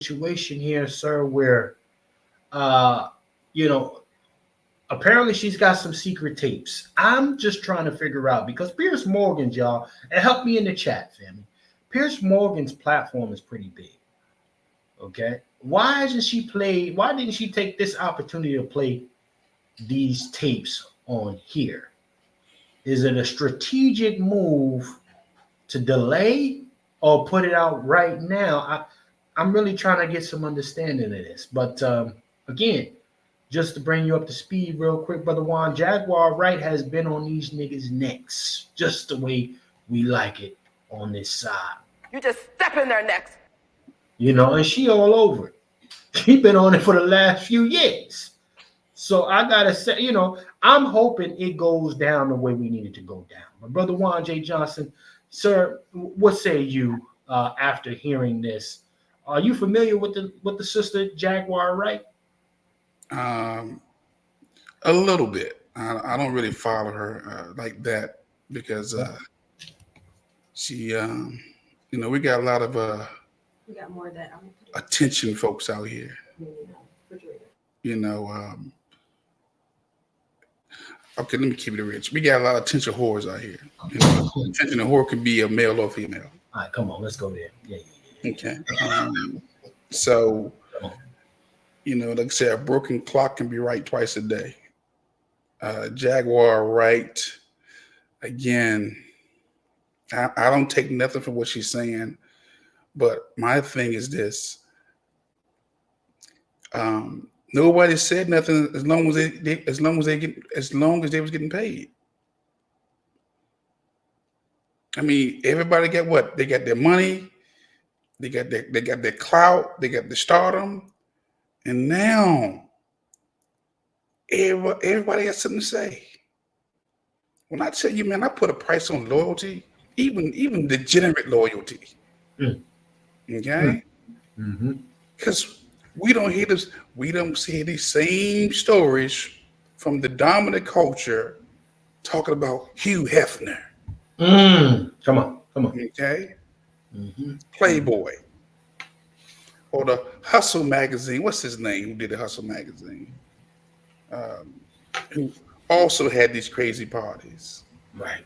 situation here, sir, where uh, you know, apparently she's got some secret tapes. I'm just trying to figure out because Pierce Morgan, y'all, and help me in the chat, family. Pierce Morgan's platform is pretty big. Okay. Why hasn't she played? Why didn't she take this opportunity to play these tapes on here? Is it a strategic move to delay or put it out right now? I'm really trying to get some understanding of this. But again, just to bring you up to speed real quick, Brother Juan, Jaguar Wright has been on these niggas' necks just the way we like it on this side. You just step in their necks. You know, and she all over it. She been on it for the last few years. So I gotta say, you know, I'm hoping it goes down the way we need it to go down. But Brother Juan J. Johnson, sir, what say you after hearing this? Are you familiar with the sister Jaguar Wright? A little bit. I don't really follow her like that because she, you know, we got a lot of we got more of that. attention folks out here. You know, okay, let me keep it rich. We got a lot of attention whores out here. You know, attention whore can be a male or female. All right, come on, let's go there. Yeah. Okay. So, you know, like I said, a broken clock can be right twice a day. Jaguar Wright, again, I don't take nothing from what she's saying, but my thing is this. Nobody said nothing as long as they was getting paid. I mean, everybody got what? They got their money, they got their clout, they got the stardom, and now everybody got something to say. When I tell you, man, I put a price on loyalty, even degenerate loyalty. Okay? Because we don't see these same stories from the dominant culture talking about Hugh Hefner. Come on. Okay? Playboy. Or the Hustle magazine. What's his name? Who did the Hustle magazine? Who also had these crazy parties. Right.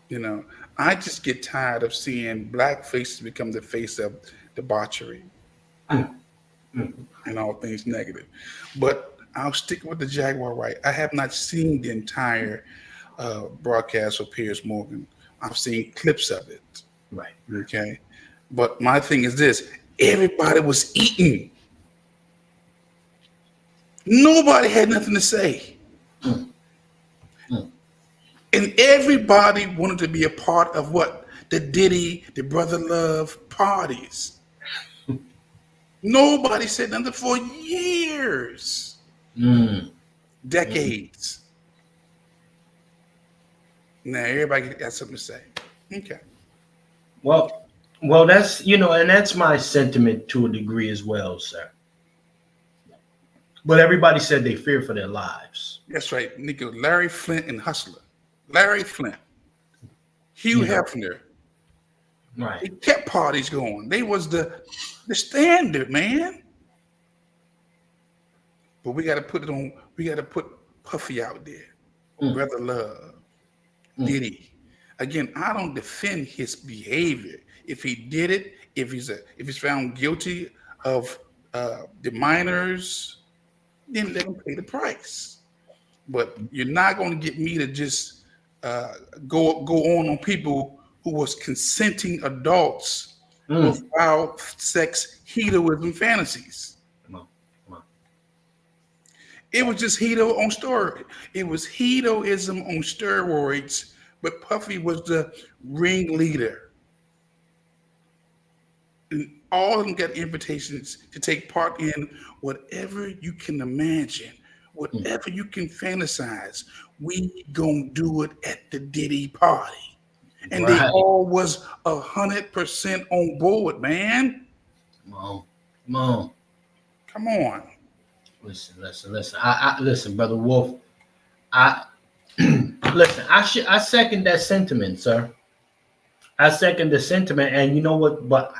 You know, I just get tired of seeing black faces become the face of debauchery and all things negative. But I'll stick with the Jaguar Wright. I have not seen the entire broadcast of Piers Morgan. I've seen clips of it. Right. Okay. But my thing is this: everybody was eating. Nobody had nothing to say. And everybody wanted to be a part of what? The Diddy, the Brother Love parties. Nobody said nothing for years. Decades. Now everybody got something to say. Okay. Well, that's, you know, and that's my sentiment to a degree as well, sir. But everybody said they fear for their lives. That's right, Nico. Larry Flint and Hustler. Larry Flint. Hugh Hefner. Right. They kept parties going. They was the standard, man. But we got to put it on. We got to put Puffy out there. Brother Love. Diddy. Again, I don't defend his behavior. If he did it, if he's found guilty of the minors, then let him pay the price. But you're not going to get me to just go on people who was consenting adults with wild sex hedoism fantasies. Come on. It was just hedo on steroids. It was hedoism on steroids, but Puffy was the ringleader. And all of them got invitations to take part in whatever you can imagine, whatever you can fantasize. We gonna do it at the Diddy party. And they all was 100% on board, man. Come on. Come on. Listen. I listen, Brother Wolf. Listen. I second that sentiment, sir. I second the sentiment, and you know what? But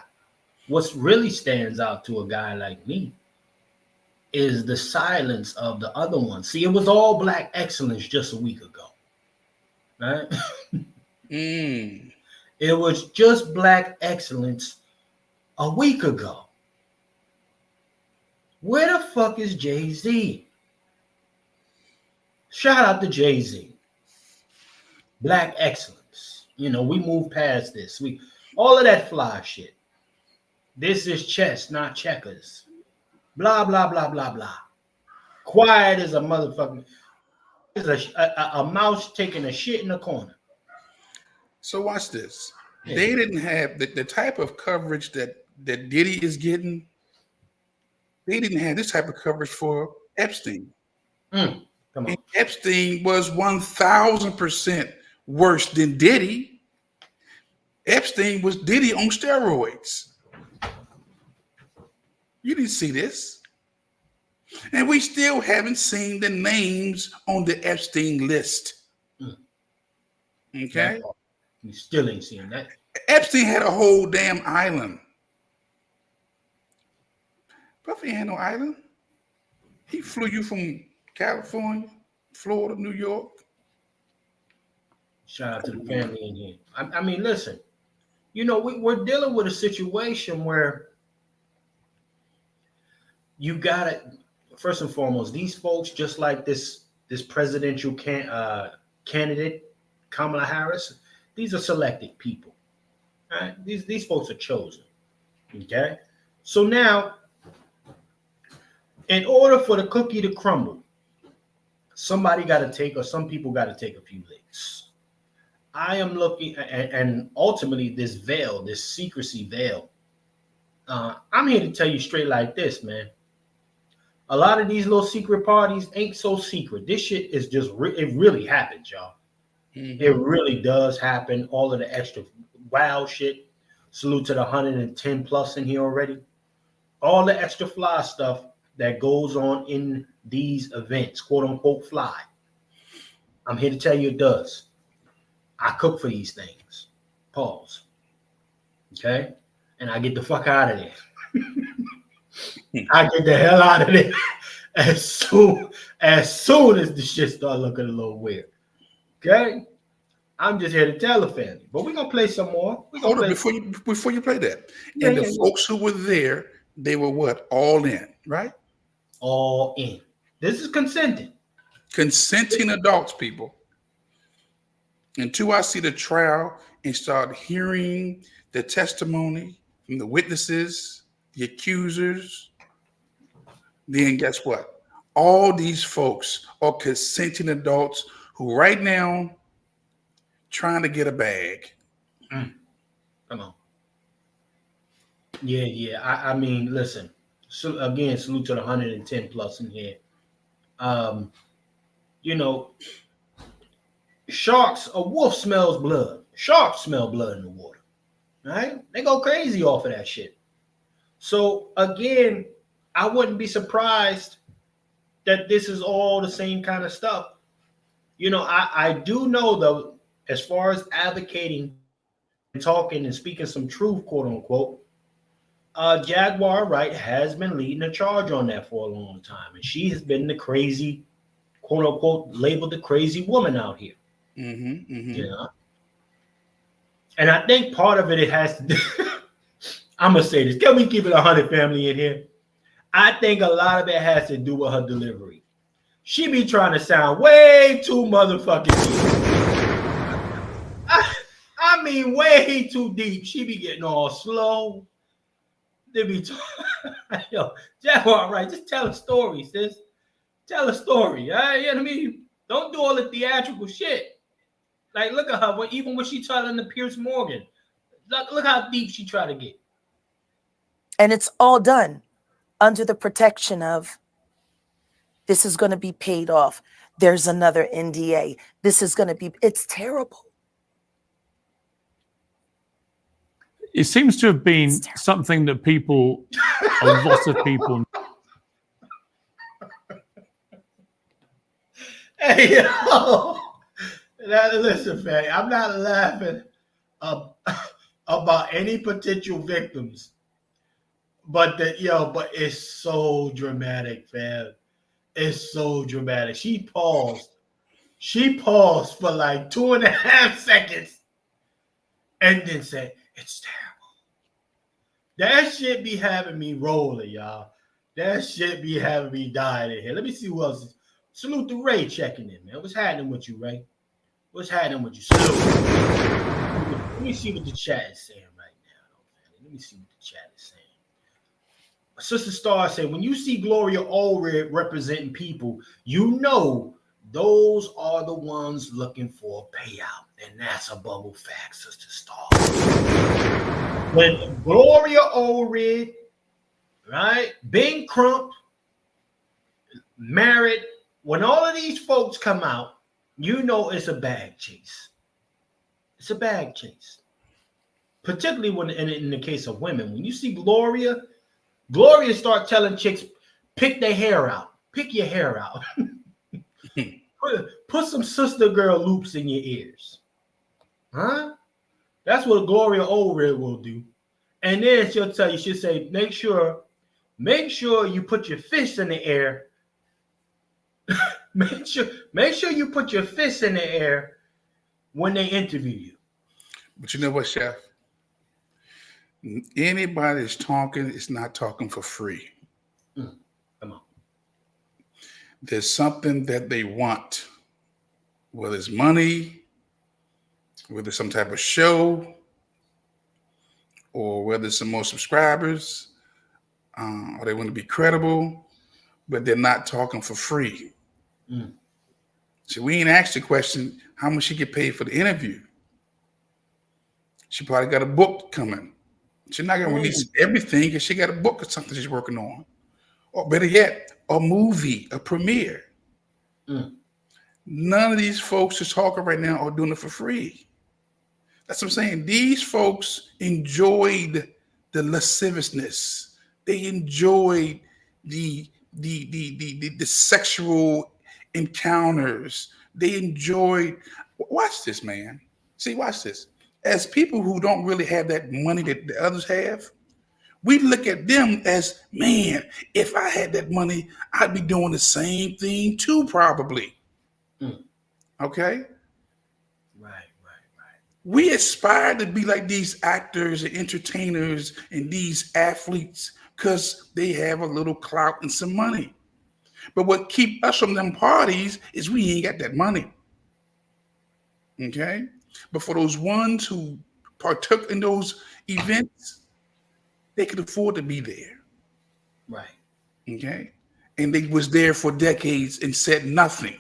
What's really stands out to a guy like me is the silence of the other one. See, it was all black excellence just a week ago, right? Mm. It was just black excellence a week ago. Where the fuck is Jay-Z? Shout out to Jay-Z. Black excellence. You know, we moved past this. All of that fly shit. This is chess, not checkers. Blah, blah, blah, blah, blah. Quiet as a motherfucking... a mouse taking a shit in the corner. So watch this. Yeah. They didn't have the type of coverage that Diddy is getting. They didn't have this type of coverage for Epstein. Come on. And Epstein was 1,000% worse than Diddy. Epstein was Diddy on steroids. You didn't see this. And we still haven't seen the names on the Epstein list. Okay? We still ain't seen that. Epstein had a whole damn island. Puffy had no island. He flew you from California, Florida, New York. Shout out to the family in here. I mean, listen, you know, we're dealing with a situation where you got to, first and foremost, these folks, just like this presidential candidate, Kamala Harris, these are selected people. Right? These folks are chosen. Okay? So now, in order for the cookie to crumble, somebody got to take, or some people got to take a few licks. I am looking, and ultimately this veil, this secrecy veil, I'm here to tell you straight like this, man. A lot of these little secret parties ain't so secret. This shit is just, it really happens, y'all. Mm-hmm. It really does happen. All of the extra wild shit. Salute to the 110 plus in here already. All the extra fly stuff that goes on in these events, quote unquote fly. I'm here to tell you it does. I cook for these things. Pause. Okay? And I get the fuck out of there. I get the hell out of there as soon as the shit start looking a little weird. Okay? I'm just here to tell the family. But we're gonna play some more. Hold on, before you play that. Yeah, and the folks who were there, they were what? All in, right? All in. This is consenting. Consenting adults, people. Until I see the trial and start hearing the testimony from the witnesses, the accusers, then guess what? All these folks are consenting adults who right now trying to get a bag. Come on. Yeah. I mean, listen. So again, salute to the 110 plus in here. You know, a wolf smells blood. Sharks smell blood in the water. Right? They go crazy off of that shit. So again, I wouldn't be surprised that this is all the same kind of stuff. You know, I do know though, as far as advocating and talking and speaking some truth, quote unquote, Jaguar Wright has been leading the charge on that for a long time. And she has been the crazy, quote unquote, labeled the crazy woman out here. Mm-hmm, mm-hmm. You know? And I think part of it has to do, I'm going to say this. Can we keep it 100 family in here? I think a lot of it has to do with her delivery. She be trying to sound way too motherfucking deep. I mean, way too deep. She be getting all slow. They be yo, Jaguar, right? Just tell a story, sis. Tell a story. Right? You know what I mean? Don't do all the theatrical shit. Like, look at her. Even when she telling the Pierce Morgan, look how deep she try to get. And it's all done under the protection of this is going to be paid off. There's another NDA. This is going to be, it's terrible. It seems to have been something that people, a lot of people. Hey, yo. Now, listen, fam, I'm not laughing about any potential victims. but but it's so dramatic, fam. It's so dramatic. She paused. She paused for like 2.5 seconds and then said, "It's terrible." That shit be having me rolling, y'all. That shit be having me dying in here. Let me see who else is. Salute to Ray checking in, man. What's happening with you, Ray? What's happening with you? Salute. Let me see what the chat is saying right now. Let me see what the chat is saying. Sister Star said, when you see Gloria Allred representing people, you know those are the ones looking for a payout. And that's a bubble fact, Sister Star. When Gloria Allred, right, Ben Crump, married, when all of these folks come out, you know it's a bag chase. It's a bag chase. Particularly when in the case of women. When you see Gloria start telling chicks, pick their hair out. Pick your hair out. put some sister girl loops in your ears. Huh? That's what Gloria Allred will do. And then she'll tell you, she'll say, make sure you put your fists in the air. make sure you put your fists in the air when they interview you. But you know what, Chef? Anybody that's talking is not talking for free. Come on. There's something that they want, whether it's money, whether it's some type of show, or whether it's some more subscribers, or they want to be credible, but they're not talking for free. So we ain't asked the question, how much she get paid for the interview? She probably got a book coming. She's not going to release everything because she got a book or something she's working on. Or better yet, a movie, a premiere. None of these folks that's talking right now are doing it for free. That's what I'm saying. These folks enjoyed the lasciviousness. They enjoyed the sexual encounters. They enjoyed. Watch this, man. See, watch this. As people who don't really have that money that the others have, we look at them as, man, if I had that money, I'd be doing the same thing too, probably. Okay? Right. We aspire to be like these actors and entertainers and these athletes because they have a little clout and some money. But what keep us from them parties is we ain't got that money. Okay? But for those ones who partook in those events, they could afford to be there. Right. Okay? And they was there for decades and said nothing.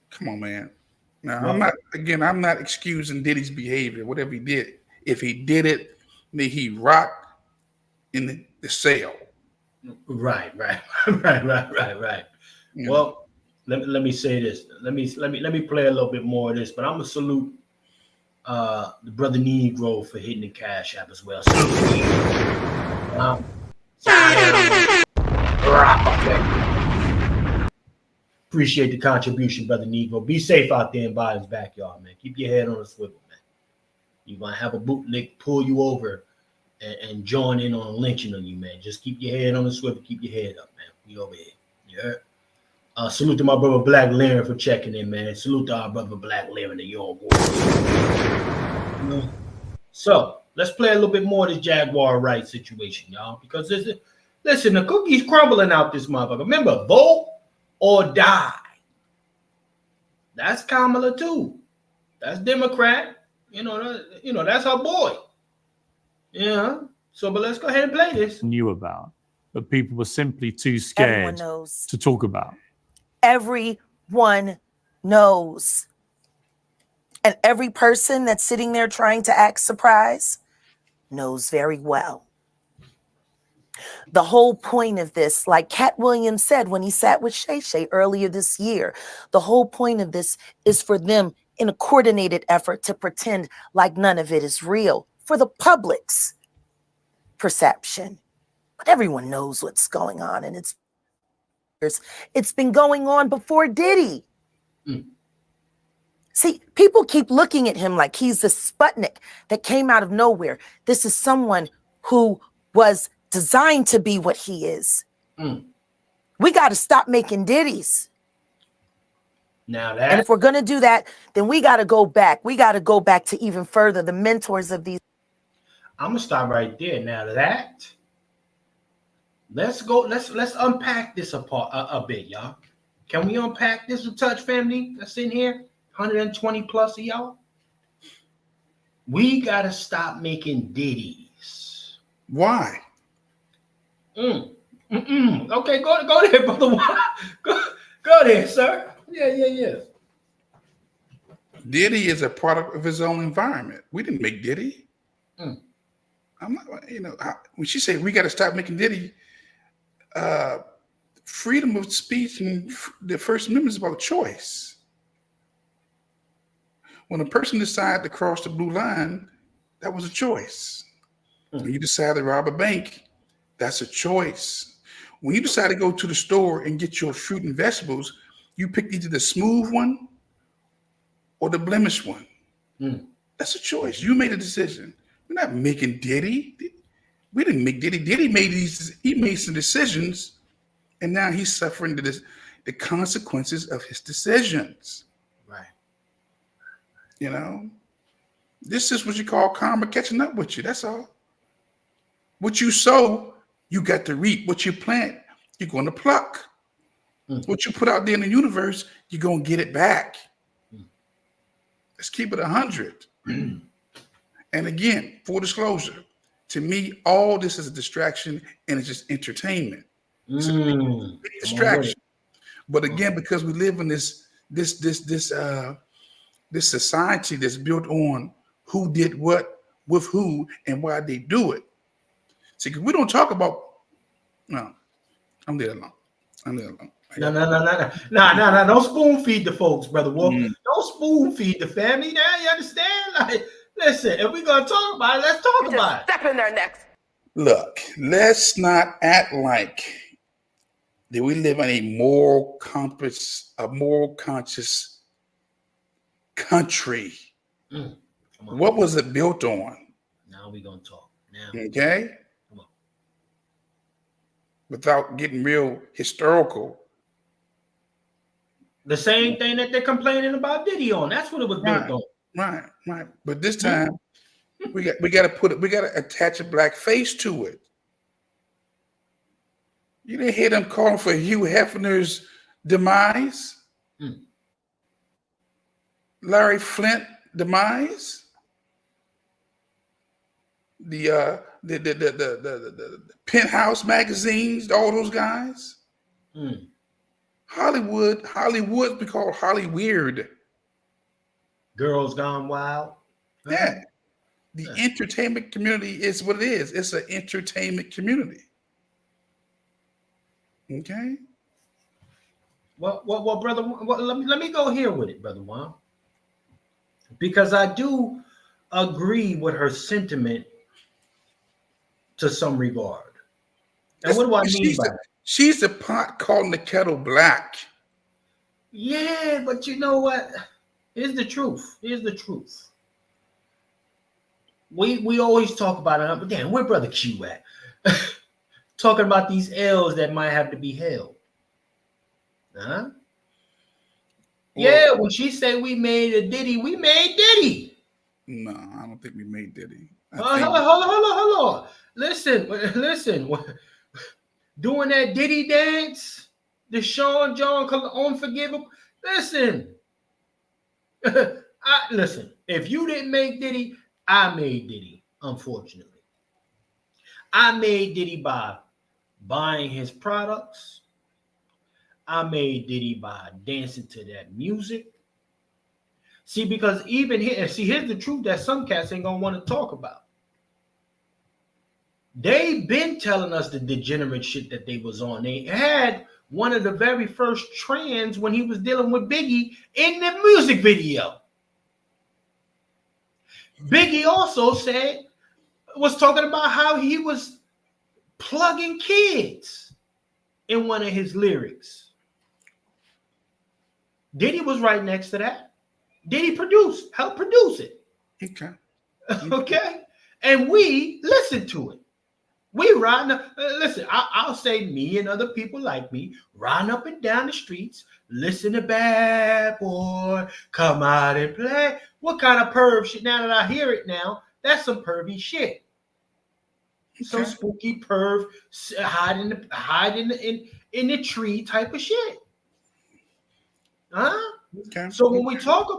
Come on, man. Now, I'm not excusing Diddy's behavior, whatever he did. If he did it, may he rot in the cell. Right. You know? Well, let me say this. Let me play a little bit more of this, but I'm gonna salute the brother Negro for hitting the Cash App as well. Appreciate the contribution, brother Negro. Be safe out there in Biden's backyard, man. Keep your head on a swivel, man. You might have a bootleg pull you over and join in on a lynching on you, man. Just keep your head on a swivel. Keep your head up, man. We over here. You heard? Salute to my brother Black Laren for checking in, man. Salute to our brother Black Laren that you're on board. So let's play a little bit more of this Jaguar Wright situation, y'all. Because listen, the cookie's crumbling out this motherfucker. Remember, vote or die. That's Kamala too. That's Democrat. You know, that's her boy. Yeah. So, but let's go ahead and play this. Knew about, but people were simply too scared to talk about. Everyone knows. And every person that's sitting there trying to act surprised knows very well. The whole point of this, like Cat Williams said when he sat with Shay Shay earlier this year, the whole point of this is for them in a coordinated effort to pretend like none of it is real for the public's perception. But everyone knows what's going on, and it's been going on before Diddy. See, people keep looking at him like he's the Sputnik that came out of nowhere. This is someone who was designed to be what he is. Mm. We got to stop making ditties. Now And that if we're going to do that, then we got to go back. We got to go back to even further, the mentors of these. I'm gonna stop right there. Now that let's go. Let's unpack this apart a bit, y'all. Can we unpack this with Touch family that's in here? 120 plus of y'all. We gotta stop making ditties. Why? Okay, go there, brother. Go there, sir. Yeah. Diddy is a product of his own environment. We didn't make Diddy. Mm. I'm not, when she said we got to stop making Diddy, freedom of speech and the First Amendment is about choice. When a person decided to cross the blue line, that was a choice. When you decide to rob a bank, that's a choice. When you decide to go to the store and get your fruit and vegetables, you pick either the smooth one or the blemished one. That's a choice. You made a decision. We're not making Diddy. We didn't make Diddy. Diddy made some decisions, and now he's suffering the consequences of his decisions. Right. You know, this is what you call karma catching up with you. That's all. What you sow, you got to reap. What you plant, you're going to pluck. What you put out there in the universe, you're going to get it back. Let's keep it 100. And again, full disclosure, to me, all this is a distraction and it's just entertainment. It's a big distraction. But again, because we live in this society that's built on who did what with who and why they do it. See, because we don't talk about. No, I'm there alone. No. Don't spoon feed the folks, brother Wolf. Don't spoon feed the family. Now you understand? Like, listen, if we're gonna talk about it, let's talk about it. Step in their necks. Look, let's not act like that we live in a moral conscious country. What was it built on? Now we're gonna talk. Now. Okay. Come on. Without getting real historical. The same thing that they're complaining about Diddy on. That's what it was built on. Right. But this time we got to attach a black face to it. You didn't hear them calling for Hugh Hefner's demise? Larry Flint demise? The Penthouse magazines, all those guys? Hollywood be called Hollyweird. Girls Gone Wild. Yeah. The entertainment community is what it is. It's an entertainment community. Okay. Well, brother. Well, let me go here with it, brother Juan, because I do agree with her sentiment to some regard. And what do I mean by that? She's the pot calling the kettle black. Yeah, but you know what? Here's the truth. We always talk about it, but damn, where Brother Q at? Talking about these L's that might have to be held. Huh? Yeah, when she said we made a Diddy, we made Diddy. No, I don't think we made Diddy. Hold on. Listen. Doing that Diddy dance, the Sean John Unforgivable. Listen. Listen. If you didn't make Diddy, I made Diddy, unfortunately. I made Diddy by buying his products. I made Diddy by dancing to that music. See, because even here, here's the truth that some cats ain't gonna want to talk about. They've been telling us the degenerate shit that they was on. They had one of the very first trans when he was dealing with Biggie in the music video. Biggie also was talking about how he was plugging kids in one of his lyrics. Diddy was right next to that. Diddy helped produce it. Okay. Okay. And we listened to it. We riding up, listen, I'll say me and other people like me riding up and down the streets, listen to Bad Boy, come out and play. What kind of perv shit? Now that I hear it now, that's some pervy shit. Some spooky perv hiding in the tree type of shit. Huh? Okay. So when we talk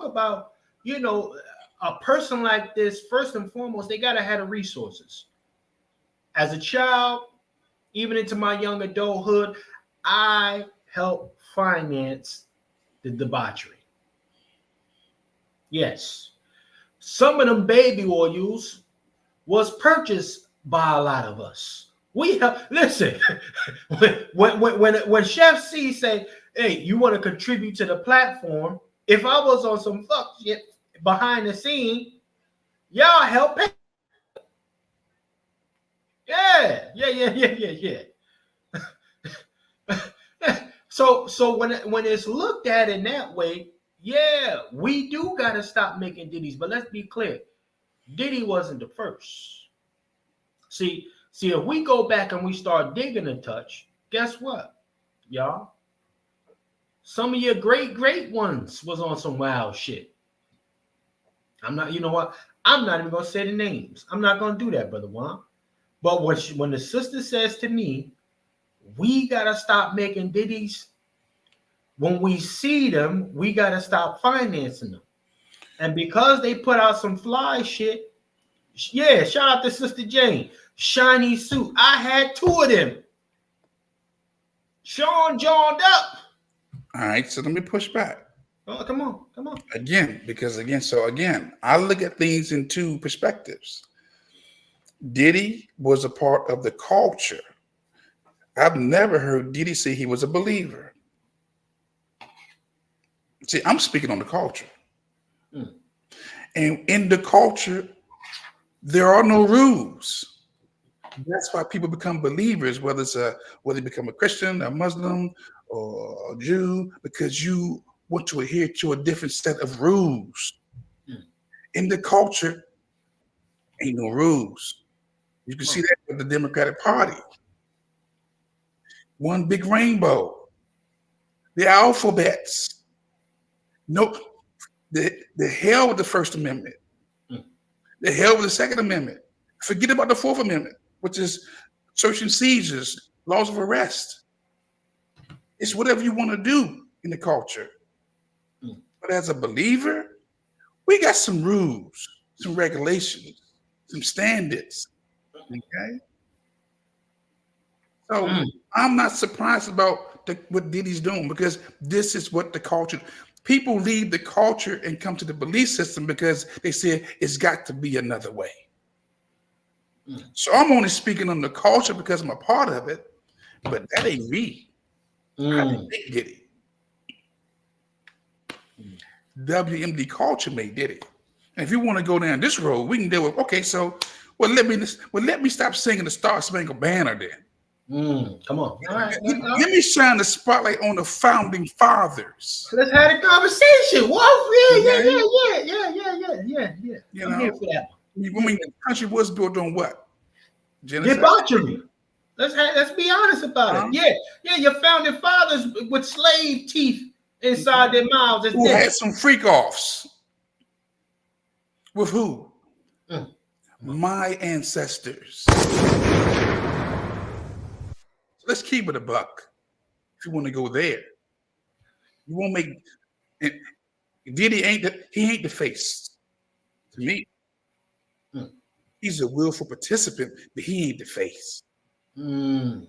about, you know, a person like this, first and foremost, they gotta have the resources. As a child, even into my young adulthood, I helped finance the debauchery. Yes. Some of them baby oils was purchased by a lot of us. We have listen when Chef C say, "Hey, you want to contribute to the platform?" If I was on some fuck shit behind the scene, y'all help pay. Yeah. So when it's looked at in that way, yeah, we do gotta stop making ditties. But let's be clear, Diddy wasn't the first. See, if we go back and we start digging a touch, guess what, y'all? Some of your great ones was on some wild shit. I'm not, you know what? I'm not even gonna say the names. I'm not gonna do that, Brother Juan. But when the sister says to me, we gotta stop making ditties. When we see them, we gotta stop financing them. And because they put out some fly shit, yeah, shout out to Sister Jane. Shiny suit. I had 2 of them. Sean joined up. All right, so let me push back. Oh, come on. Again, I look at things in 2 perspectives. Diddy was a part of the culture. I've never heard Diddy say he was a believer. See, I'm speaking on the culture. And in the culture, there are no rules. That's why people become believers, whether they become a Christian, a Muslim, or a Jew, because you want to adhere to a different set of rules. In the culture, ain't no rules. You can see that with the Democratic Party. One big rainbow. The alphabets. Nope. The hell with the First Amendment. The hell with the Second Amendment. Forget about the Fourth Amendment, which is search and seizures, laws of arrest. It's whatever you want to do in the culture. But as a believer, we got some rules, some regulations, some standards. Okay? So I'm not surprised about what Diddy's doing, because this is what the culture. People leave the culture and come to the belief system because they say it's got to be another way. So I'm only speaking on the culture because I'm a part of it, but that ain't me. I didn't make Diddy. WMD culture made Diddy. And if you want to go down this road, we can deal with, okay, so let me stop singing the Star Spangled Banner then. Come on. All right. Let me shine the spotlight on the founding fathers. Let's have a conversation. Whoa, yeah. I'm here for that one. I mean, the country was built on what? Debauchery. Let's be honest about it. Yeah. Your founding fathers with slave teeth inside their mouths. Who had some freak offs? With who? My ancestors. Let's keep it a buck. If you want to go there, you won't make it. Diddy ain't the face to me. He's a willful participant, but he ain't the face. All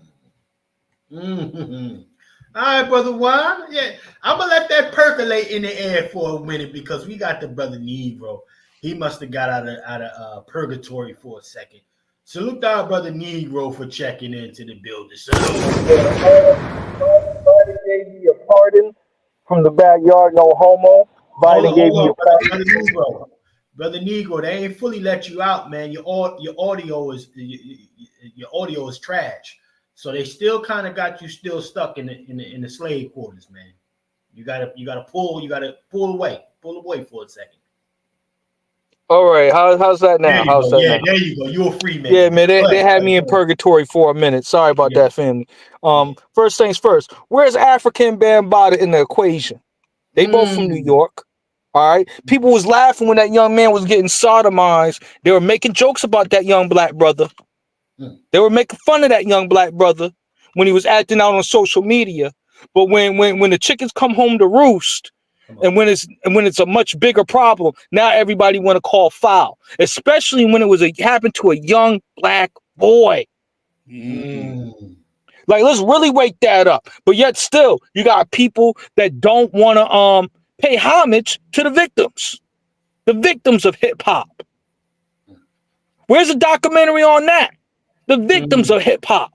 right, Brother Juan. Yeah, I'm gonna let that percolate in the air for a minute, because we got the Brother Negro. He must have got out of purgatory for a second. Salute to our Brother Negro for checking into the building. Biden gave me a pardon from the backyard, no homo. Biden gave me a pardon. Brother Negro, they ain't fully let you out, man. Your audio is trash. So they still kind of got you still stuck in the slave quarters, man. You gotta pull away for a second. All right, how's that There now? you How's go. that Yeah, now? there you go. You're a free man. Yeah, man, Go they ahead, had go me in ahead, go ahead. purgatory for a minute. Sorry about Yeah, that, family. yeah. First things first. Where's African Bambaataa in the equation? They both from New Mm. York. All right. People was laughing when that young man was getting sodomized. They were making jokes about that young black brother. Mm. They were making fun of that young black brother when he was acting out on social media. But when the chickens come home to roost, Come on. and when it's a much bigger problem, now everybody want to call foul, especially when happened to a young black boy. Mm. Like, let's really wake that up. But yet still, you got people that don't want to pay homage to the victims of hip hop. Where's the documentary on that? The victims Mm. of hip hop,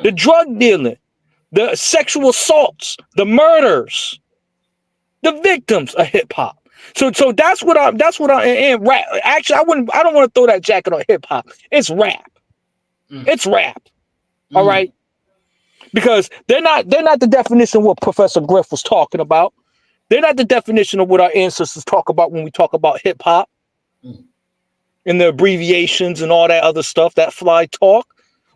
the drug dealing, the sexual assaults, the murders, the victims of hip hop. So that's what I and rap. Actually, I don't want to throw that jacket on hip hop. It's rap. Mm. It's rap. All Mm. right. Because they're not the definition of what Professor Griff was talking about. They're not the definition of what our ancestors talk about when we talk about hip hop Mm. and the abbreviations and all that other stuff, that fly talk.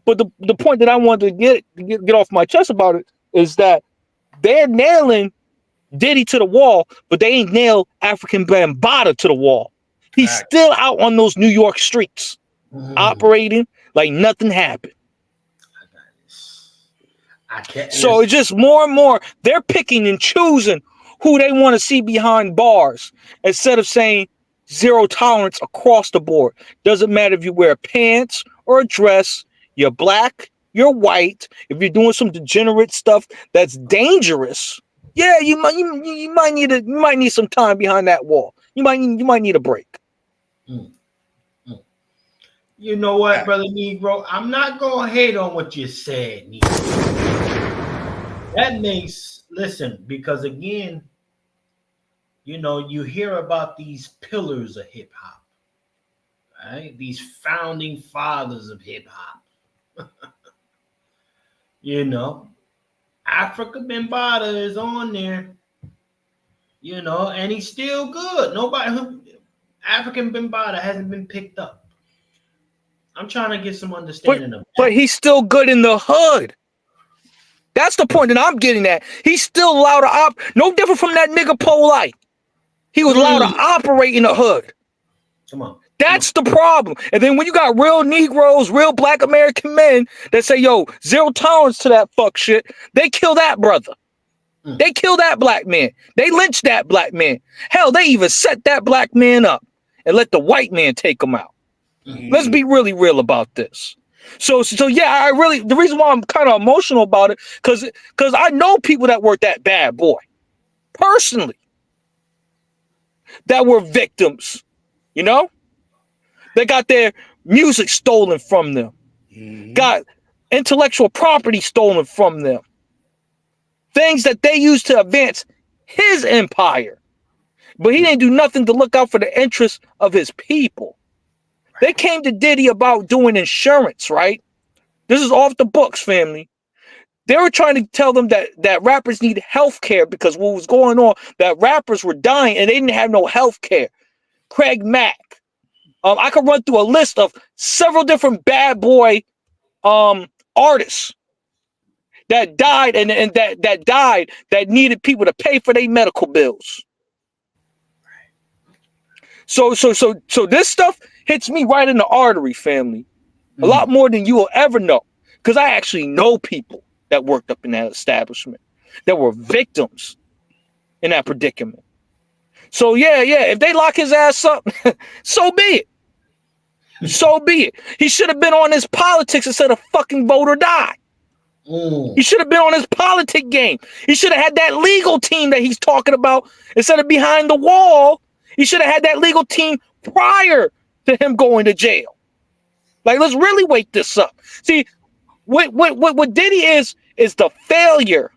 But the point that I wanted to get off my chest about it is that they're nailing Diddy to the wall, but they ain't nailed African Bambaataa to the wall. He's Fact. still out on those New York streets, Mm. operating like nothing happened. I can't So it's listen. just more and more, they're picking and choosing who they want to see behind bars instead of saying zero tolerance across the board. Doesn't matter if you wear pants or a dress, you're black, you're white. If you're doing some degenerate stuff that's dangerous, yeah, you might need some time behind that wall. You might need a break. Mm. Mm. You know what, brother Negro? I'm not gonna hate on what you said, Negro. That makes listen, because again, you hear about these pillars of hip hop, right? These founding fathers of hip hop. Africa Bambaataa is on there, and he's still good. African Bambaataa hasn't been picked up. I'm trying to get some understanding of that. But he's still good in the hood. That's the point that I'm getting at. He's still allowed to no different from that nigga Polite. He was allowed to operate in the hood. Come on. That's the problem. And then when you got real Negroes, real Black American men that say, yo, zero tolerance to that fuck shit, they kill that brother. They kill that black man. They lynch that black man. Hell, they even set that black man up and let the white man take him out. Let's be really real about this. So yeah, the reason why I'm kind of emotional about it, because I know people that were that bad boy, personally, that were victims, They got their music stolen from them, got intellectual property stolen from them, things that they used to advance his empire. But he didn't do nothing to look out for the interests of his people. They came to Diddy about doing insurance, right? This is off the books, family. They were trying to tell them that rappers need health care because what was going on, that rappers were dying and they didn't have no health care. Craig Mack. I could run through a list of several different bad boy artists that died and that died that needed people to pay for their medical bills. So this stuff hits me right in the artery, family. A lot more than you will ever know. Because I actually know people that worked up in that establishment that were victims in that predicament. So yeah, if they lock his ass up, so be it. So be it. He should have been on his politics instead of fucking vote or die. He should have been on his politic game. He should have had that legal team that he's talking about instead of behind the wall. He should have had that legal team prior to him going to jail. Like, let's really wake this up. See, what Diddy is the failure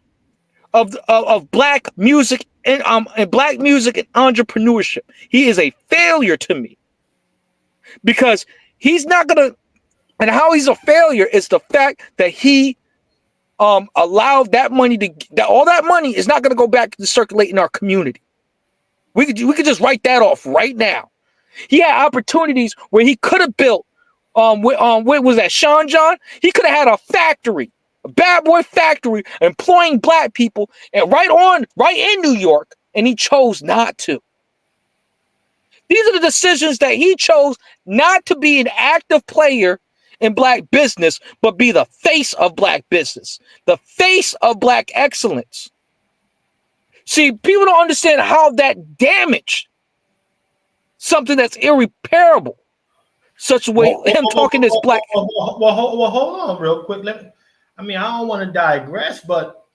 of black music and black music and entrepreneurship. He is a failure to me because he's not gonna. And how he's a failure is the fact that he allowed that money all that money is not gonna go back to circulate in our community. We could just write that off right now. He had opportunities where he could have built what was that, Sean John? He could have had a factory, a bad boy factory, employing black people, and right in New York, and he chose not to. These are the decisions that he chose not to be an active player in black business, but be the face of black business, the face of black excellence. See, people don't understand how that damaged something that's irreparable. Such a way, him talking this black. Well, hold on real quick. I don't want to digress, but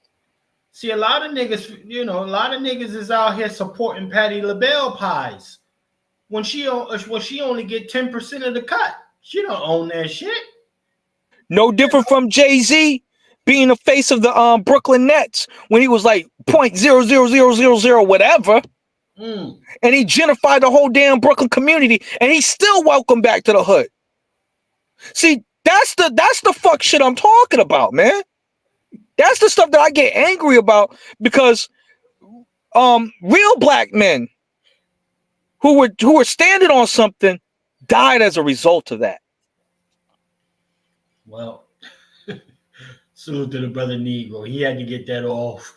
see, a lot of niggas is out here supporting Patti LaBelle pies when she only get 10% of the cut. She don't own that shit. No different from Jay-Z being the face of the Brooklyn Nets when he was like 0.00000 whatever. And he gentrified the whole damn Brooklyn community, and he's still welcome back to the hood. See, that's the fuck shit I'm talking about, man. That's the stuff that I get angry about, because real black men who were standing on something died as a result of that. Well, salute to the brother Negro. He had to get that off.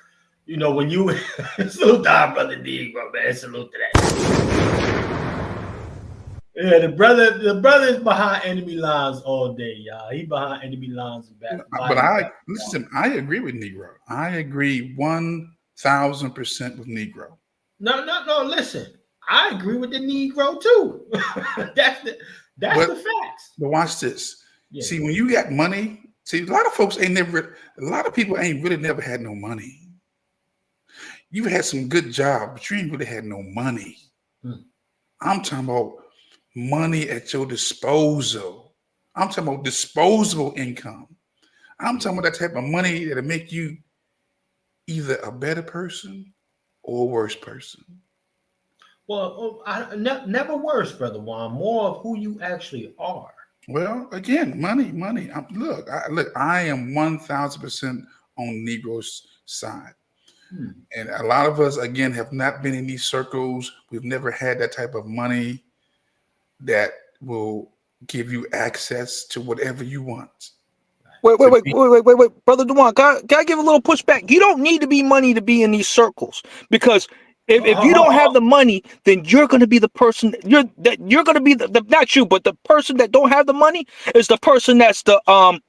You know, when you salute to our brother Negro, man. Salute to that. Yeah, the brother is behind enemy lines all day, y'all. He behind enemy lines and back. But I agree with Negro. I agree 1,000% with Negro. No. Listen, I agree with the Negro too. that's the facts. But watch this. Yeah. See, when you got money, see, a lot of people ain't really never had no money. You had some good job, but you ain't really had no money. I'm talking about money at your disposal. I'm talking about disposable income. I'm talking about that type of money that'll make you either a better person or a worse person. Well, never worse, Brother Juan. More of who you actually are. Well, again, money. Look, I am 1,000% on Negro's side. And a lot of us, again, have not been in these circles. We've never had that type of money that will give you access to whatever you want. Wait, Brother Dewan, can I give a little pushback? You don't need to be money to be in these circles, because if you don't have the money, then you're going to be the person. You're going to be the not you, but the person that don't have the money is the person that's I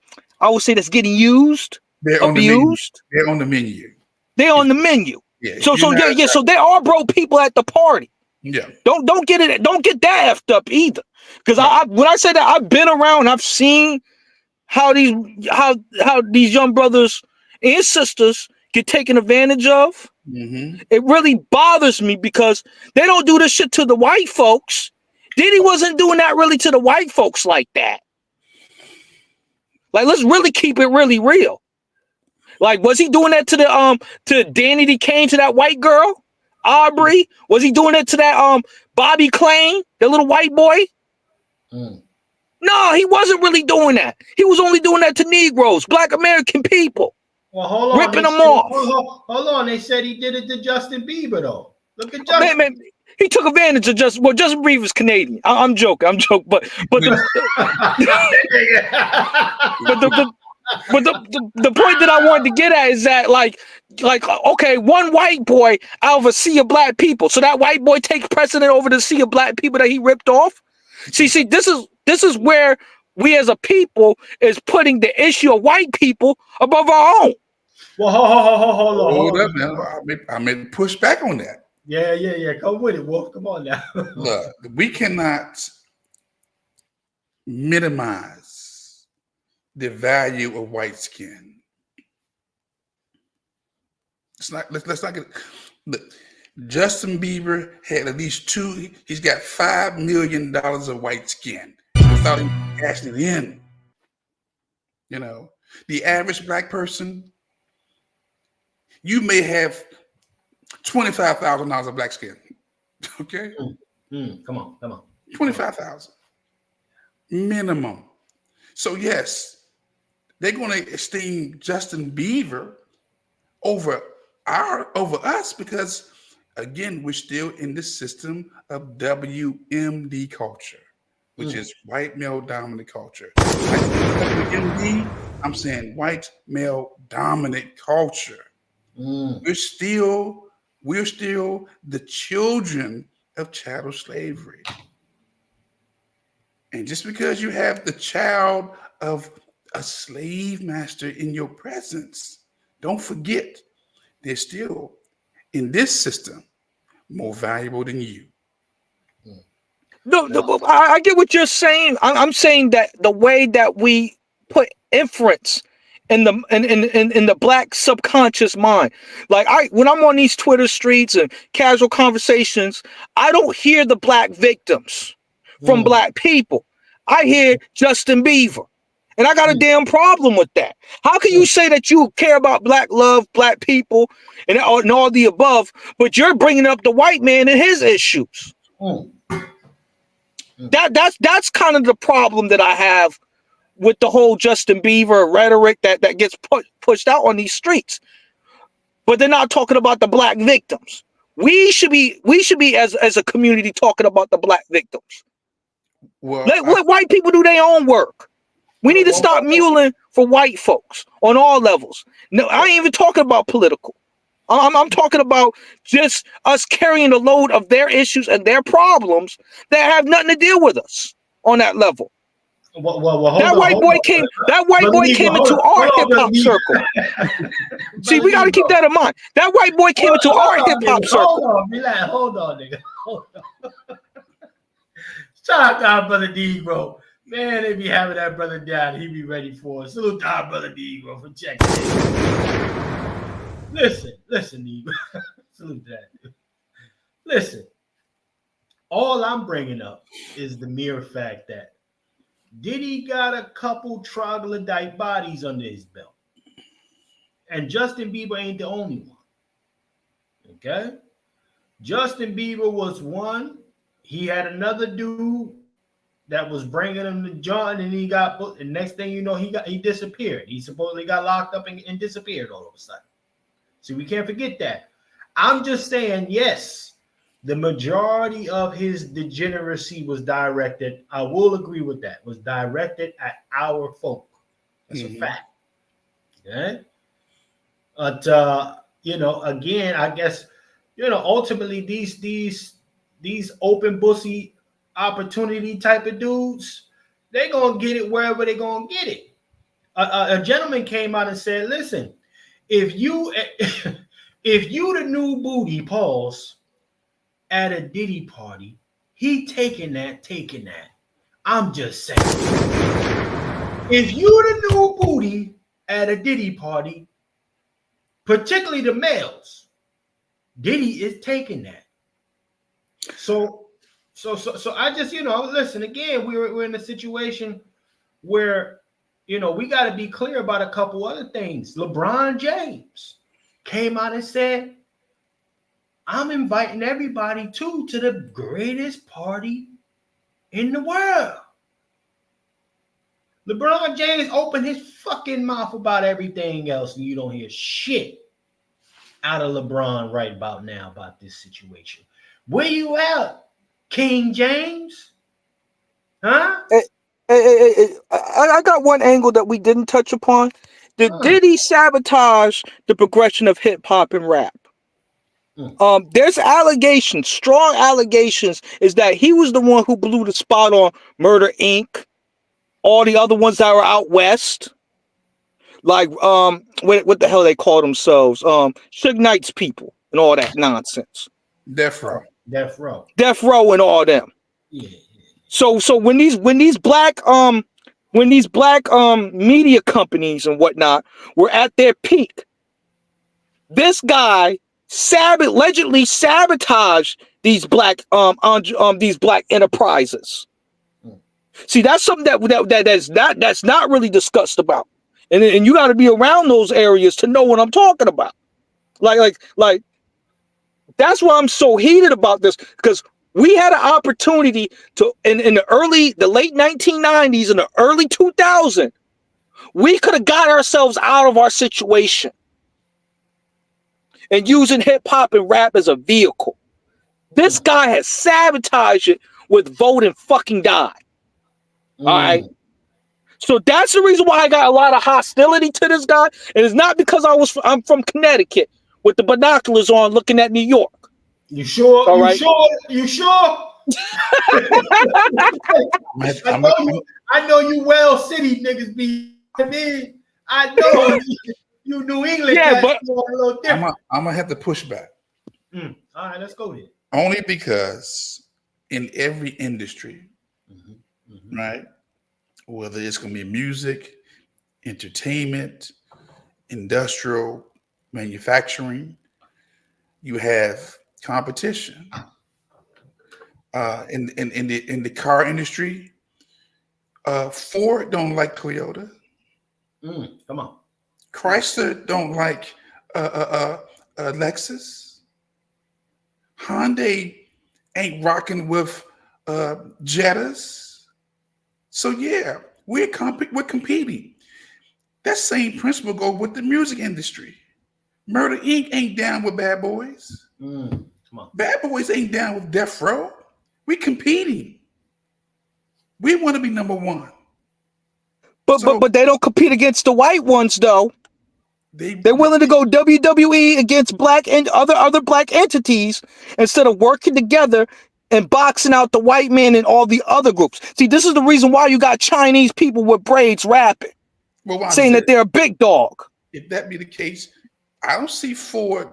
would say that's getting used, abused. They're on the menu. They're on the menu. Yeah. So there are broke people at the party. Yeah. Don't get it. Don't get that effed up either. Because when I say that, I've been around. I've seen how these young brothers and sisters get taken advantage of. It really bothers me because they don't do this shit to the white folks. Diddy wasn't doing that really to the white folks like that. Like, let's really keep it really real. Like, was he doing that to Danny D. Kane, to that white girl, Aubrey? Was he doing it to that Bobby Klein, the little white boy? No, he wasn't really doing that. He was only doing that to Negroes, Black American people. Well, hold on. Ripping them off. Hold on. They said he did it to Justin Bieber, though. Look at Justin. Man, he took advantage of Justin Bieber's Canadian. I'm joking. But the point that I wanted to get at is that like okay, one white boy out of a sea of black people, so that white boy takes precedent over the sea of black people that he ripped off. See, this is where we as a people is putting the issue of white people above our own. Well, hold up, man. I may push back on that. Yeah. Come with it, Wolf. Come on now. Look, we cannot minimize the value of white skin. Let's not get. Look, Justin Bieber had at least he's got $5 million of white skin without him cashing it in. You know, the average black person, you may have $25,000 of black skin. Okay? Come on. 25,000 minimum. So yes, they're going to esteem Justin Bieber over us because Again, we're still in the system of WMD culture, which is white male dominant culture. I say WMD, I'm saying white male dominant culture. We're still the children of chattel slavery. And just because you have the child of a slave master in your presence, don't forget they're still in this system more valuable than you. No, I get what you're saying. I'm saying that the way that we put inference in the black subconscious mind, like when I'm on these Twitter streets and casual conversations, I don't hear the black victims from black people. I hear Justin Bieber, and I got a damn problem with that. How can you say that you care about black love, black people, and all the above, but you're bringing up the white man and his issues? That's kind of the problem that I have with the whole Justin Bieber rhetoric that gets pushed out on these streets. But they're not talking about the black victims. We should be as a community talking about the black victims. Well, Let white people do their own work. We need to stop muling for white folks on all levels. No, I ain't even talking about political. I'm talking about just us carrying the load of their issues and their problems that have nothing to deal with us on that level. That white boy came into our hip hop circle. See, we got to keep that in mind. That white boy came into our hip hop circle. Hold on, nigga. Hold on. Shout out to our brother D, bro. Man, they be having that brother down. He be ready for it. Salute to our brother D, bro, for checking in. Listen, D. Salute to that, dude. Listen, all I'm bringing up is the mere fact that Diddy got a couple troglodyte bodies under his belt. And Justin Bieber ain't the only one. Okay? Justin Bieber was one. He had another dude that was bringing him to John, and he got put. And next thing you know, he disappeared. He supposedly got locked up and disappeared all of a sudden. See, we can't forget that. I'm just saying, yes, the majority of his degeneracy was directed. I will agree with that. Was directed at our folk. That's a fact. Okay. But again, I guess ultimately these open bussy opportunity type of dudes, they're gonna get it wherever they're gonna get it. A gentleman came out and said, listen, if you the new booty, pause, at a Diddy party, he taking that. I'm just saying. If you the new booty at a Diddy party, particularly the males, Diddy is taking that. So I just, listen, again, we're in a situation where, we got to be clear about a couple other things. LeBron James came out and said, I'm inviting everybody to the greatest party in the world. LeBron James opened his fucking mouth about everything else, and you don't hear shit out of LeBron right about now about this situation. Where you at, King James? Huh? I got one angle that we didn't touch upon. Did he sabotage the progression of hip hop and rap? There's allegations, strong allegations, is that he was the one who blew the spot on Murder Inc., all the other ones that were out west. Like what the hell they call themselves? Suge Knight's people and all that nonsense. Death Row and all them. Yeah. So when these black media companies and whatnot were at their peak, this guy allegedly sabotaged these black enterprises. See, that's something that's not really discussed about, and you got to be around those areas to know what I'm talking about. Like that's why I'm so heated about this, because we had an opportunity to in the late 1990s and the early 2000s, we could have got ourselves out of our situation. and using hip hop and rap as a vehicle. This guy has sabotaged it with vote and fucking die. All right. So that's the reason why I got a lot of hostility to this guy. And it's not because I'm from Connecticut with the binoculars on looking at New York. You sure? All you right. sure? You sure? I know you well city niggas be. I know you New England Yeah, guys but a little different. I'm gonna have to push back. All right, let's go here. Only because in every industry, right? Whether it's gonna be music, entertainment, industrial, manufacturing, you have competition. In the car industry, Ford don't like Toyota. Come on. Chrysler don't like Lexus. Hyundai ain't rocking with Jettas. So yeah, we're competing. That same principle goes with the music industry. Murder Inc. ain't down with Bad Boys. Come on. Bad Boys ain't down with Death Row. We competing. We want to be number one. But they don't compete against the white ones though. They're willing to go WWE against black and other black entities instead of working together and boxing out the white man and all the other groups. See, this is the reason why you got Chinese people with braids rapping, saying that they're a big dog. If that be the case, I don't see Ford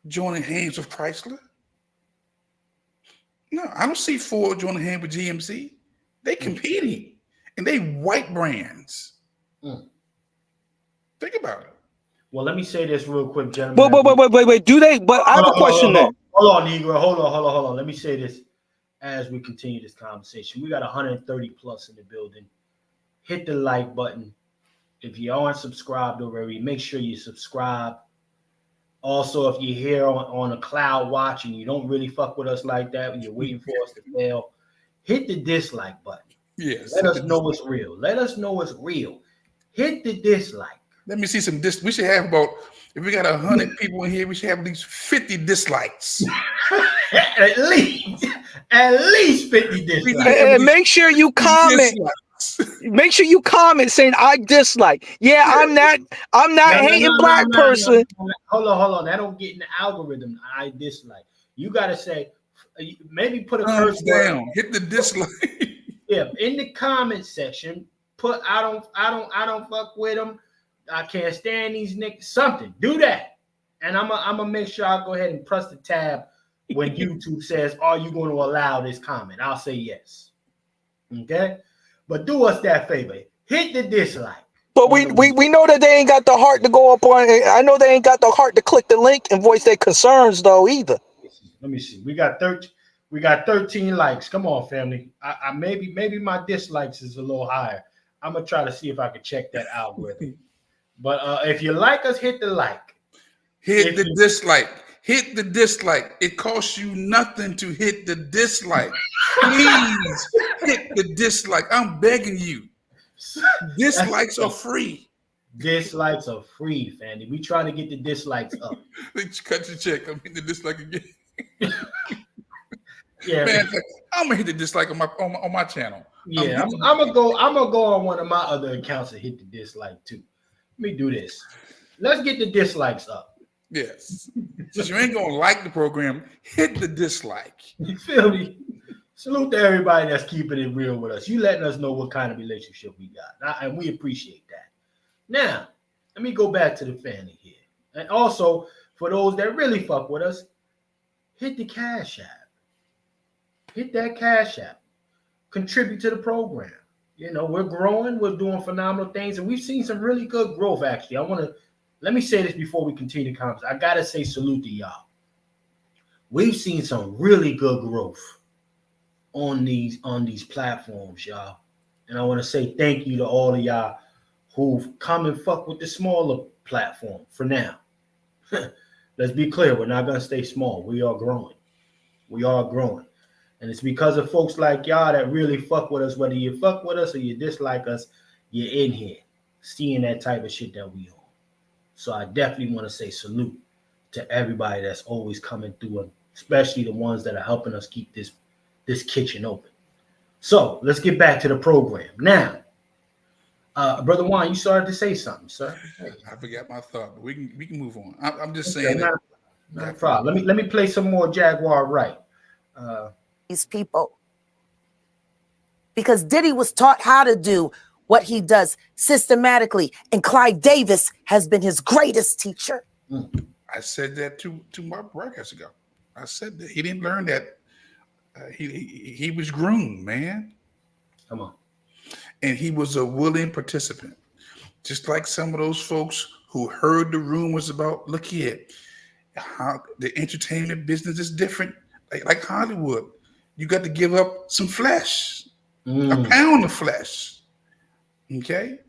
joining hands with Chrysler. No, I don't see Ford joining hands with GMC. They competing, and they white brands. Think about it. Well, let me say this real quick, gentlemen. Wait. Do they? But I have a question then. Hold on, Negro. Hold on. Let me say this as we continue this conversation. We got 130 plus in the building. Hit the like button. If you aren't subscribed already, make sure you subscribe. Also, if you're here on a cloud watch and you don't really fuck with us like that, when you're waiting for us to fail, hit the dislike button. Yes. Let us know it's real. Let us know it's real. Hit the dislike. Let me see some we should have about, if we got 100 people in here, we should have at least 50 dislikes. at least 50 dislikes. And make sure you comment. Make sure you comment saying I dislike. Yeah, I'm not hating black person. Hold on. That don't get in the algorithm. I dislike. You gotta say, maybe put a curse down. Hit the dislike. Yeah, in the comment section, put I don't fuck with them. I can't stand these niggas. Something. Do that. And I'm gonna make sure I go ahead and press the tab when YouTube says, are you going to allow this comment? I'll say yes. Okay? But do us that favor. Hit the dislike. But we know that they ain't got the heart to go up on. I know they ain't got the heart to click the link and voice their concerns though either. Let me see. We got 13 likes. Come on, family. I maybe my dislikes is a little higher. I'm gonna try to see if I can check that algorithm. But if you like us, hit the like. Hit the dislike. Hit the dislike. It costs you nothing to hit the dislike. Please hit the dislike. I'm begging you. Dislikes are free. Dislikes are free, Fanny. We trying to get the dislikes up. Cut your check. I'm hitting the dislike again. Yeah, man. I'm gonna hit the dislike on my channel. Yeah, I'm gonna go on one of my other accounts and hit the dislike too. Let me do this. Let's get the dislikes up. Yes. Since you ain't gonna like the program, hit the dislike. You feel me? Salute to everybody that's keeping it real with us. You letting us know what kind of relationship we got, and we appreciate that. Now, let me go back to the family here, and also for those that really fuck with us, hit the Cash App. Hit that Cash App. Contribute to the program. You know, we're growing, we're doing phenomenal things, and we've seen some really good growth, actually. Let me say this before we continue the conversation. I gotta say salute to y'all. We've seen some really good growth on these platforms, y'all. And I want to say thank you to all of y'all who've come and fuck with the smaller platform for now. Let's be clear, we're not gonna stay small. We are growing. And it's because of folks like y'all that really fuck with us, whether you fuck with us or you dislike us, you're in here seeing that type of shit that we on. So I definitely want to say salute to everybody that's always coming through, and especially the ones that are helping us keep this kitchen open. So let's get back to the program now. Brother Juan, you started to say something, sir. Hey. I forgot my thought, but we can move on. I'm just Okay, saying that. not a problem. Let me play some more Jaguar Right. These people. Because Diddy was taught how to do what he does systematically, and Clive Davis has been his greatest teacher. I said that to Mark broadcast ago. I said that he didn't learn that. He was groomed, man. Come on. And he was a willing participant. Just like some of those folks who heard the rumors about, look here, how the entertainment business is different. Like Hollywood, you got to give up some flesh, a pound of flesh. Okay?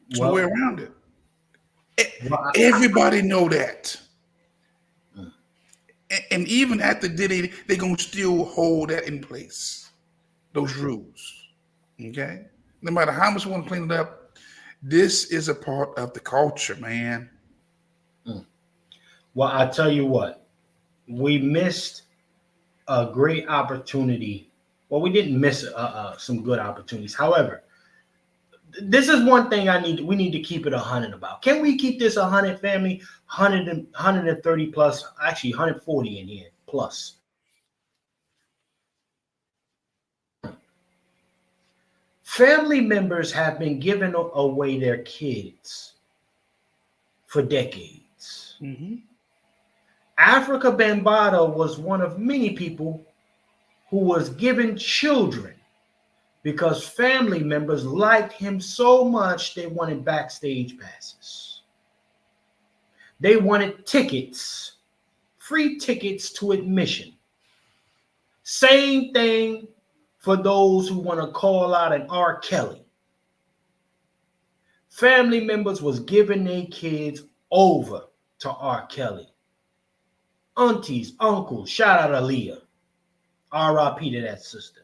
There's no way around it. Everybody know that. And even after Diddy, they're going to still hold that in place, those rules. Okay? No matter how much you want to clean it up, this is a part of the culture, man. Well, I tell you what, we missed a great opportunity. Well, we didn't miss some good opportunities. However, this is one thing we need to keep it 100 about. Can we keep this 100, family? 130 plus, actually 140 in here plus. Family members have been giving away their kids for decades. Africa Bambaataa was one of many people who was given children because family members liked him so much they wanted backstage passes. They wanted tickets, free tickets to admission. Same thing for those who want to call out an R. Kelly. Family members was giving their kids over to R. Kelly. Aunties, uncles, shout out Aaliyah. R.I.P. to that sister.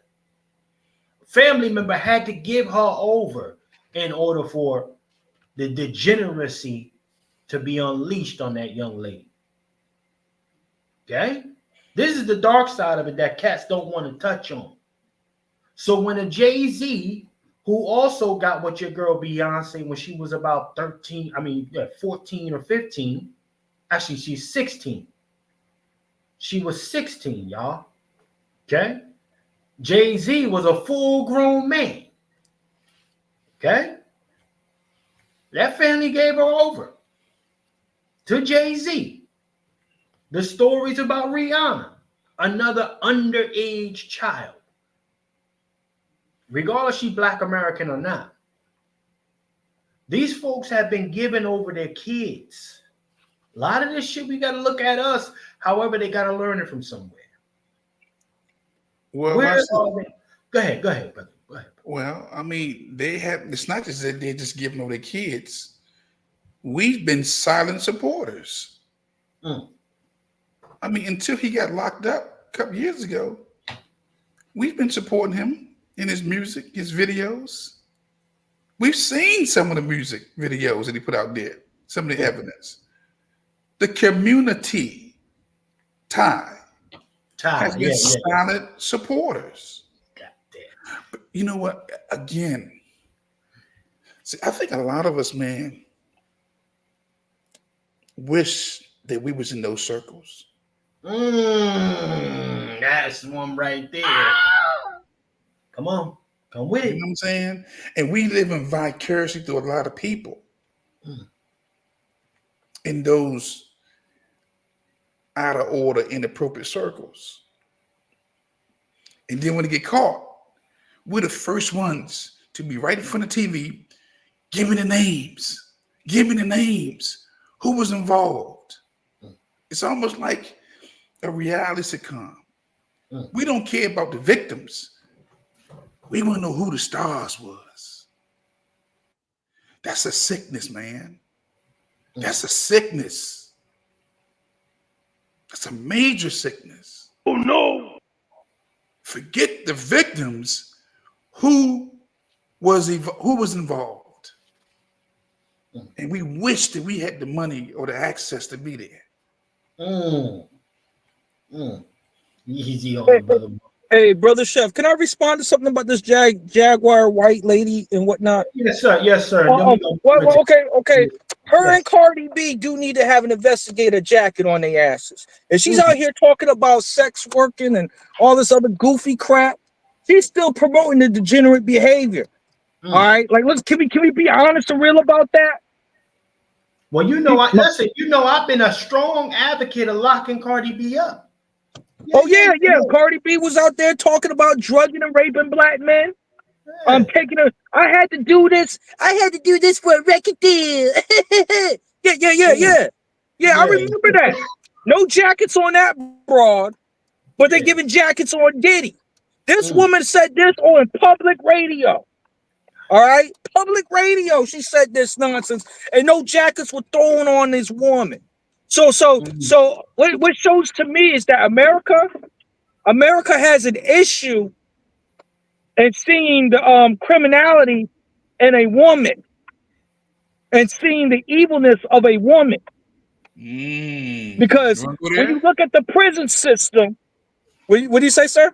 Family member had to give her over in order for the degeneracy to be unleashed on that young lady. Okay? This is the dark side of it that cats don't want to touch on. So when a Jay-Z, who also got what your girl Beyonce when she was about 14 or 15, actually she's 16. She was 16, y'all. Okay? Jay-Z was a full-grown man. Okay? That family gave her over to Jay-Z. The stories about Rihanna, another underage child. Regardless she Black American or not. These folks have been giving over their kids. A lot of this shit, we got to look at us. However, they got to learn it from somewhere. Well, Go ahead, brother. Go ahead. Well, I mean, it's not just that they're just giving over their kids. We've been silent supporters. I mean, until he got locked up a couple years ago, we've been supporting him in his music, his videos. We've seen some of the music videos that he put out there, some of the evidence. The community has been silent supporters. But you know what? Again, see, I think a lot of us, man, wish that we was in those circles. That's one right there. Come on. Come with it. You know what I'm saying? And we live in vicariously through a lot of people in those out of order, inappropriate circles. And then when they get caught, we're the first ones to be right in front of TV, giving the names, who was involved. It's almost like a reality sitcom. We don't care about the victims. We want to know who the stars was. That's a sickness, man. That's a sickness. That's a major sickness. Oh, no. Forget the victims. Who was involved? And we wish that we had the money or the access to be there. Easy on the brother. Hey, brother Chef, can I respond to something about this Jaguar white lady and whatnot? Yes, sir. Yes, sir. Then we gonna- Okay. Her Yes. and Cardi B do need to have an investigator jacket on their asses. If she's out here talking about sex working and all this other goofy crap, she's still promoting the degenerate behavior. All right, like can we be honest and real about that? Well, listen. I've been a strong advocate of locking Cardi B up. Yeah. Cardi B was out there talking about drugging and raping black men. I had to do this. I had to do this for a record deal. Yeah. I remember that. No jackets on that broad, but they're giving jackets on Diddy. This woman said this on public radio. All right, public radio. She said this nonsense, and no jackets were thrown on this woman. So what shows to me is that America has an issue in seeing the criminality in a woman and seeing the evilness of a woman. Because when you look at the prison system, what do you say, sir?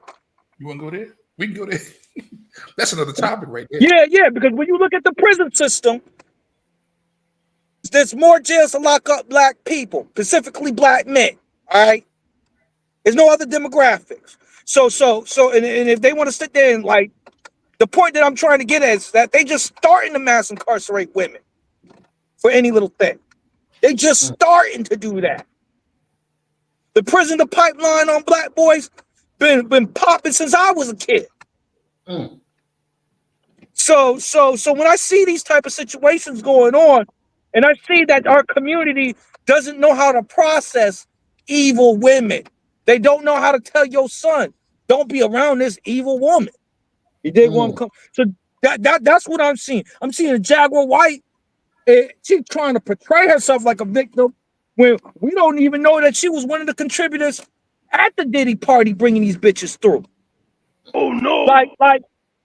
You want to go there? We can go there. That's another topic right there. Yeah, because when you look at the prison system, there's more jails to lock up black people, specifically black men. All right, there's no other demographics. So, and if they want to sit there and like, the point that I'm trying to get at is that they just starting to mass incarcerate women for any little thing. They just starting to do that. The prison, the pipeline on black boys been popping since I was a kid. So when I see these type of situations going on, and I see that our community doesn't know how to process evil women, they don't know how to tell your son, don't be around this evil woman. You dig where I'm coming? So that's what I'm seeing. I'm seeing a Jaguar White. She's trying to portray herself like a victim when we don't even know that she was one of the contributors at the Diddy party bringing these bitches through. Oh no!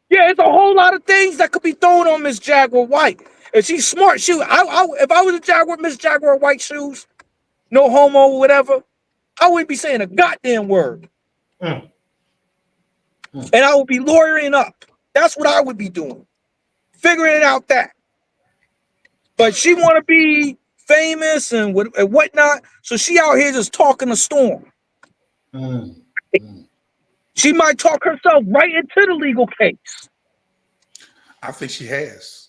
Yeah, it's a whole lot of things that could be thrown on Miss Jaguar White. And she's smart. If I was a Miss Jaguar White shoes, no homo or whatever, I wouldn't be saying a goddamn word. And I would be lawyering up. That's what I would be doing. Figuring it out that. But she want to be famous and whatnot. So she out here just talking a storm. She might talk herself right into the legal case. I think she has.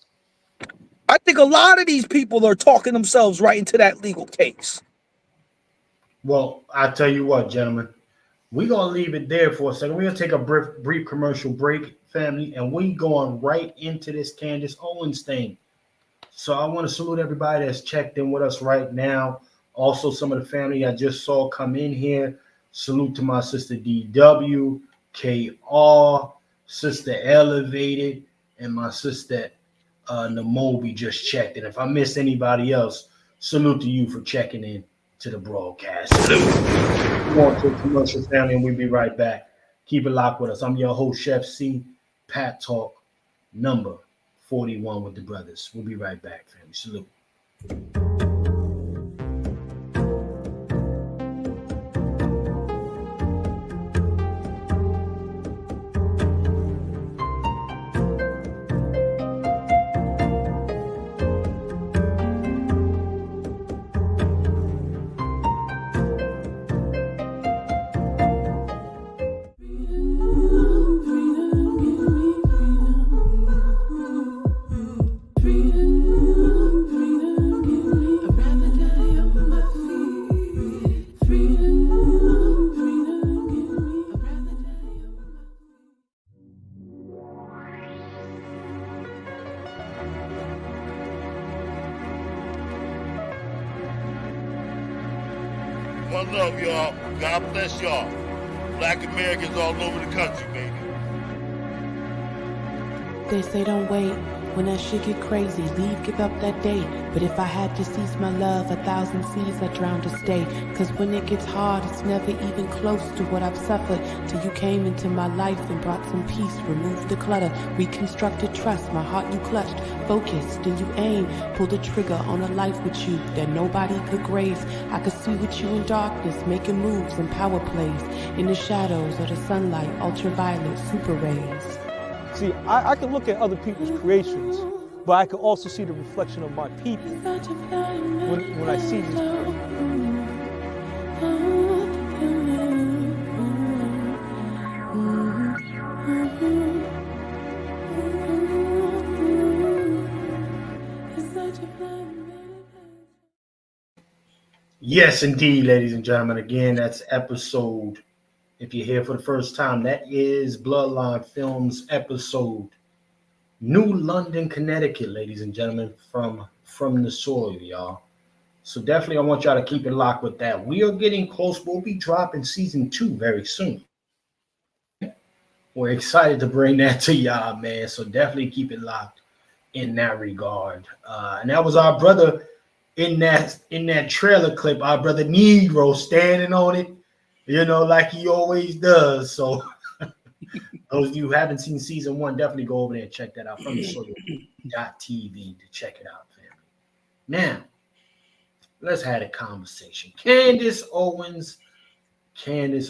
I think a lot of these people are talking themselves right into that legal case. Well, I tell you what, gentlemen, we're going to leave it there for a second. We're going to take a brief commercial break, family, and we're going right into this Candice Owens thing. So I want to salute everybody that's checked in with us right now. Also, some of the family I just saw come in here. Salute to my sister DW, KR, sister Elevated, and my sister Namobi just checked in. If I missed anybody else, salute to you for checking in to the broadcast. Salute. We're going to a commercial, family, and we'll be right back. Keep it locked with us. I'm your host, Chef C. Pat Talk, number 41 with the brothers. We'll be right back, family. Salute. One love, y'all. God bless y'all. Black Americans all over the country, baby. They say don't wait When that shit get crazy, leave, give up that date. But if I had to cease my love, 1,000 seas I drown to stay. Cause when it gets hard, it's never even close to what I've suffered. Till you came into my life and brought some peace, removed the clutter, reconstructed trust. My heart you clutched, focused, and you aim. Pulled the trigger on a life with you that nobody could graze. I could see with you in darkness, making moves and power plays. In the shadows of the sunlight, ultraviolet, super rays. See, I can look at other people's creations, but I can also see the reflection of my people when I see these creations. Yes, indeed, ladies and gentlemen. Again, that's episode. If you're here for the first time, that is Bloodline Films episode New London, Connecticut, ladies and gentlemen, from the soil, y'all. So definitely I want y'all to keep it locked with that. We are getting close. We'll be dropping season 2 very soon. We're excited to bring that to y'all, man. So definitely keep it locked in that regard. And that was our brother in that trailer clip, our brother Negro standing on it, like he always does. So those of you who haven't seen season 1, definitely go over there and check that out from the soil.tv to check it out, family. Now, let's have a conversation. Candice Owens, family.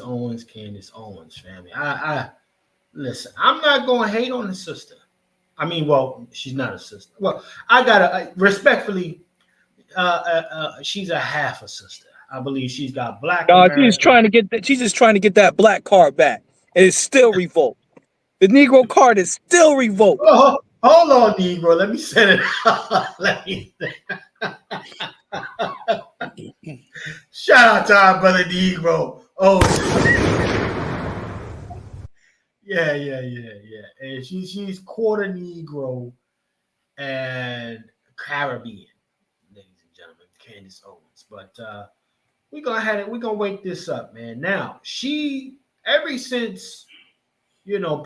I listen, I'm not going to hate on the sister. I mean, well, she's not a sister. Well, I got to respectfully, she's a half a sister. I believe she's got black. She's just trying to get that black card back, and it's still revolt. The Negro card is still revolt. Oh, hold on, Negro. Let me set it up. Shout out to our brother Negro. Oh, yeah. And she's quarter Negro and Caribbean, ladies and gentlemen, Candice Owens. But we're gonna wake this up, man. Now, she ever since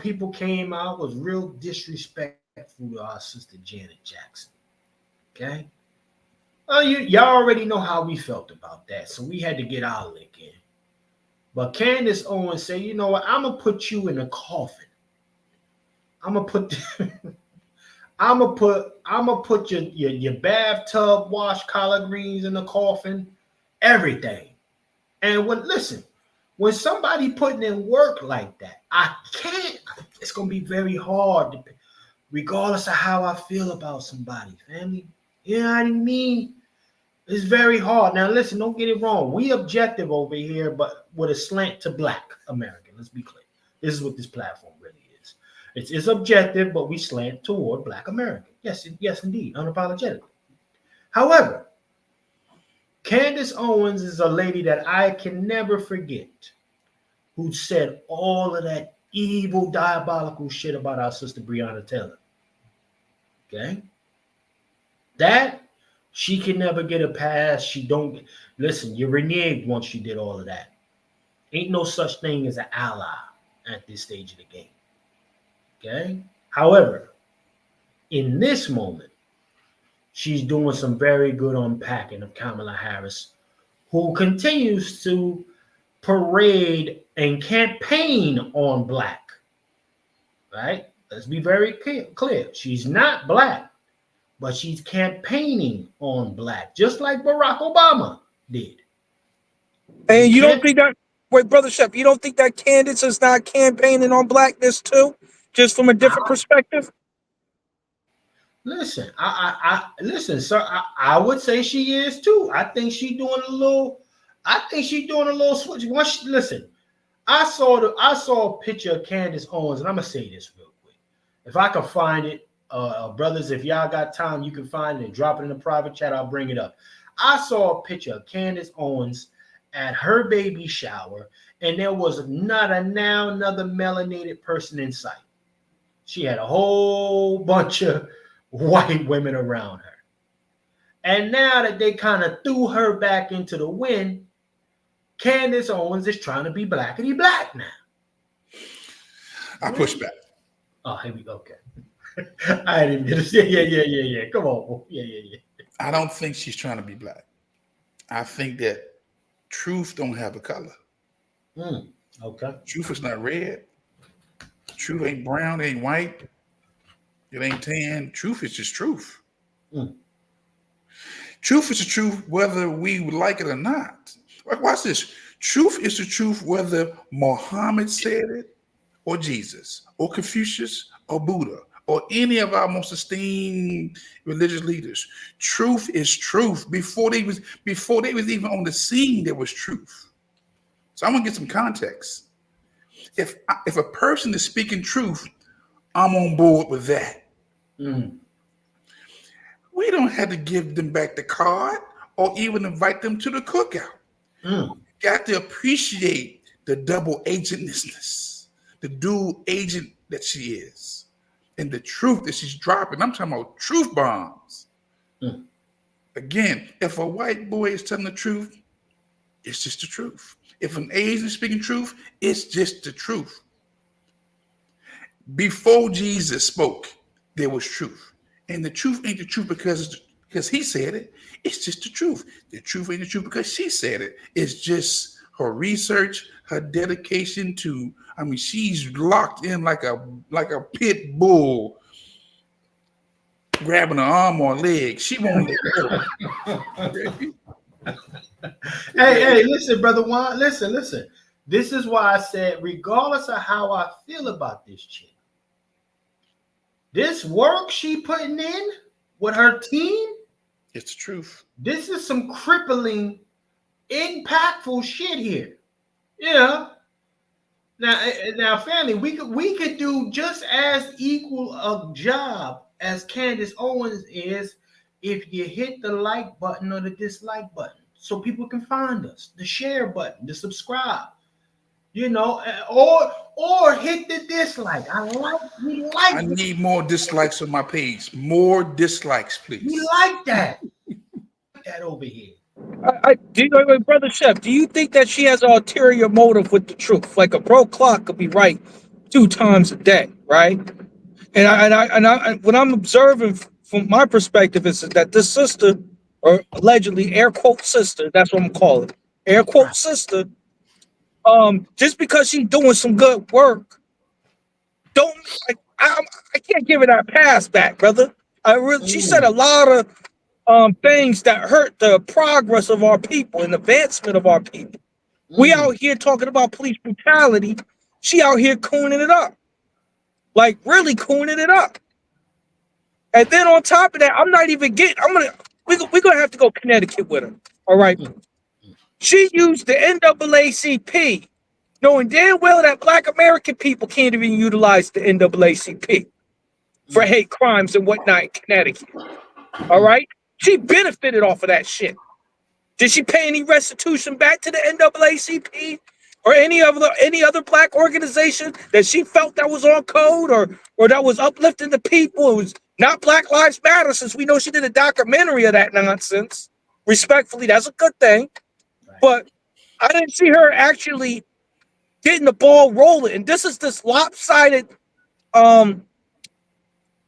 people came out was real disrespectful to our sister Janet Jackson. Okay. Well, y'all already know how we felt about that, so we had to get our lick in. But Candice Owens said, you know what, I'm gonna put you in a coffin. I'm gonna put your bathtub wash collard greens in the coffin, everything. And when somebody putting in work like that, it's going to be very hard, regardless of how I feel about somebody, family. You know what I mean? It's very hard. Now, listen, don't get it wrong. We objective over here, but with a slant to black American. Let's be clear. This is what this platform really is. It's objective, but we slant toward black American. Yes, indeed, unapologetically. However, Candice Owens is a lady that I can never forget who said all of that evil, diabolical shit about our sister Breonna Taylor. Okay? That, she can never get a pass. You reneged once you did all of that. Ain't no such thing as an ally at this stage of the game. Okay? However, in this moment, she's doing some very good unpacking of Kamala Harris, who continues to parade and campaign on black. Right? Let's be very clear. She's not black, but she's campaigning on black, just like Barack Obama did. And you don't think that, wait, Brother Shep, you don't think that Candice is not campaigning on blackness too, just from a different perspective? Listen, listen, sir. I would say she is too. I think she's doing a little switch. Listen, I saw a picture of Candice Owens, and I'm gonna say this real quick. If I can find it, brothers, if y'all got time, you can find it and drop it in the private chat. I'll bring it up. I saw a picture of Candice Owens at her baby shower, and there was another melanated person in sight. She had a whole bunch of white women around her. And now that they kind of threw her back into the wind, Candice Owens is trying to be blackity black now. I push back. Oh, here we go. Okay. I didn't get it. Yeah. Come on. Yeah. I don't think she's trying to be black. I think that truth don't have a color. Okay. Truth is not red. Truth ain't brown, ain't white. It ain't tan. Truth is just truth. Truth is the truth whether we would like it or not. Watch this. Truth is the truth whether Muhammad said it, or Jesus, or Confucius, or Buddha, or any of our most esteemed religious leaders. Truth is truth. Before they was even on the scene, there was truth. So I'm gonna get some context. If a person is speaking truth, I'm on board with that. We don't have to give them back the card or even invite them to the cookout. Got to appreciate the double agentness, the dual agent that she is, and the truth that she's dropping. I'm talking about truth bombs. Again, if a white boy is telling the truth, it's just the truth. If an Asian is speaking truth, it's just the truth. Before Jesus spoke, there was truth. And the truth ain't the truth because he said it. It's just the truth. The truth ain't the truth because she said it. It's just her research, her dedication to, she's locked in like a pit bull grabbing her arm or leg. She won't let go. Hey, listen, brother Juan. Listen. This is why I said, regardless of how I feel about this chick, this work she putting in with her team, it's the truth. This is some crippling, impactful shit here. Yeah. Now, family, we could do just as equal a job as Candice Owens is if you hit the like button or the dislike button, so people can find us, the share button, the subscribe, or hit the dislike. I need more dislikes on my page. More dislikes, please. We like that. That over here. Brother Chef, do you think that she has an ulterior motive with the truth? Like a broke clock could be right 2 times a day, right? And what I'm observing from my perspective is that this sister, or allegedly air quote sister, that's what I'm calling it, air quote sister, just because she's doing some good work, I can't give her that pass back, brother. She said a lot of things that hurt the progress of our people and advancement of our people. We out here talking about police brutality. She out here cooning it up, like really cooning it up. And then on top of that, we're gonna have to go Connecticut with her. All right. She used the NAACP, knowing damn well that Black American people can't even utilize the NAACP for hate crimes and whatnot in Connecticut. All right. She benefited off of that shit. Did she pay any restitution back to the NAACP or any other Black organization that she felt that was on code or that was uplifting the people? It was not Black Lives Matter, since we know she did a documentary of that nonsense. Respectfully, that's a good thing. But I didn't see her actually getting the ball rolling. And this is this lopsided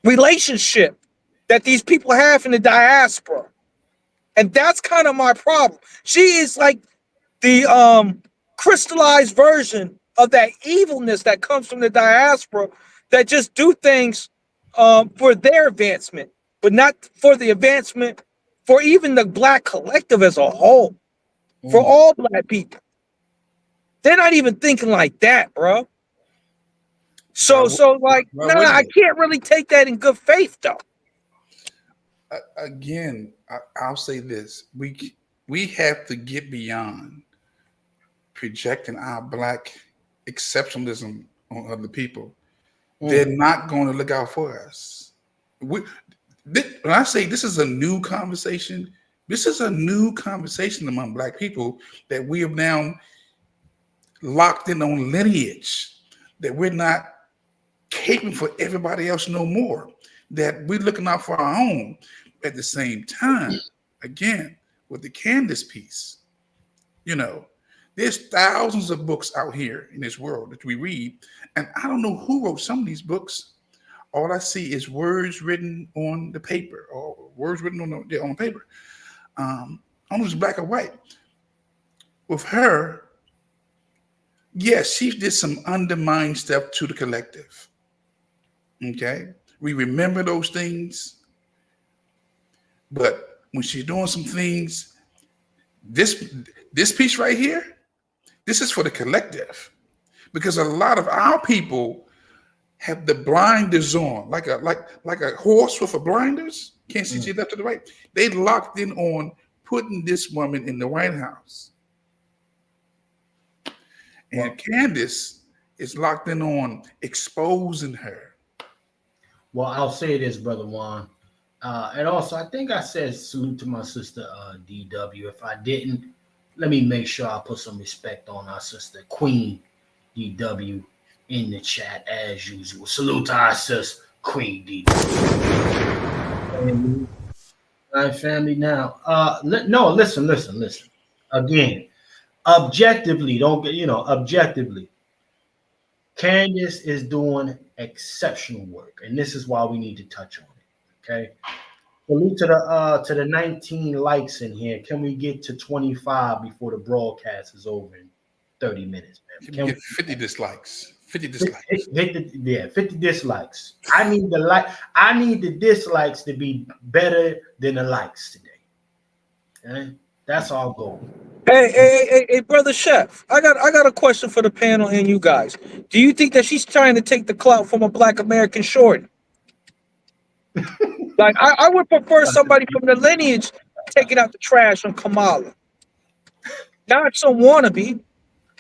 relationship that these people have in the diaspora. And that's kind of my problem. She is like the crystallized version of that evilness that comes from the diaspora, that just do things for their advancement, but not for the advancement for even the Black collective as a whole, for all Black people. They're not even thinking like that, bro. I can't really take that in good faith, though. Again, I'll say this: we have to get beyond projecting our Black exceptionalism on other people. They're not going to look out for us. When I say this is a new conversation, this is a new conversation among Black people, that we have now locked in on lineage, that we're not caping for everybody else no more, that we're looking out for our own. At the same time, again, with the Candice piece, there's thousands of books out here in this world that we read, and I don't know who wrote some of these books. all I see is words written on the paper or words written on the paper. Almost black or white. With her, yes, she did some undermined stuff to the collective. Okay, we remember those things, but when she's doing some things, this piece right here, this is for the collective, because a lot of our people have the blinders on, like a horse with a blinders, can't see to the left or the right. They locked in on putting this woman in the White House, and Candice is locked in on exposing her. Well, I'll say this, Brother Juan. And also, I think I said salute to my sister DW. If I didn't, let me make sure I put some respect on our sister Queen DW in the chat as usual. Salute to our sister Queen DW. All right, family. Now, no, listen. Again, objectively, objectively, Candice is doing exceptional work, and this is why we need to touch on it. Okay. Salute to the 19 likes in here. Can we get to 25 before the broadcast is over in 30 minutes, man? Can we get 50 dislikes? 50 dislikes. 50 dislikes. I need the dislikes to be better than the likes today. Okay? That's our goal. Hey, brother Chef, I got a question for the panel and you guys. Do you think that she's trying to take the clout from a Black American short? Like, I would prefer somebody from the lineage taking out the trash on Kamala, not some wannabe.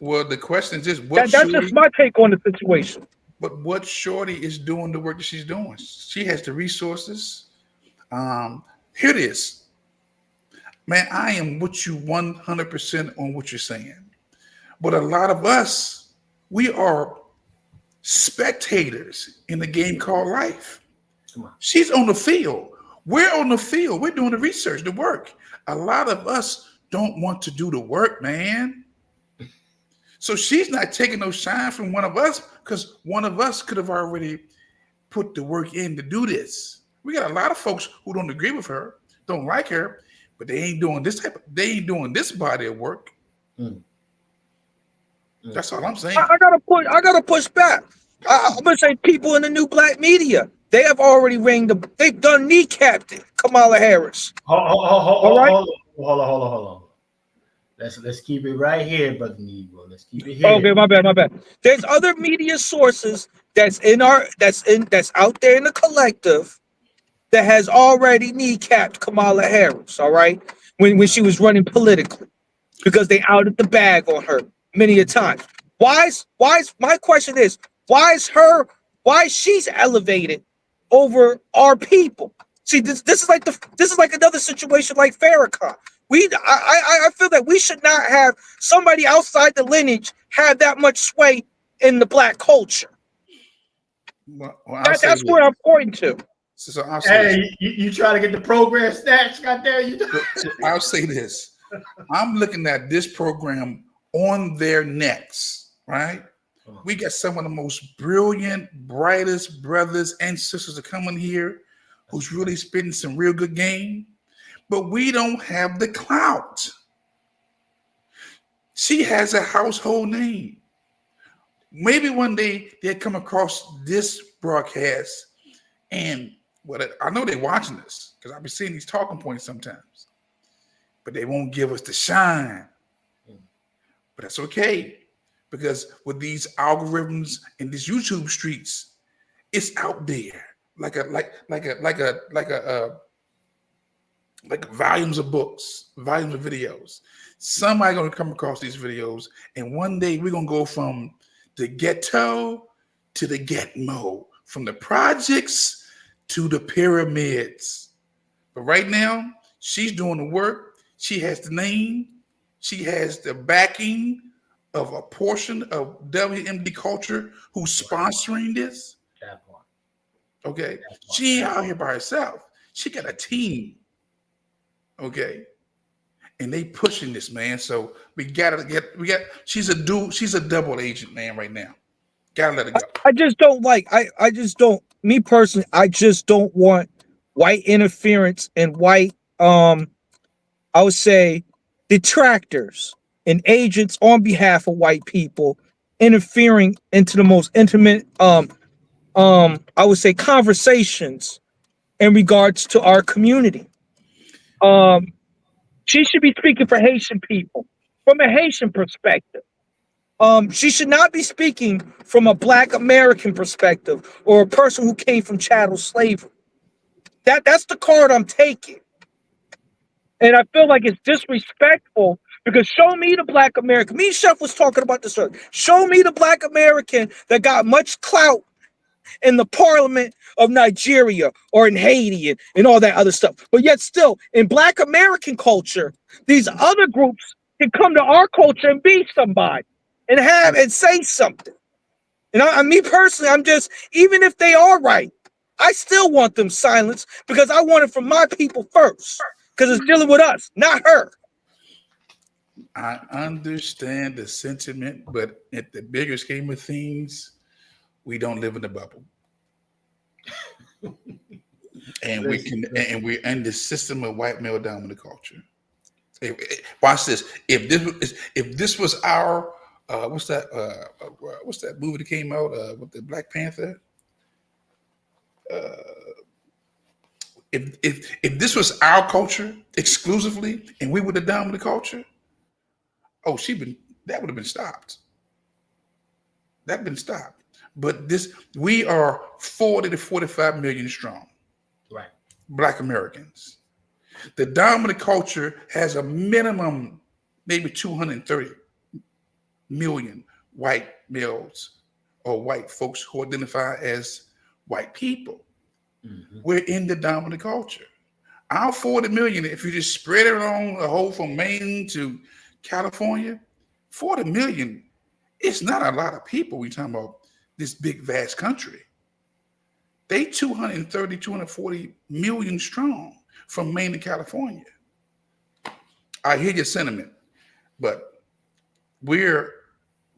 Well, the question is just that's just my take on the situation. But what Shorty is doing the work that she's doing? She has the resources. Here it is. Man, I am with you 100% on what you're saying. But a lot of us, we are spectators in the game called life. She's on the field. We're on the field. We're doing the research, the work. A lot of us don't want to do the work, man. So she's not taking no shine from one of us, because one of us could have already put the work in to do this. We got a lot of folks who don't agree with her, don't like her, but they ain't doing this body of work. That's all I'm saying. I gotta push back. I'm gonna say people in the new black media, they have already they've done kneecapped Kamala Harris. Hold on. Let's keep it right here, Brother Negro. Let's keep it here. Okay, my bad. There's other media sources that's out there in the collective that has already kneecapped Kamala Harris, all right, when she was running politically, because they outed the bag on her many a time. My question is, why is she's elevated over our people? See, this is like another situation like Farrakhan. I feel that we should not have somebody outside the lineage have that much sway in the black culture. Well, that's where I'm pointing to. So you try to get the program snatched? God damn you! I'll say this: I'm looking at this program on their necks, right? We got some of the most brilliant, brightest brothers and sisters that come in here, who's really spitting some real good game, but we don't have the clout. She has a household name. Maybe one day they'll come across this broadcast and I know they're watching this because I've been seeing these talking points sometimes, but they won't give us the shine. But that's okay, because with these algorithms and these YouTube streets, it's out there like volumes of books, volumes of videos. Somebody's gonna come across these videos, and one day we're gonna go from the ghetto to the Gitmo, from the projects to the pyramids. But right now, she's doing the work. She has the name. She has the backing of a portion of WMD culture who's sponsoring this. Okay. She ain't out here by herself. She got a team. Okay. And they pushing this, man. So she's a double agent, man, right now. Gotta let it go. I just don't me personally, I just don't want white interference and white, I would say, detractors and agents on behalf of white people interfering into the most intimate, I would say, conversations in regards to our community. She should be speaking for Haitian people from a Haitian perspective. She should not be speaking from a Black American perspective or a person who came from chattel slavery. That's the card I'm taking. And I feel like it's disrespectful because show me the Black American. Me and Chef was talking about this earlier. Show me the Black American that got much clout in the parliament of Nigeria or in Haiti and all that other stuff. But yet still, in Black American culture, these other groups can come to our culture and be somebody and have and say something. And me personally, I'm just, even if they are right, I still want them silenced because I want it from my people first. Because it's dealing with us, not her. I understand the sentiment, but at the bigger scheme of things, we don't live in a bubble. And we're in the system of white male dominant culture. Watch this. If this was our what's that movie that came out with the Black Panther? If this was our culture exclusively and we were the dominant culture, that would have been stopped. That'd been stopped. But we are 40 to 45 million strong. Right. Black Americans. The dominant culture has a minimum, maybe 230 million white males or white folks who identify as white people. Mm-hmm. We're in the dominant culture. Our 40 million, if you just spread it on the whole from Maine to California, 40 million, it's not a lot of people. We're talking about this big, vast country. They 230, 240 million strong from Maine to California. I hear your sentiment, but we're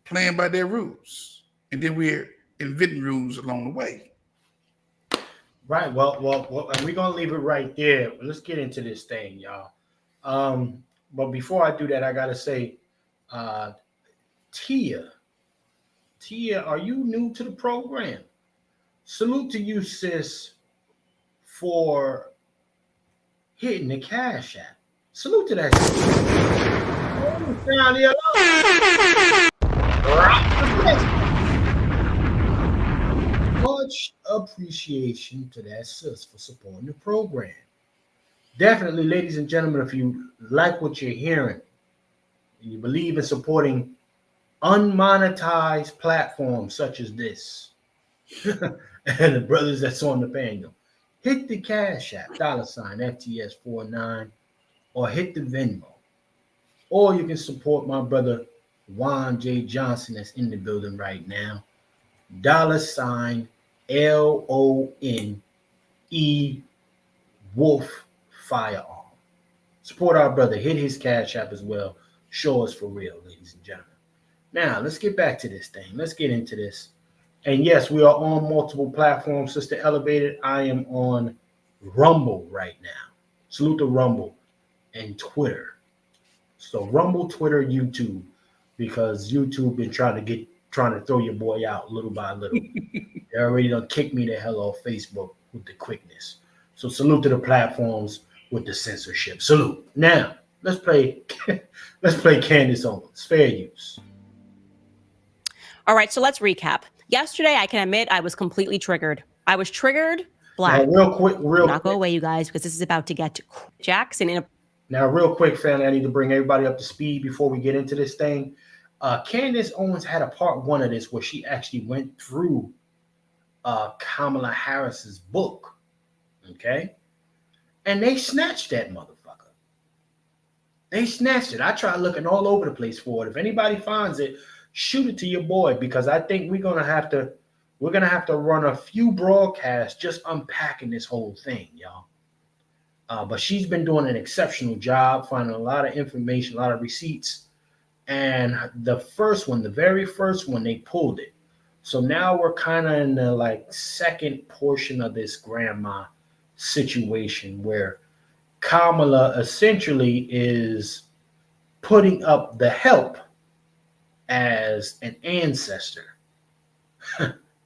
playing by their rules. And then we're inventing rules along the way. Right. Well, and we're gonna leave it right there. Let's get into this thing, y'all. But before I do that, I gotta say, Tia, are you new to the program? Salute to you, sis, for hitting the Cash App. Salute to that. Much appreciation to that sis for supporting the program. Definitely, ladies and gentlemen, if you like what you're hearing and you believe in supporting unmonetized platforms such as this and the brothers that's on the panel, hit the Cash App, $FTS49, or hit the Venmo. Or you can support my brother Juan J. Johnson that's in the building right now. $LONE Wolf Firearm. Support our brother. Hit his Cash App as well. Show us for real, ladies and gentlemen. Now, let's get back to this thing. Let's get into this. And yes, we are on multiple platforms. Sister Elevated, I am on Rumble right now. Salute to Rumble and Twitter. So Rumble, Twitter, YouTube, because YouTube been trying to throw your boy out little by little. They already done kicked me the hell off Facebook with the quickness. So salute to the platforms with the censorship. Salute. Now let's play Candice Owens. Fair use. All right, so let's recap. Yesterday, I can admit I was completely triggered. I was triggered black. Now, real quick. Not go away, you guys, because this is about to get to Jackson. Now, real quick, family, I need to bring everybody up to speed before we get into this thing. Candice Owens had a part one of this where she actually went through Kamala Harris's book, okay? And they snatched that motherfucker. They snatched it. I tried looking all over the place for it. If anybody finds it, shoot it to your boy, because I think we're gonna have to run a few broadcasts just unpacking this whole thing, y'all. But she's been doing an exceptional job finding a lot of information, a lot of receipts. And the very first one, they pulled it. So now we're kind of in the like second portion of this grandma situation where Kamala essentially is putting up the help as an ancestor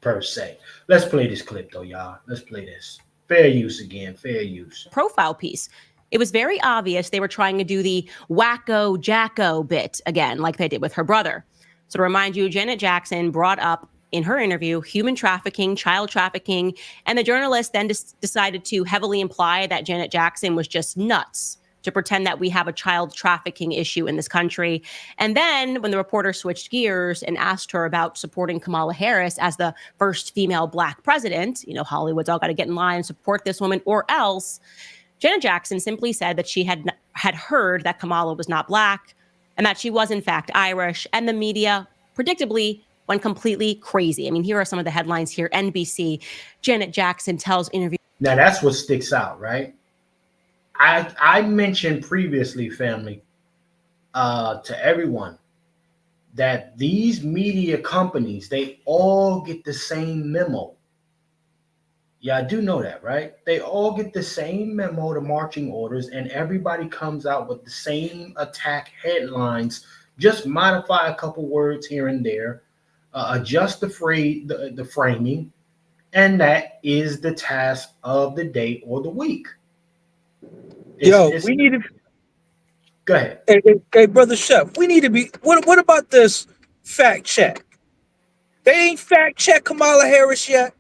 per se. Let's play this clip though, y'all. Let's play this. Fair use again, fair use. Profile piece. It was very obvious they were trying to do the wacko jacko bit again, like they did with her brother. So to remind you, Janet Jackson brought up in her interview human trafficking, child trafficking, and the journalist then decided to heavily imply that Janet Jackson was just nuts to pretend that we have a child trafficking issue in this country. And then when the reporter switched gears and asked her about supporting Kamala Harris as the first female Black president, you know, Hollywood's all got to get in line and support this woman or else, Janet Jackson simply said that she had heard that Kamala was not Black and that she was in fact Irish, and the media predictably went completely crazy. I mean, here are some of the headlines here. NBC, Janet Jackson tells interview. Now that's what sticks out, right? I mentioned previously, family, to everyone that these media companies, they all get the same memo. Yeah, I do know that, right? They all get the same memo, the marching orders, and everybody comes out with the same attack headlines, just modify a couple words here and there, adjust the phrase, the framing, and that is the task of the day or the week. We need to go ahead. Hey, brother Chef, we need to be. What about this fact check? They ain't fact check Kamala Harris yet.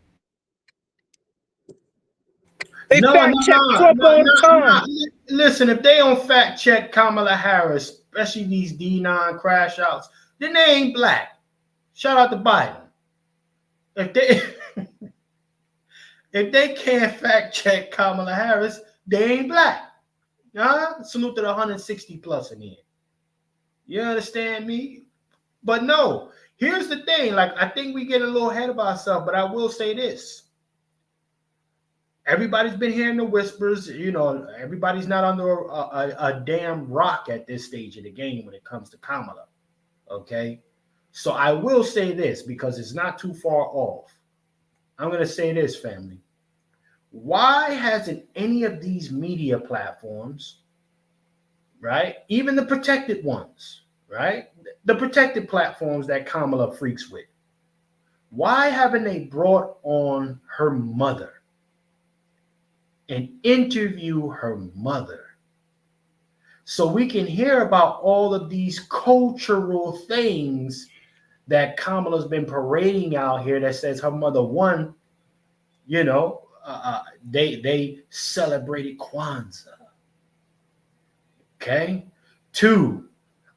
They fact check Trump all the time. Listen, if they don't fact check Kamala Harris, especially these D9 crash outs, then they ain't Black. Shout out to Biden. If they can't fact check Kamala Harris, they ain't Black. Salute to the 160 plus in here. You understand me? But no, here's the thing. Like, I think we get a little ahead of ourselves, but I will say this. Everybody's been hearing the whispers. You know, everybody's not under a damn rock at this stage of the game when it comes to Kamala. Okay? So I will say this because it's not too far off. I'm going to say this, family. Why hasn't any of these media platforms, right, even the protected ones, right, the protected platforms that Kamala freaks with, why haven't they brought on her mother and interview her mother so we can hear about all of these cultural things that Kamala's been parading out here that says her mother, one, you know, they celebrated Kwanzaa. Okay. Two,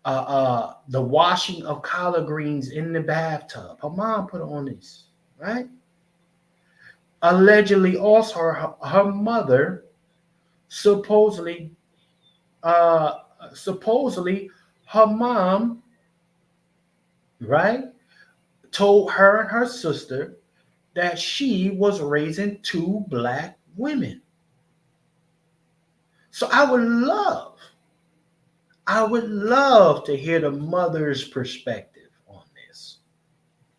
the washing of collard greens in the bathtub. Her mom put on this, right? Allegedly, also her mother supposedly her mom, right, told her and her sister that she was raising two Black women. So I would love to hear the mother's perspective on this.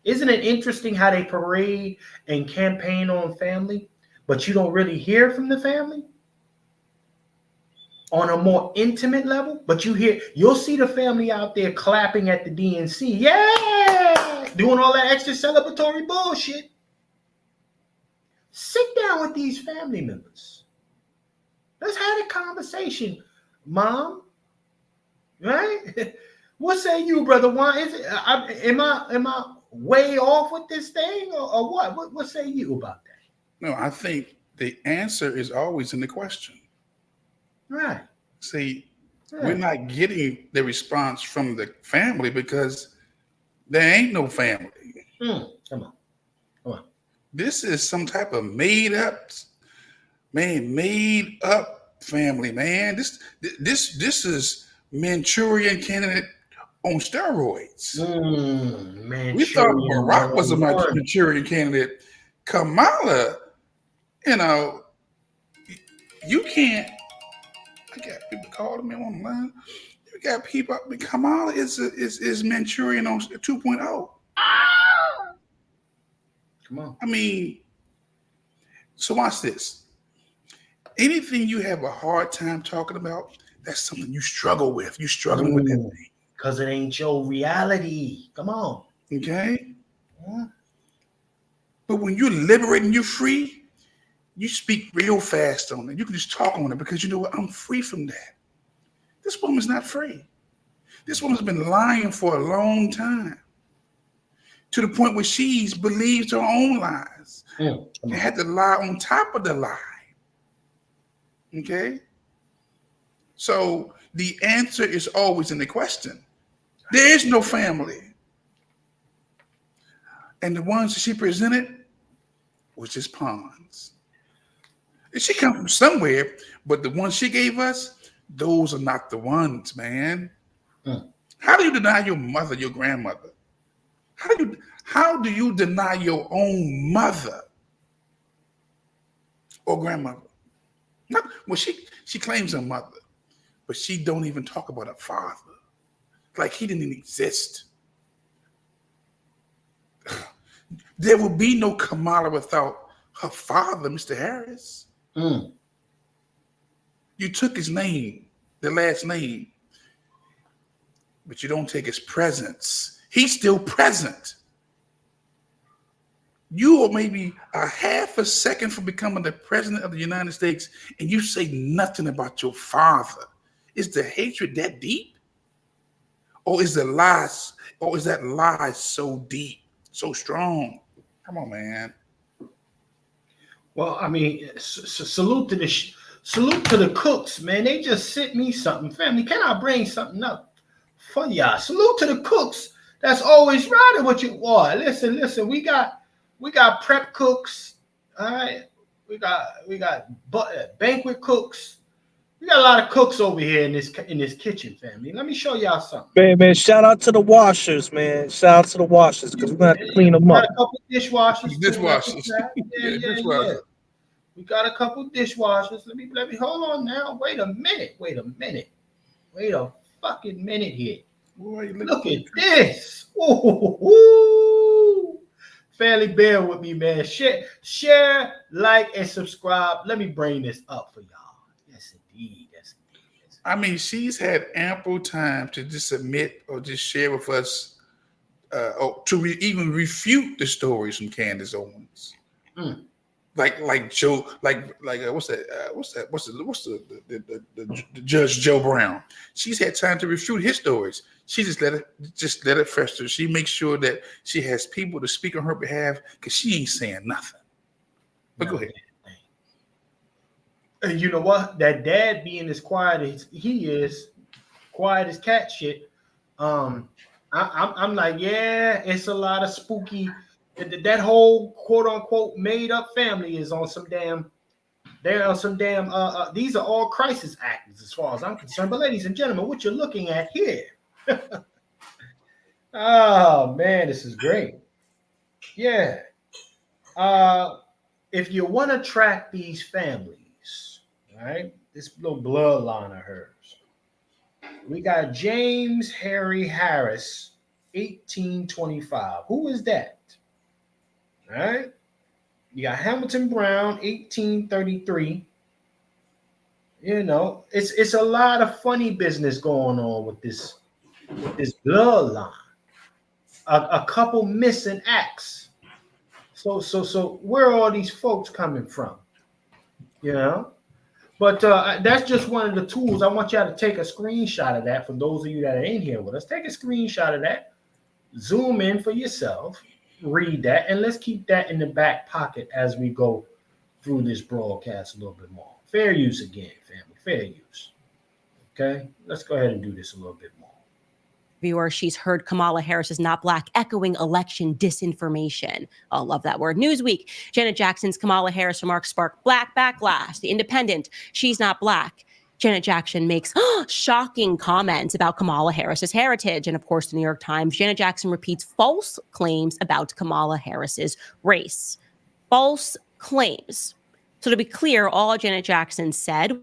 Isn't it interesting how they parade and campaign on family, but you don't really hear from the family on a more intimate level? But you'll see the family out there clapping at the DNC. Yeah, doing all that extra celebratory bullshit. Sit down with these family members. Let's have a conversation, Mom. Right? What say you, brother? Why is it? Am I way off with this thing, or what? What say you about that? No, I think the answer is always in the question. Right. See, we're not getting the response from the family because there ain't no family. Come on. This is some type of made up family, man. This is Manchurian candidate on steroids. We thought Barack was a Manchurian candidate. Kamala, you know, you can't. I got people calling me on the line. You got people. Kamala is Manchurian on 2.0. Come on. I mean, so watch this. Anything you have a hard time talking about, that's something you struggle with. You're struggling with that thing. Because it ain't your reality. Come on. Okay? Yeah. But when you're liberating, you're free, you speak real fast on it. You can just talk on it because you know what? I'm free from that. This woman's not free. This woman's been lying for a long time to the point where she's believed her own lies and had to lie on top of the lie. Okay? So the answer is always in the question. There is no family. And the ones that she presented was just pawns. And she come from somewhere, but the ones she gave us, those are not the ones, man. How do you deny your mother, your grandmother? How do you deny your own mother or grandmother? Well, she claims her mother, but she don't even talk about her father. Like he didn't even exist. There will be no Kamala without her father, Mr. Harris. You took his name, the last name, but you don't take his presence. He's still present. You are maybe a half a second from becoming the president of the United States, and you say nothing about your father. Is the hatred that deep? Or is the lies, or is that lie so deep, so strong? Come on, man. Well, I mean, salute to the cooks, man. They just sent me something, family. Can I bring something up for y'all? Salute to the cooks. That's always riding with you. Boy, listen. We got prep cooks. All right, we got banquet cooks. We got a lot of cooks over here in this kitchen, family. Let me show y'all something. Man, shout out to the washers, man. Shout out to the washers because we're gonna have to clean them We got up. a couple dishwashers. Dishwashers. Yeah. We got a couple dishwashers. Let me hold on now. Wait a minute. Wait a fucking minute here. Look at this. Ooh. Family, bear with me, man. Share, like, and subscribe. Let me bring this up for y'all. Yes, indeed. I mean, she's had ample time to just admit or just share with us, or to even refute the stories from Candice Owens, like Joe, what's the Judge Joe Brown. She's had time to refute his stories. She just let it fester. She makes sure that she has people to speak on her behalf because she ain't saying nothing. But go ahead. And you know what? That dad being as quiet as he is, quiet as cat shit. I'm like, yeah, it's a lot of spooky. That whole quote unquote made up family is on some damn. They're on some damn. These are all crisis actors as far as I'm concerned. But ladies and gentlemen, what you're looking at here. Oh man, this is great. Yeah. If you want to track these families. Right, this little bloodline of hers. We got James Harry Harris, 1825. Who is that? All right. You got Hamilton Brown, 1833. You know, it's a lot of funny business going on with this bloodline. A couple missing acts. So where are all these folks coming from? You know. But that's just one of the tools. I want y'all to take a screenshot of that for those of you that are in here with us. Take a screenshot of that. Zoom in for yourself. Read that. And let's keep that in the back pocket as we go through this broadcast a little bit more. Fair use again, family. Fair use. Okay? Let's go ahead and do this a little bit more. Viewer, she's heard Kamala Harris is not black, echoing election disinformation. Oh, love that word. Newsweek, Janet Jackson's Kamala Harris remarks spark black backlash. The Independent, she's not black. Janet Jackson makes shocking comments about Kamala Harris's heritage. And of course, the New York Times, Janet Jackson repeats false claims about Kamala Harris's race. False claims. So to be clear, all Janet Jackson said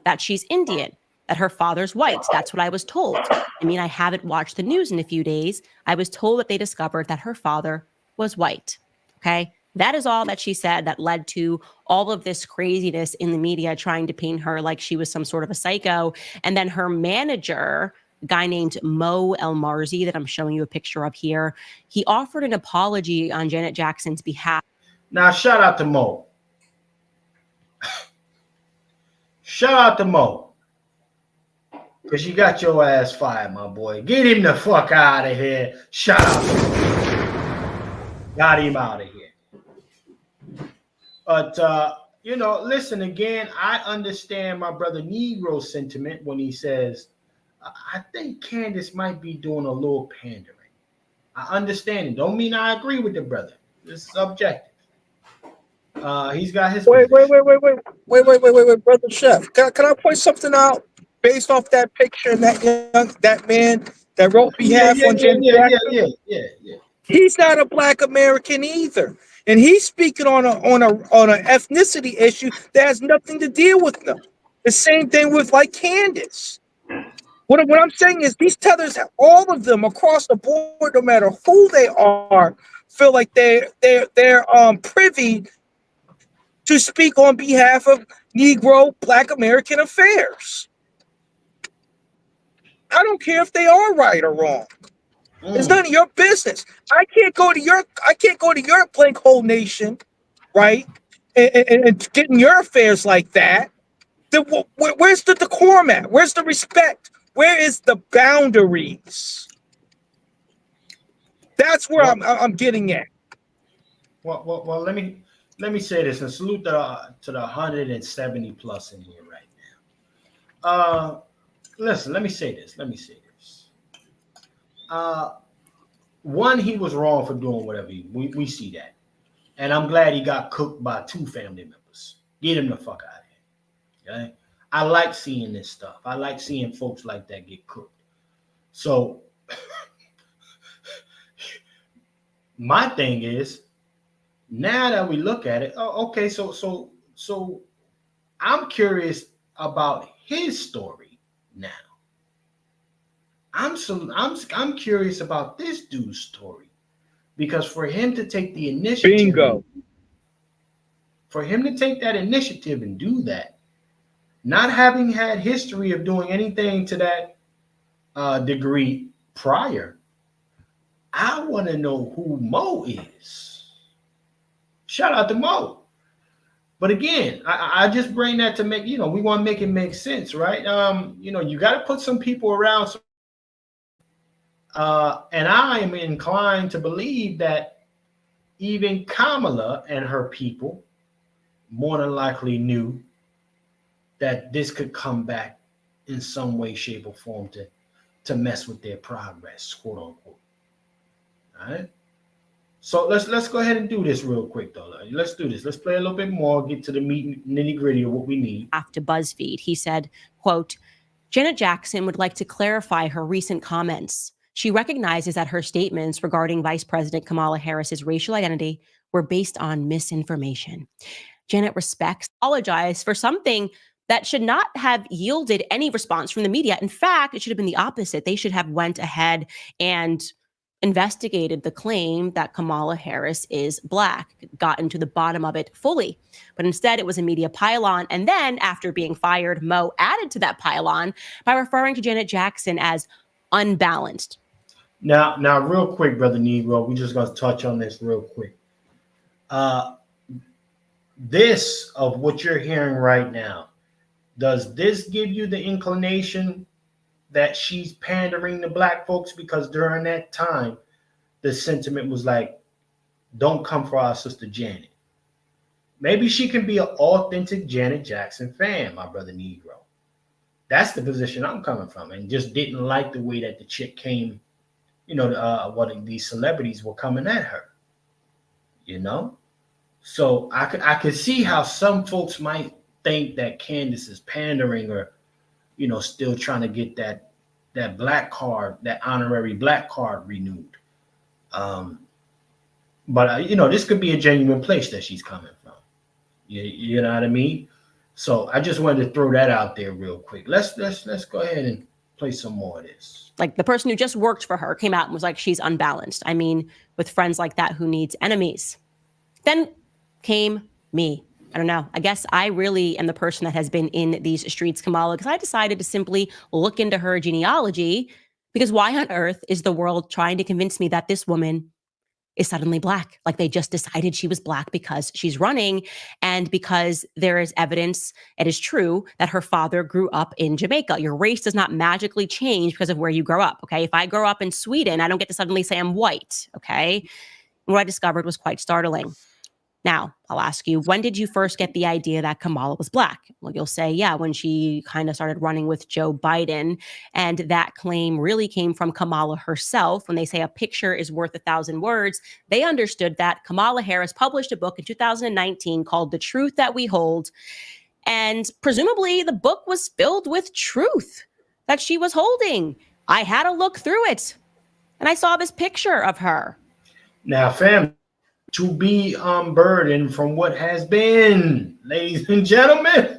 that she's Indian, that her father's white. That's what I was told. I mean, I haven't watched the news in a few days. I was told that they discovered that her father was white. Okay. That is all that she said that led to all of this craziness in the media trying to paint her like she was some sort of a psycho. And then her manager, a guy named Mo El Marzi, that I'm showing you a picture of here, he offered an apology on Janet Jackson's behalf. Now, shout out to Mo. Shout out to Mo. Because you got your ass fired, my boy. Get him the fuck out of here. Shout out to Mo. Got him out of here. But, listen, again, I understand my brother Negro's sentiment when he says, I think Candice might be doing a little pandering. I understand it. Don't mean I agree with the brother. This is subjective. He's got his Wait, brother Chef. Can I point something out based off that picture and that man that wrote behalf on Janet Jackson? Yeah. He's not a Black American either, and he's speaking on an ethnicity issue that has nothing to deal with them. The same thing with like Candice. What I'm saying is these tethers, all of them across the board, no matter who they are, feel like they're privy to speak on behalf of Negro Black American affairs. I don't care if they are right or wrong. It's none of your business. I can't go to your blank hole nation, right? And get in your affairs like that. Where's the decorum at? Where's the respect? Where is the boundaries? That's where I'm getting at. Well, let me say this and salute to the 170 plus in here right now. Listen, let me say this. One, he was wrong for doing whatever we see that. And I'm glad he got cooked by 2 family members. Get him the fuck out of here. Okay? I like seeing this stuff. I like seeing folks like that get cooked. So my thing is, now that we look at it, okay, so I'm curious about his story now. I'm curious about this dude's story, because for him to take the initiative, for him to take that initiative and do that, not having had history of doing anything to that degree prior, I want to know who Mo is. Shout out to Mo. But again, I just bring that to make, we want to make it make sense, right? You got to put some people around. And I am inclined to believe that even Kamala and her people more than likely knew that this could come back in some way, shape, or form to mess with their progress, quote unquote. All right. So let's go ahead and do this real quick, though. Let's do this. Let's play a little bit more, get to the nitty gritty of what we need. After BuzzFeed, he said, quote, Janet Jackson would like to clarify her recent comments. She recognizes that her statements regarding Vice President Kamala Harris's racial identity were based on misinformation. Janet apologized for something that should not have yielded any response from the media. In fact, it should have been the opposite. They should have went ahead and investigated the claim that Kamala Harris is Black, gotten to the bottom of it fully. But instead, it was a media pylon. And then after being fired, Mo added to that pylon by referring to Janet Jackson as unbalanced. Now, real quick, Brother Negro, we just going to touch on this real quick. This of what you're hearing right now, does this give you the inclination that she's pandering to Black folks? Because during that time, the sentiment was like, don't come for our sister Janet. Maybe she can be an authentic Janet Jackson fan, my brother Negro. That's the position I'm coming from, and just didn't like the way that the chick came, what these celebrities were coming at her, So I could see how some folks might think that Candice is pandering or, still trying to get that Black card, that honorary Black card renewed. But this could be a genuine place that she's coming from. You know what I mean? So I just wanted to throw that out there real quick. Let's go ahead and Play some more of this. Like the person who just worked for her came out and was like, she's unbalanced. I mean, with friends like that, who needs enemies? Then came me. I don't know. I guess I really am the person that has been in these streets, Kamala, because I decided to simply look into her genealogy, because why on earth is the world trying to convince me that this woman is suddenly Black? Like they just decided she was Black because she's running and because there is evidence, it is true, that her father grew up in Jamaica. Your race does not magically change because of where you grow up, okay? If I grow up in Sweden, I don't get to suddenly say I'm white, okay? And what I discovered was quite startling. Now, I'll ask you, when did you first get the idea that Kamala was Black? Well, you'll say, yeah, when she kind of started running with Joe Biden. And that claim really came from Kamala herself. When they say a picture is worth 1,000 words, they understood that. Kamala Harris published a book in 2019 called The Truth That We Hold. And presumably the book was filled with truth that she was holding. I had to look through it. And I saw this picture of her. Now, family, to be unburdened from what has been, ladies and gentlemen.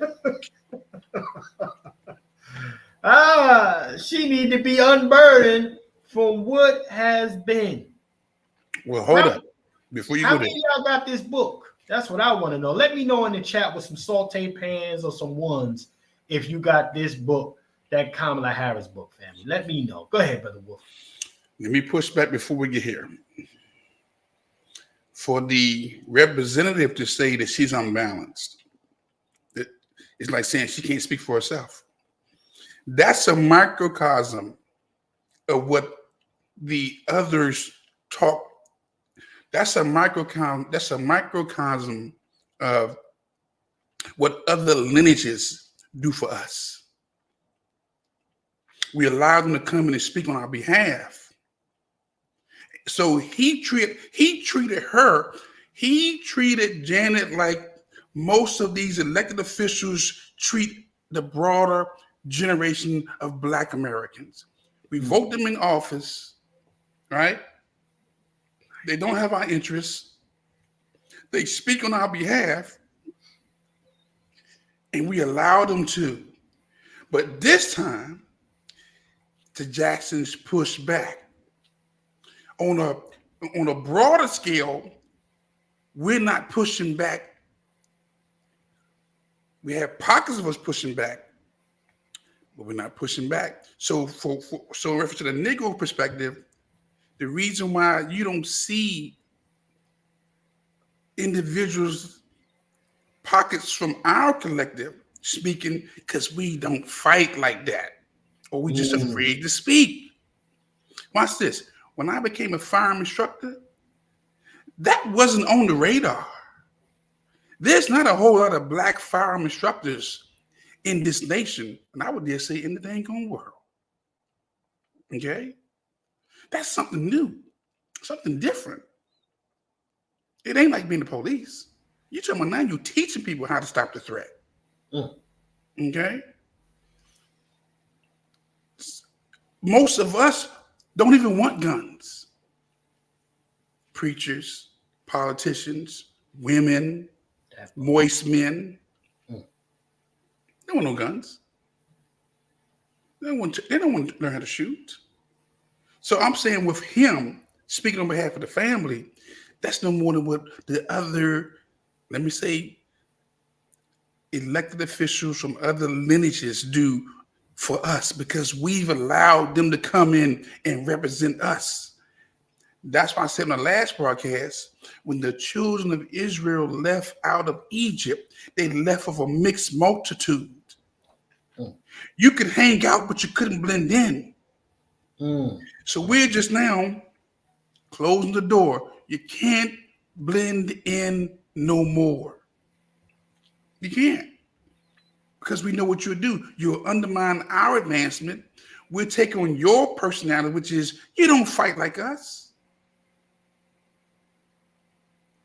She need to be unburdened from what has been. Well, hold up. Before you how go there. many of y'all got this book? That's what I want to know. Let me know in the chat with some saute pans or some ones if you got this book, that Kamala Harris book, family. Let me know. Go ahead, Brother Wolf. Let me push back before we get here. For the representative to say that she's unbalanced, it's like saying she can't speak for herself. That's a microcosm of what the others talk. That's a microcosm of what other lineages do for us. We allow them to come in and speak on our behalf. So he treated Janet like most of these elected officials treat the broader generation of Black Americans. We vote them in office, right? They don't have our interests. They speak on our behalf, and we allow them to. But this time, to Jackson's pushback, on a broader scale, we're not pushing back. We have pockets of us pushing back, but we're not pushing back. So in reference to the Negro perspective, the reason why you don't see individuals, pockets from our collective speaking, because we don't fight like that, or we just afraid to speak. Watch this. When I became a firearm instructor, that wasn't on the radar. There's not a whole lot of Black firearm instructors in this nation, and I would dare say in the dang on world. Okay? That's something new, something different. It ain't like being the police. You're talking about now you're teaching people how to stop the threat. Okay? Most of us don't even want guns. Preachers, politicians, women, moist men. They don't want no guns. They don't want to learn how to shoot. So I'm saying with him, speaking on behalf of the family, that's no more than what the other, let me say, elected officials from other lineages do for us, because we've allowed them to come in and represent us. That's why I said in the last broadcast, when the children of Israel left out of Egypt, they left of a mixed multitude. You could hang out, but you couldn't blend in. So we're just now closing the door. You can't blend in no more. You can't. Because we know what you'll do. You'll undermine our advancement. We'll take on your personality, which is you don't fight like us.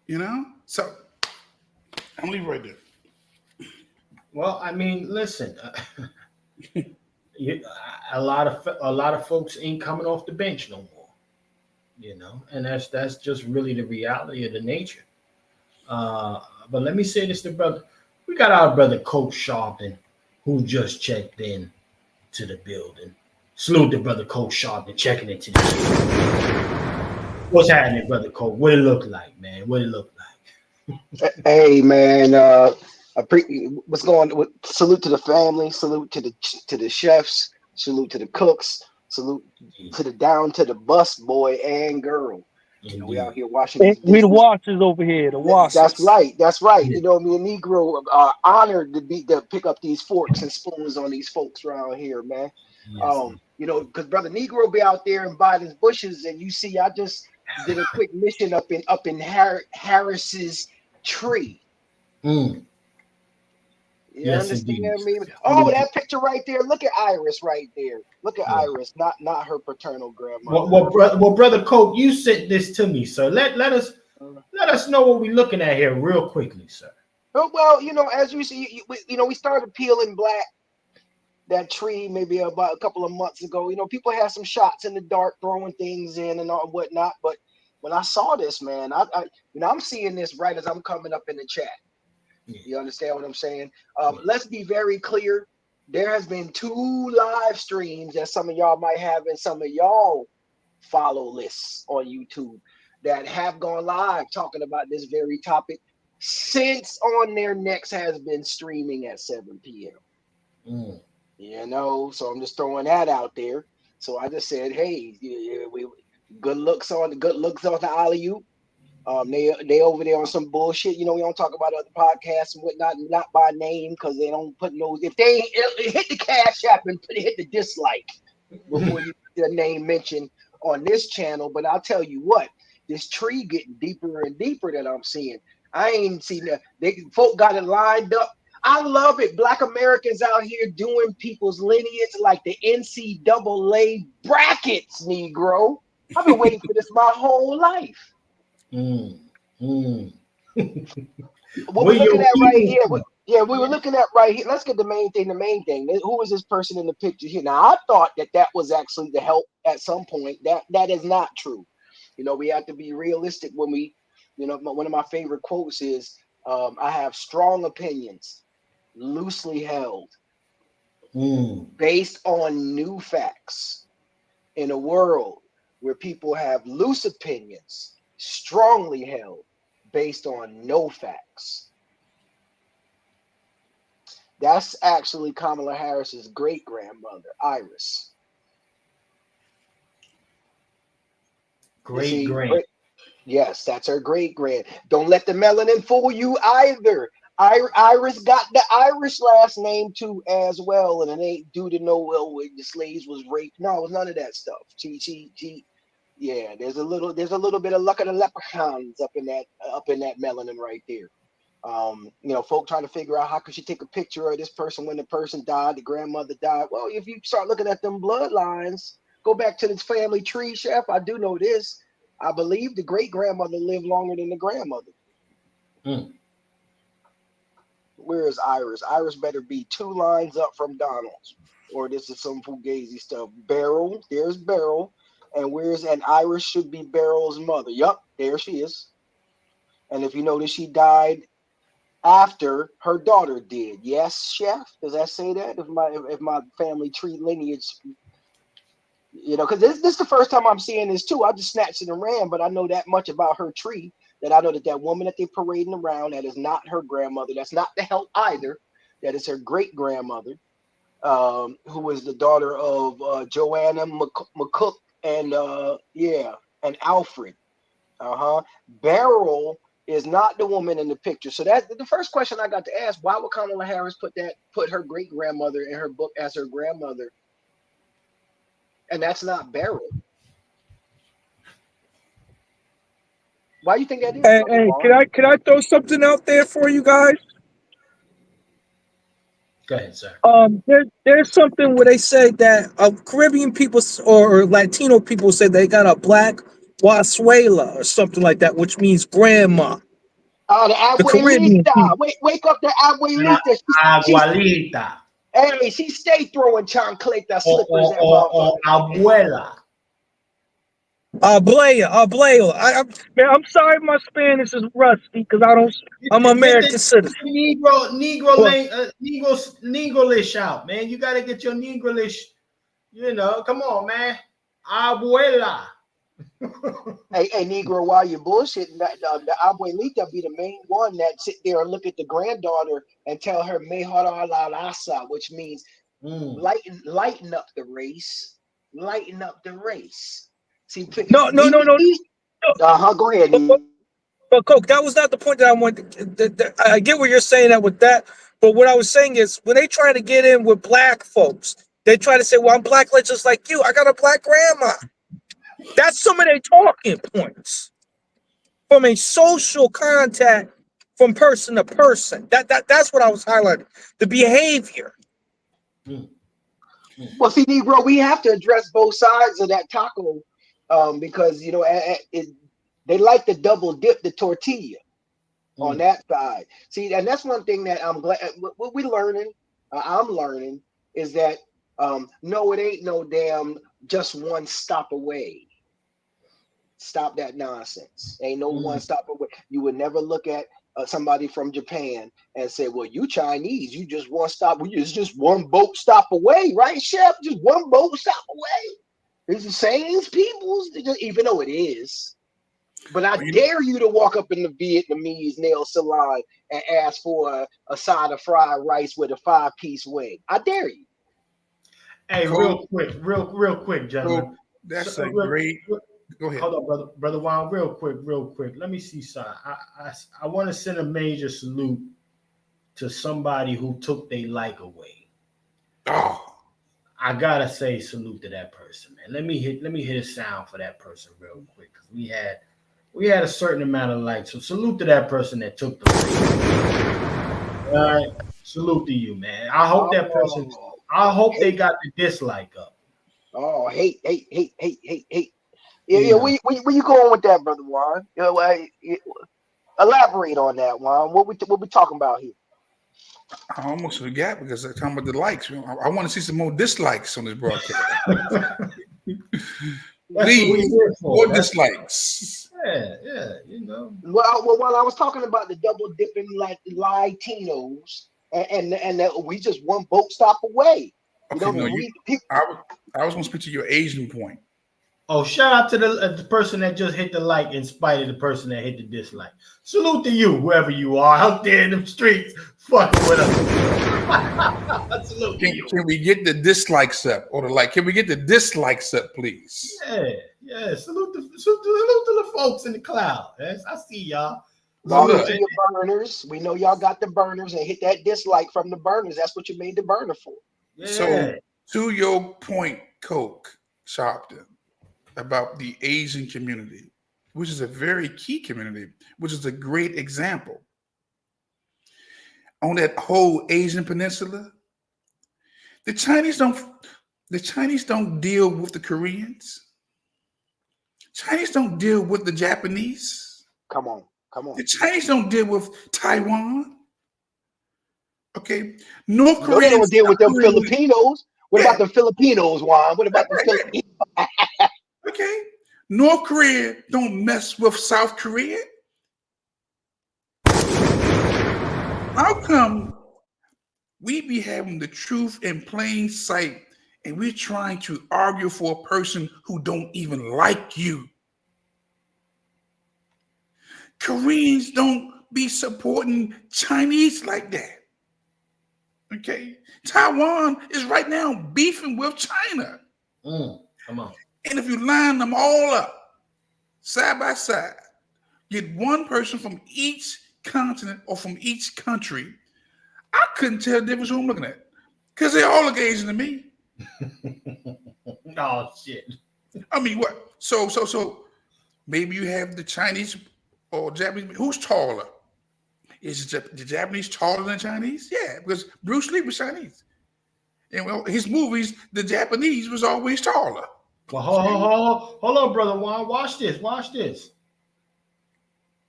You know? So I'm leaving right there. Well, I mean, listen, a lot of folks ain't coming off the bench no more, you know, and that's just really the reality of the nature. But let me say this to brother. We got our brother Coach Sharpton, who just checked in to the building. Salute to Brother Cole Sharp and checking into this. What's happening, Brother Cole? What it look like, man? What it look like? Hey man, what's going on? Salute to the family, salute to the chefs, salute to the cooks, salute to the down to the bus boy and girl. You know, we out here washing these We the dishes. washers over here, the washers. That's right. That's right. You know, me a Negro honored to pick up these forks and spoons on these folks around here, man. You know, because Brother Negro be out there in Biden's bushes, and you see, I just did a quick mission up in Harris's tree. You understand me? Oh, that picture right there. Look at Iris right there. Look at Iris, not her paternal grandmother. Well, Brother Cole, you sent this to me, so let us know what we're looking at here real quickly, sir. Well, you know, as you see, we started peeling back that tree maybe about a couple of months ago. You know, people had some shots in the dark, throwing things in and all whatnot. But when I saw this, man, I'm seeing this right as I'm coming up in the chat. You understand what I'm saying? Let's be very clear. There has been 2 live streams that some of y'all might have in some of y'all follow lists on YouTube that have gone live talking about this very topic since On Their Necks has been streaming at 7 p.m. You know, so I'm just throwing that out there. So I just said, hey, good looks on the alley-oop. They over there on some bullshit. You know, we don't talk about other podcasts and whatnot, not by name, because they don't put no. If they hit the Cash App and hit the dislike before you get their name mentioned on this channel. But I'll tell you what, this tree getting deeper and deeper that I'm seeing. I ain't seen that. Folk got it lined up. I love it. Black Americans out here doing people's lineage like the NCAA brackets, Negro. I've been waiting for this my whole life. What we're looking at right here. We were looking at right here. Let's get the main thing. Who is this person in the picture here? Now, I thought that was actually the help at some point. That is not true. You know, we have to be realistic when we, you know, one of my favorite quotes is, I have strong opinions, loosely held, based on new facts. In a world where people have loose opinions, strongly held, based on no facts. That's actually Kamala Harris's great grandmother, Iris. Great grand. Yes, that's her great grand. Don't let the melanin fool you either. Iris got the Irish last name too as well, and it ain't due to no the slaves was raped. No, it was none of that stuff. Yeah, there's a little bit of luck of the leprechauns up in that melanin right there. You know, folk trying to figure out how could she take a picture of this person when the person died, the grandmother died. Well, if you start looking at them bloodlines, go back to this family tree, Chef. I do know this. I believe the great grandmother lived longer than the grandmother. Where is Iris? Iris better be 2 lines up from Donald's, or this is some fugazi stuff. Beryl, there's Beryl. And Iris should be Beryl's mother. Yup, there she is. And if you notice, she died after her daughter did. Yes, Chef? Does that say that? If my family tree lineage, you know, because this is the first time I'm seeing this too. I just snatched it and ran, but I know that much about her tree that I know that woman that they're parading around, that is not her grandmother. That's not the help either. That is her great grandmother, who was the daughter of Joanna McCook. And and Alfred. Beryl is not the woman in the picture. So that's the first question I got to ask. Why would Kamala Harris put her great grandmother in her book as her grandmother? And that's not Beryl. Why do you think that is? Hey, can I throw something out there for you guys? Go ahead, sir. There's something where they say that Caribbean people or Latino people say they got a black Wasuela or something like that, which means grandma. The Caribbean abuelita. Wake up the abuelita. Abuelita. Hey, she stay throwing chancleta slippers at abuela. Abuela. I'm sorry, my Spanish is rusty because I'm an American citizen. Negro-lish out, man. You gotta get your Negrolish You know, come on, man. Abuela. Hey, Negro, while you're bullshitting, the abuelita be the main one that sit there and look at the granddaughter and tell her "mejora la raza," which means lighten up the race, lighten up the race. See, No. Go ahead, But Coke, that was not the point that I wanted. I get what you're saying that with that, but what I was saying is when they try to get in with black folks, they try to say, "Well, I'm black, just like you. I got a black grandma." That's some of their talking points from a social contact from person to person. That's what I was highlighting. The behavior. Well, see, Negro, we have to address both sides of that taco, because you know they like to double dip the tortilla on that side. See, and that's one thing that I'm glad we're learning. I'm learning is that no, it ain't no damn just one stop away. Stop that nonsense. Ain't no one stop away. You would never look at somebody from Japan and say, "Well, you Chinese, you just one stop. It's just one boat stop away, right, Chef? Just one boat stop away." It's the same people's, even though it is. But I dare you to walk up in the Vietnamese nail salon and ask for a side of fried rice with a 5-piece wing. I dare you. Hey, real quick, gentlemen. That's a great. Go ahead. Hold on, brother Juan, real quick. Let me see something. I want to send a major salute to somebody who took their like away. Oh, I gotta say salute to that person, man. Let me hit a sound for that person real quick because we had a certain amount of likes. So salute to that person that took the like. All right, salute to you, man. I hope that person. I hope they got the dislike up. Oh, hate. Yeah. Where you going with that, brother Juan? Elaborate on that, Juan. What we talking about here? I almost forgot because I'm talking about the likes. I want to see some more dislikes on this broadcast. Please, more dislikes. Yeah, you know. Well, while I was talking about the double dipping like Latinos, and we just one boat stop away. You Okay, know, I was going to speak to your Asian point. Oh, shout out to the person that just hit the like in spite of the person that hit the dislike. Salute to you, whoever you are out there in the streets fucking with us. Salute to you. Can we get the dislikes up or the like? Can we get the dislikes up, please? Yeah. Salute to the folks in the cloud. Yes, I see y'all. Salute to your burners. We know y'all got the burners and hit that dislike from the burners. That's what you made the burner for. Yeah. So to your point, Coke Sharpton, about the Asian community, which is a very key community, which is a great example. On that whole Asian peninsula, the Chinese don't deal with the Koreans. Chinese don't deal with the Japanese. Come on. The Chinese don't deal with Taiwan. Okay, North Korea don't deal with them Filipinos. What about the Filipinos, Juan? What about the Filipinos? Okay, North Korea don't mess with South Korea. How come we be having the truth in plain sight and we're trying to argue for a person who don't even like you? Koreans don't be supporting Chinese like that. Okay, Taiwan is right now beefing with China. Come on. And if you line them all up, side by side, get one person from each continent or from each country, I couldn't tell the difference who I'm looking at. Because they all look Asian to me. Oh, shit. I mean, what? So maybe you have the Chinese or Japanese. Who's taller? Is the Japanese taller than Chinese? Yeah, because Bruce Lee was Chinese. And well, his movies, the Japanese was always taller. Well, hold on, brother Juan. Watch this.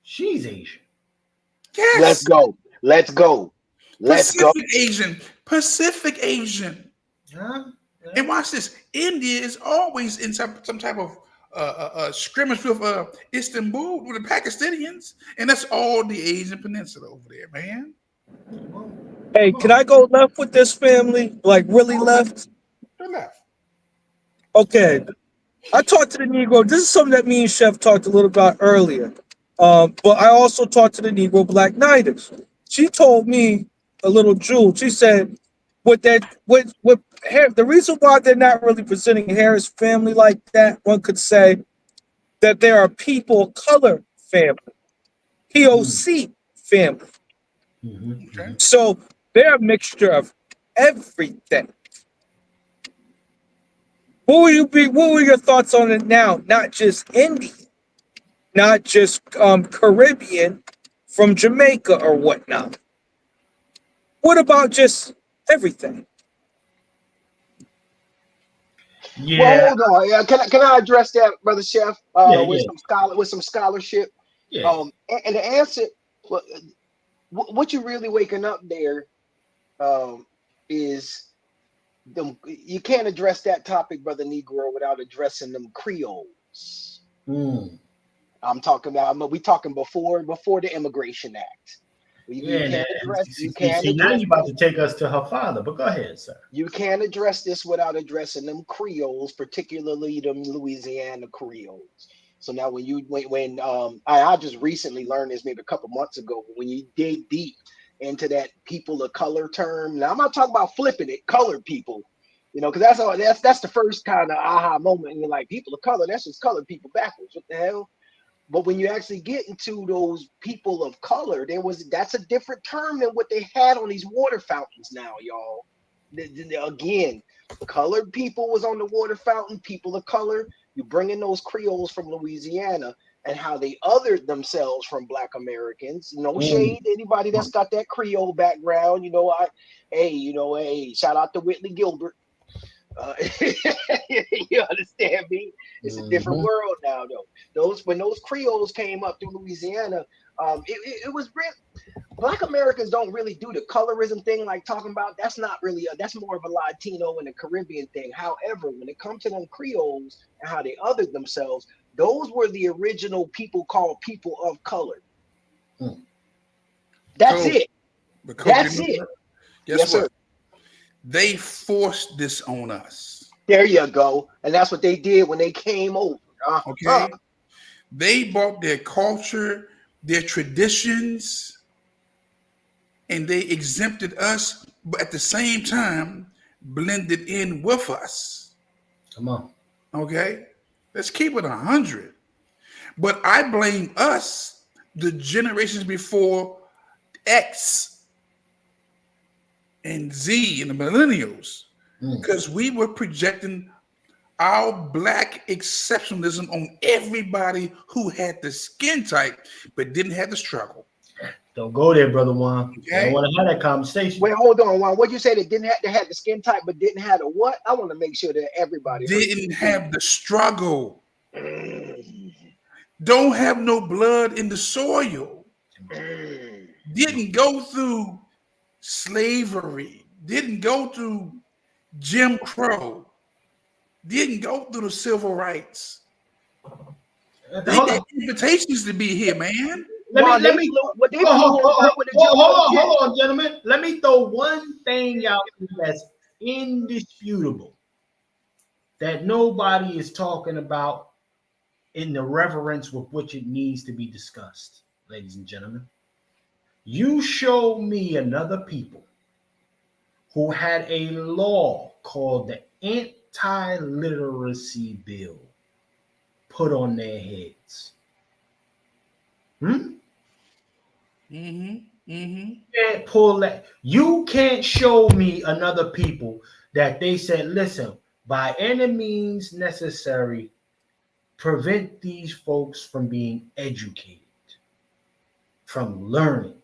She's Asian. Yes. Let's go. Pacific Asian. Huh? Yeah. And watch this. India is always in some type of scrimmage with Istanbul with the Pakistanians, and that's all the Asian peninsula over there, man. Hey, can I go left with this family? Like really left? Go left. Okay, I talked to the Negro. This is something that me and Chef talked a little about earlier. But I also talked to the Negro Black Knighters. She told me a little jewel. She said, the reason why they're not really presenting Harris family like that, one could say that there are people of color family, POC family. Okay. So they're a mixture of everything. What were your thoughts on it now? Not just Indian, not just Caribbean from Jamaica or whatnot. What about just everything? Yeah. Well, hold on. Yeah, can I address that, brother Chef? Yeah. With Yeah. some scholarship. Yeah. And the answer, well, what you really waking up there, is them. You can't address that topic, brother Negro, without addressing them Creoles. I'm talking about. We talking before the Immigration Act. You Yeah. can't address. You can't See, now address. you're about to take us to her father, but go ahead, sir. You can't address this without addressing them Creoles, particularly them Louisiana Creoles. So now when I just recently learned this maybe a couple months ago, but when you dig deep into that people of color term, now I'm not talking about flipping it, colored people, because that's the first kind of aha moment. And you're like, people of color, that's just colored people backwards. What the hell? But when you actually get into those people of color, that's a different term than what they had on these water fountains now, y'all. Again, colored people was on the water fountain, people of color. You bring in those Creoles from Louisiana and how they othered themselves from Black Americans. No shade to anybody that's got that Creole background. Hey, shout out to Whitley Gilbert. You understand me? It's a different world now, though. When those Creoles came up through Louisiana, it was real. Black Americans don't really do the colorism thing like talking about. That's not really that's more of a Latino and a Caribbean thing. However, when it comes to them Creoles and how they othered themselves, those were the original people called people of color. That's it. That's it. Guess what? They forced this on us. There you go. And that's what they did when they came over. Okay. They brought their culture, their traditions, and they exempted us, but at the same time, blended in with us. Come on. Okay. Let's keep it 100. But I blame us, the generations before X and Z and the millennials, because we were projecting our Black exceptionalism on everybody who had the skin type but didn't have the struggle. Don't go there, brother Juan. Okay. I don't want to have that conversation. Wait, hold on, Juan. What'd you say? They had the skin type but didn't have the what? I want to make sure that everybody didn't have the struggle. Don't have no blood in the soil. Didn't go through slavery, didn't go through Jim Crow, didn't go through the civil rights. They got invitations to be here, man. Hold on, gentlemen. Let me throw one thing out that's indisputable that nobody is talking about in the reverence with which it needs to be discussed, ladies and gentlemen. You show me another people who had a law called the Anti-Literacy Bill put on their heads. Can't pull that. You can't show me another people that they said, listen, by any means necessary, prevent these folks from being educated, from learning.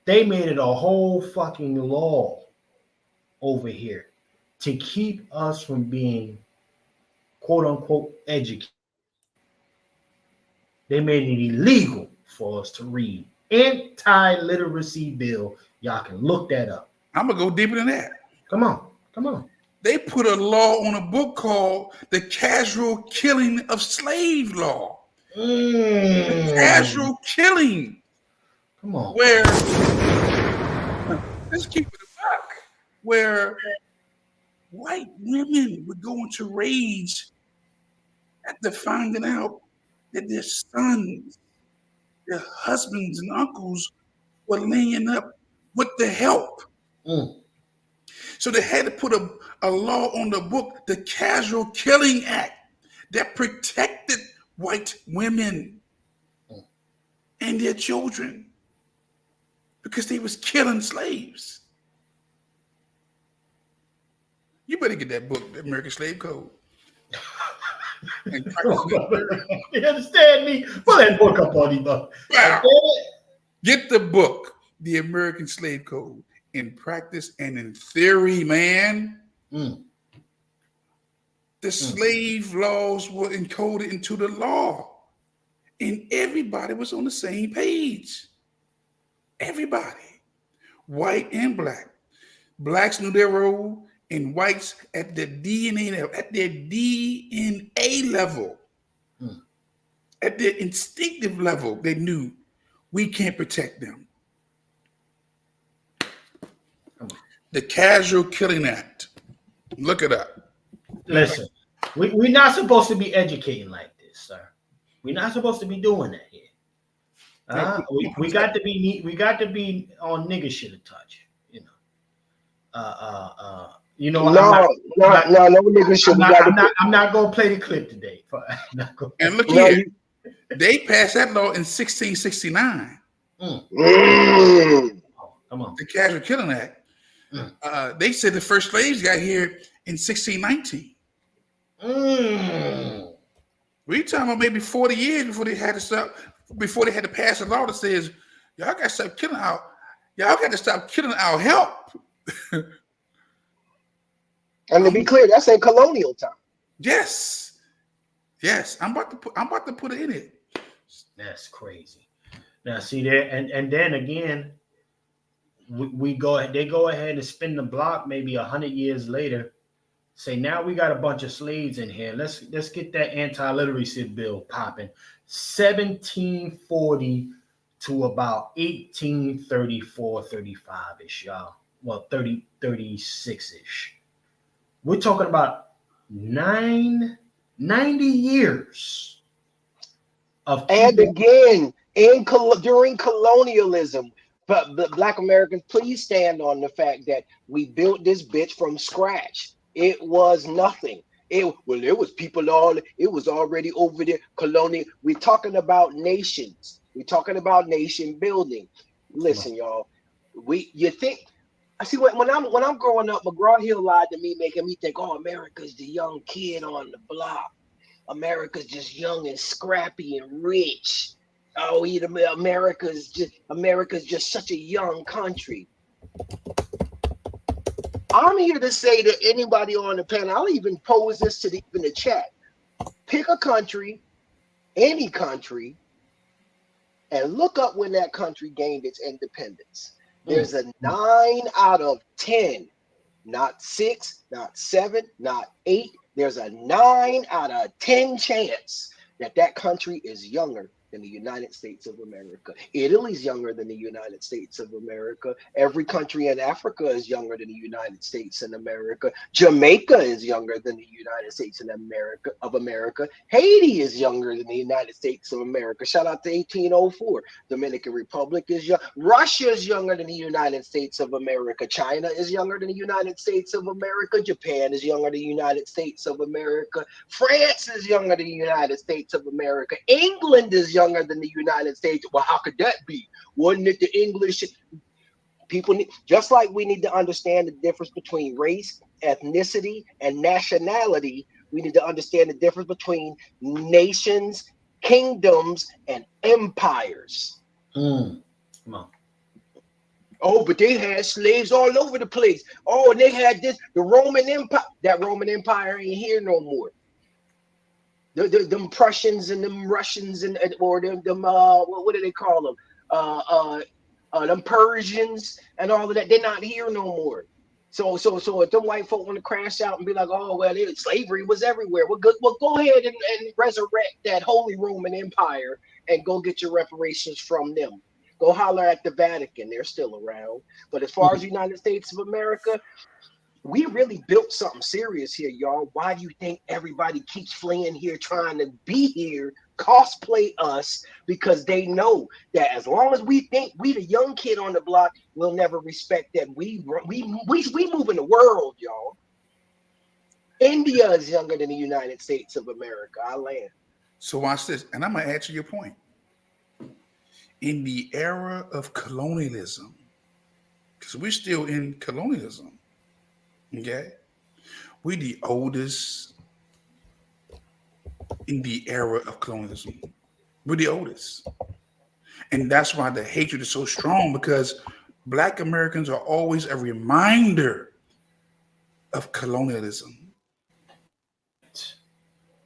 They made it a whole fucking law over here to keep us from being quote unquote educated. They made it illegal for us to read. Anti-literacy bill. Y'all can look that up. I'm gonna go deeper than that. Come on. They put a law on a book called The Casual Killing of Slave Law. The casual killing. Come on. Where, let's keep it a buck, where white women would go into rage after finding out that their sons, their husbands and uncles were laying up with the help. So they had to put a law on the book, the Casual Killing Act, that protected white women and their children because they was killing slaves. You better get that book, The American Slave Code. And you understand me? Pull that book up on you, Get the book, The American Slave Code, in practice and in theory, man. The slave laws were encoded into the law, and everybody was on the same page. Everybody, white and black. Blacks knew their role, and whites at their DNA level, at their DNA level, at their instinctive level, they knew we can't protect them. The Casual Killing Act. Look it up. Listen, we're not supposed to be educating like this, sir. We're not supposed to be doing that here. We got to be on nigga shit a touch, you know. No nigga shit. I'm not gonna play the clip today. And look here, they passed that law in 1669. Come on, the Casual Killing Act. They said the first slaves got here in 1619. We talking about maybe 40 years before they had to stop, before they had to pass a law that says y'all got to stop killing our help. And to be clear, that's in colonial time. Yes. I'm about to put it in it. That's crazy. Now see there, and then again, they go ahead and spin the block maybe 100 years later. Say now we got a bunch of slaves in here. Let's get that anti-literacy bill popping. 1740 to about 1834, 35-ish, y'all. Well, 36-ish. We're talking about 90 years of and again during colonialism. But Black Americans, please stand on the fact that we built this bitch from scratch. It was nothing. It was people it was already over there. Colonial. We're talking about nations. We're talking about nation building. Listen, y'all. You think I see when I'm growing up, McGraw-Hill lied to me, making me think, oh, America's the young kid on the block. America's just young and scrappy and rich. Oh, America's just such a young country. I'm here to say to anybody on the panel, I'll even pose this to even the chat. Pick a country, any country, and look up when that country gained its independence. There's a 9 out of 10, not 6, not 7, not 8. There's a 9 out of 10 chance that country is younger than the United States of America. Italy's younger than the United States of America. Every country in Africa is younger than the United States and America. Jamaica is younger than the United States and America. Haiti is younger than the United States of America. Shout out to 1804. Dominican Republic is young. Russia is younger than the United States of America. China is younger than the United States of America. Japan is younger than the United States of America. France is younger than the United States of America. England is younger than the United States. Well, how could that be? Wasn't it the English people? Just like we need to understand the difference between race, ethnicity, and nationality, we need to understand the difference between nations, kingdoms, and empires. Come on. Oh, but they had slaves all over the place. Oh, and they had the Roman Empire. That Roman Empire ain't here no more. Them Prussians and them Russians or them what do they call them? Them Persians and all of that. They're not here no more. So if them white folk want to crash out and be like, oh well, slavery was everywhere. Well, go ahead and resurrect that Holy Roman Empire and go get your reparations from them. Go holler at the Vatican; they're still around. But as far as the United States of America, we really built something serious here, y'all. Why do you think everybody keeps fleeing here, trying to be here, cosplay us? Because they know that as long as we think we the young kid on the block, we'll never respect that. We move in the world, y'all. India is younger than the United States of America. I land. So watch this, and I'm gonna add to your point. In the era of colonialism, because we're still in colonialism, okay? We're the oldest in the era of colonialism. We're the oldest. And that's why the hatred is so strong, because Black Americans are always a reminder of colonialism.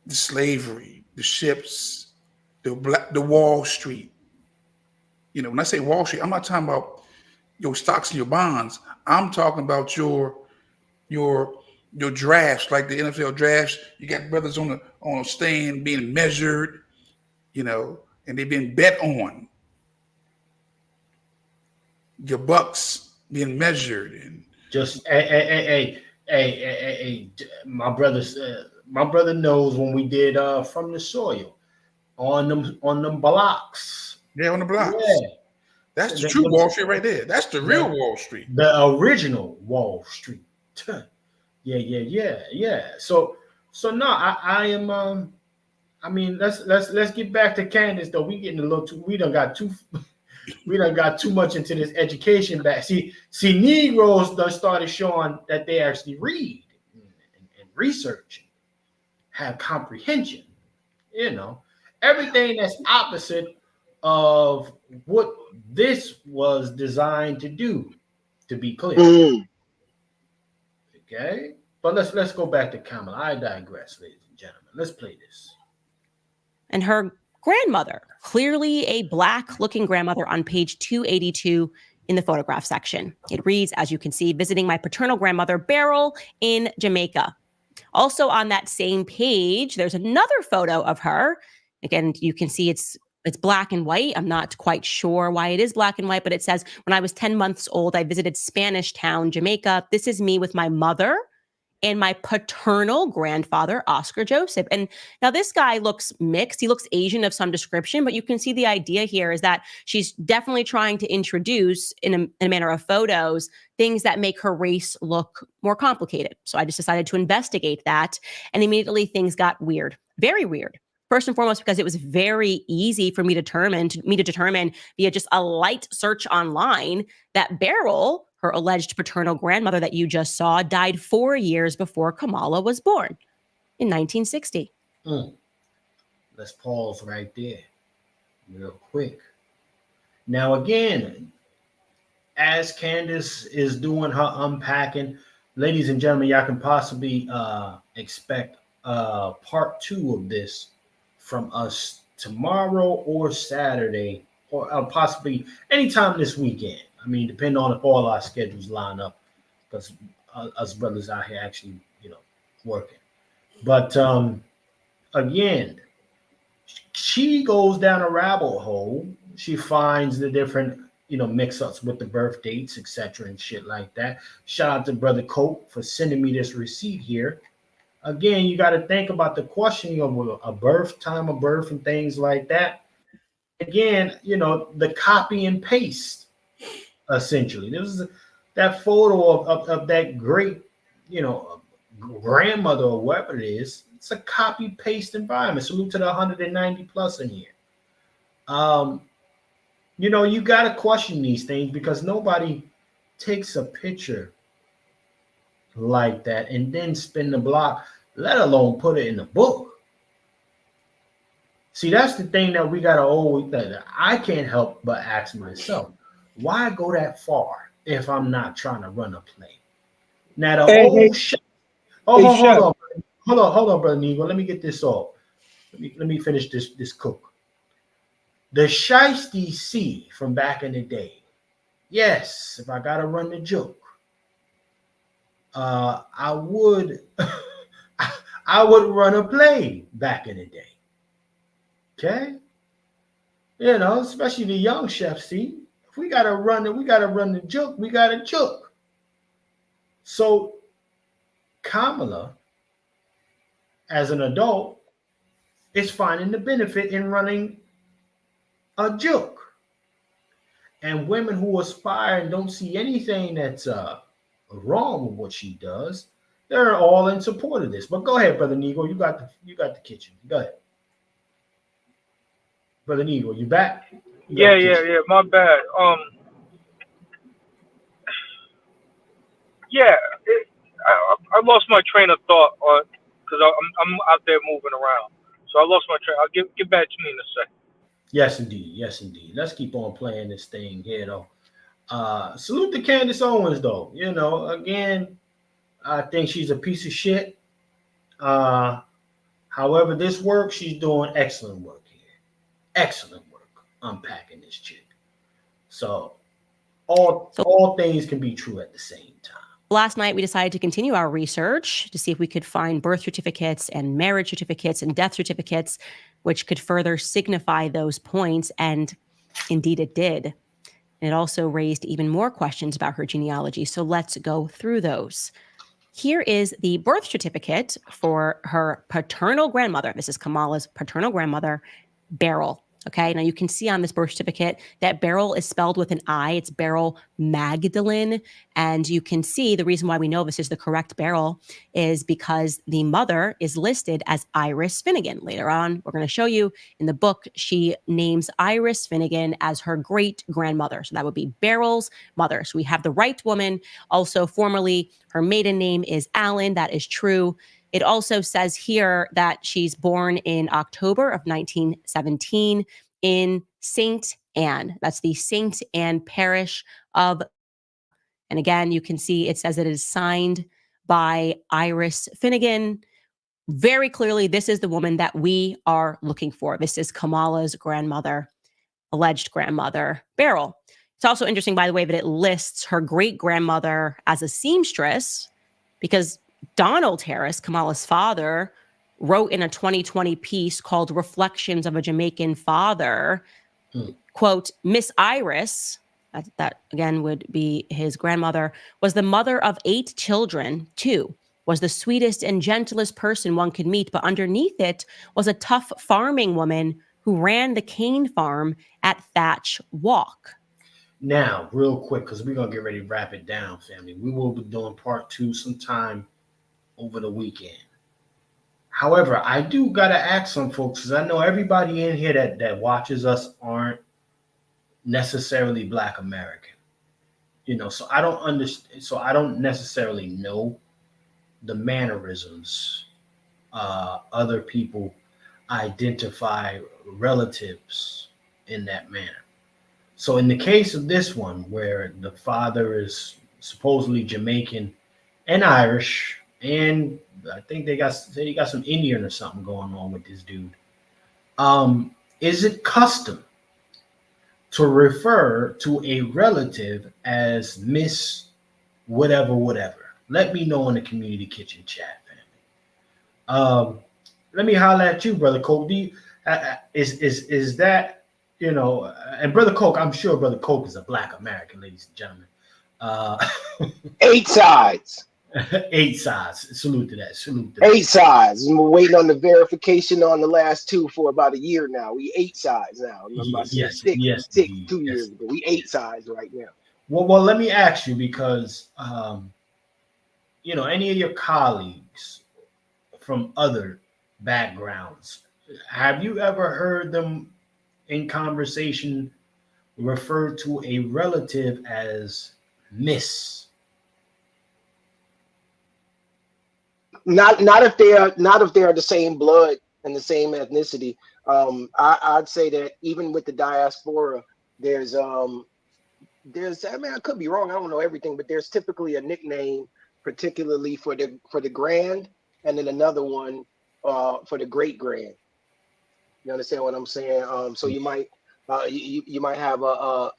The slavery, the ships, the Wall Street. You know, when I say Wall Street, I'm not talking about your stocks and your bonds. I'm talking about your drafts, like the NFL drafts. You got brothers on a stand being measured, you know, and they've been bet on. Your bucks being measured and just hey, my brother knows when we did From the Soil on them blocks. Yeah, on the blocks. Yeah. That's the true Wall Street right there. That's the real Wall Street. The original Wall Street. Yeah. So no, I am I mean, let's get back to Candice though. We getting a little too we done got too much into this education back. See, Negroes done started showing that they actually read and research, have comprehension. You know, everything that's opposite of what this was designed to do, to be clear. Okay, but let's go back to Kamala. I digress, ladies and gentlemen. Let's play this. And her grandmother, clearly a Black-looking grandmother, on page 282 in the photograph section. It reads, as you can see, visiting my paternal grandmother, Beryl, in Jamaica. Also on that same page, there's another photo of her. Again, you can see it's black and white. I'm not quite sure why it is black and white, but it says, when I was 10 months old, I visited Spanish Town, Jamaica. This is me with my mother and my paternal grandfather, Oscar Joseph. And now this guy looks mixed. He looks Asian of some description, but you can see the idea here is that she's definitely trying to introduce, in a manner of photos, things that make her race look more complicated. So I just decided to investigate that, and immediately things got weird, very weird. First and foremost, because it was very easy for me to determine via just a light search online that Beryl, her alleged paternal grandmother that you just saw, died 4 years before Kamala was born in 1960. Let's pause right there real quick. Now, again, as Candice is doing her unpacking, ladies and gentlemen, y'all can possibly expect part 2 of this from us tomorrow or Saturday, or possibly anytime this weekend. I mean, depending on if all our schedules line up, because us brothers out here actually, working. But again, she goes down a rabbit hole. She finds the different, mix-ups with the birth dates, etc., and shit like that. Shout out to Brother Cope for sending me this receipt here. Again, you got to think about the questioning of a birth, time of birth, and things like that. Again, the copy and paste, essentially. This is that photo of that great, grandmother or whatever it is. It's a copy paste environment. Salute to the 190 plus in here. You got to question these things because nobody takes a picture like that and then spin the block, let alone put it in the book. See, that's the thing that we got to always, that I can't help but ask myself, why go that far if I'm not trying to run a play? Now, the old shit. Hold on, Brother Negro. Let me get this off. Let me finish this cook. The Shiesty C from back in the day. Yes, if I got to run the joke, I would I would run a play back in the day. Okay? Especially the young chefs, see, if we gotta run the joke, we gotta joke. So Kamala, as an adult, is finding the benefit in running a joke. And women who aspire and don't see anything that's wrong with what she does, they're all in support of this. But go ahead, Brother Negro. You got the kitchen. Go ahead. Brother Negro, you back? Yeah. My bad. Yeah. I lost my train of thought because I'm out there moving around, so I lost my train. I'll get back to me in a second. Yes, indeed. Yes, indeed. Let's keep on playing this thing here, though. Salute to Candice Owens, though. You know, again, I think she's a piece of shit. However, this work, she's doing excellent work here. Excellent work unpacking this chick. So all things can be true at the same time. Last night, we decided to continue our research to see if we could find birth certificates and marriage certificates and death certificates, which could further signify those points. And indeed, it did. And it also raised even more questions about her genealogy. So let's go through those. Here is the birth certificate for her paternal grandmother. This is Kamala's paternal grandmother, Beryl. Okay, now you can see on this birth certificate that Beryl is spelled with an I. It's Beryl Magdalene. And you can see the reason why we know this is the correct Beryl is because the mother is listed as Iris Finnegan. Later on, we're going to show you in the book, she names Iris Finnegan as her great grandmother. So that would be Beryl's mother. So we have the right woman. Also, formerly, her maiden name is Allen. That is true. It also says here that she's born in October of 1917 in St. Anne. That's the St. Anne parish of, and again, you can see it says it is signed by Iris Finnegan. Very clearly, this is the woman that we are looking for. This is Kamala's grandmother, alleged grandmother, Beryl. It's also interesting, by the way, that it lists her great-grandmother as a seamstress because Donald Harris, Kamala's father, wrote in a 2020 piece called Reflections of a Jamaican Father, quote, Miss Iris, that again would be his grandmother, was the mother of 8 children, too, was the sweetest and gentlest person one could meet, but underneath it was a tough farming woman who ran the cane farm at Thatch Walk. Now, real quick, because we're going to get ready to wrap it down, family. We will be doing part 2 sometime over the weekend. However, I do got to ask some folks, because I know everybody in here that watches us aren't necessarily Black American. You know, so I don't understand. So I don't necessarily know the mannerisms other people identify relatives in that manner. So in the case of this one, where the father is supposedly Jamaican and Irish, and I think they got some Indian or something going on with this dude. Is it custom to refer to a relative as Miss whatever? Let me know in the community kitchen chat, family. Let me holler at you, Brother Coke. Is that, you know, and Brother Coke, I'm sure Brother Coke is a Black American, ladies and gentlemen. 8 sides. 8 sides. Salute to that. 8 sides. We're waiting on the verification on the last 2 for about a year now. We 8 sides now. Remember I said six 2 years ago. We 8 sides right now. Well, let me ask you, because you know, any of your colleagues from other backgrounds, have you ever heard them in conversation refer to a relative as Miss? Not if they are the same blood and the same ethnicity. I'd say that even with the diaspora, there's I mean, I could be wrong, I don't know everything, but there's typically a nickname, particularly for the grand, and then another one for the great grand. You understand what I'm saying? So you might you might have a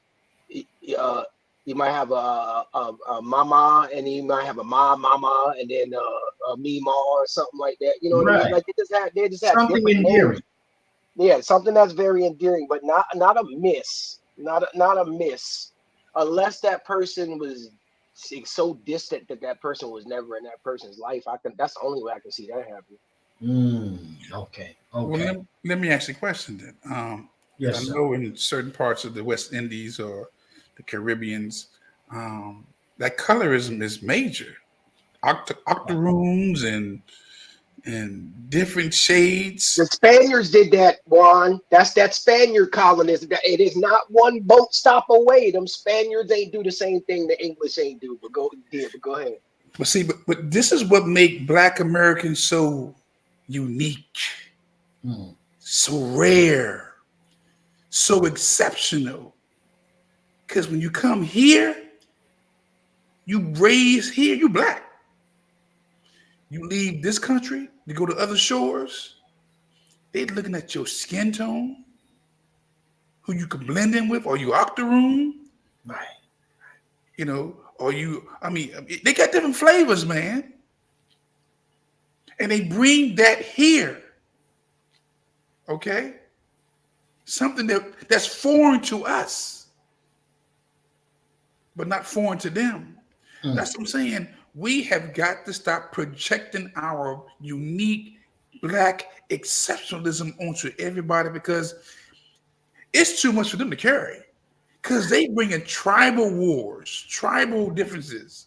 mama, and you might have a mama, and then a mima or something like that. You know what I mean? Like they just have something endearing. names. Yeah, something that's very endearing, but not a miss, not a miss, unless that person was it's so distant that that person was never in that person's life. That's the only way I can see that happening. Okay. Well, let me ask you a question then. Yes, I sir. know in certain parts of the West Indies or the Caribbeans, that colorism is major. Octoroons and different shades. The Spaniards did that, Juan. That's that Spaniard colonist. It is not one boat stop away. Them Spaniards ain't do the same thing the English ain't do. But go ahead. But see, but this is what make Black Americans so unique, so rare, so exceptional. Because when you come here, you raised here, you Black. You leave this country to go to other shores, they looking at your skin tone, who you can blend in with, or you octoroon, right? You know, or you. I mean, they got different flavors, man, and they bring that here. Okay, something that's foreign to us, but not foreign to them. That's what I'm saying. We have got to stop projecting our unique Black exceptionalism onto everybody because it's too much for them to carry. Because they bring in tribal wars, tribal differences,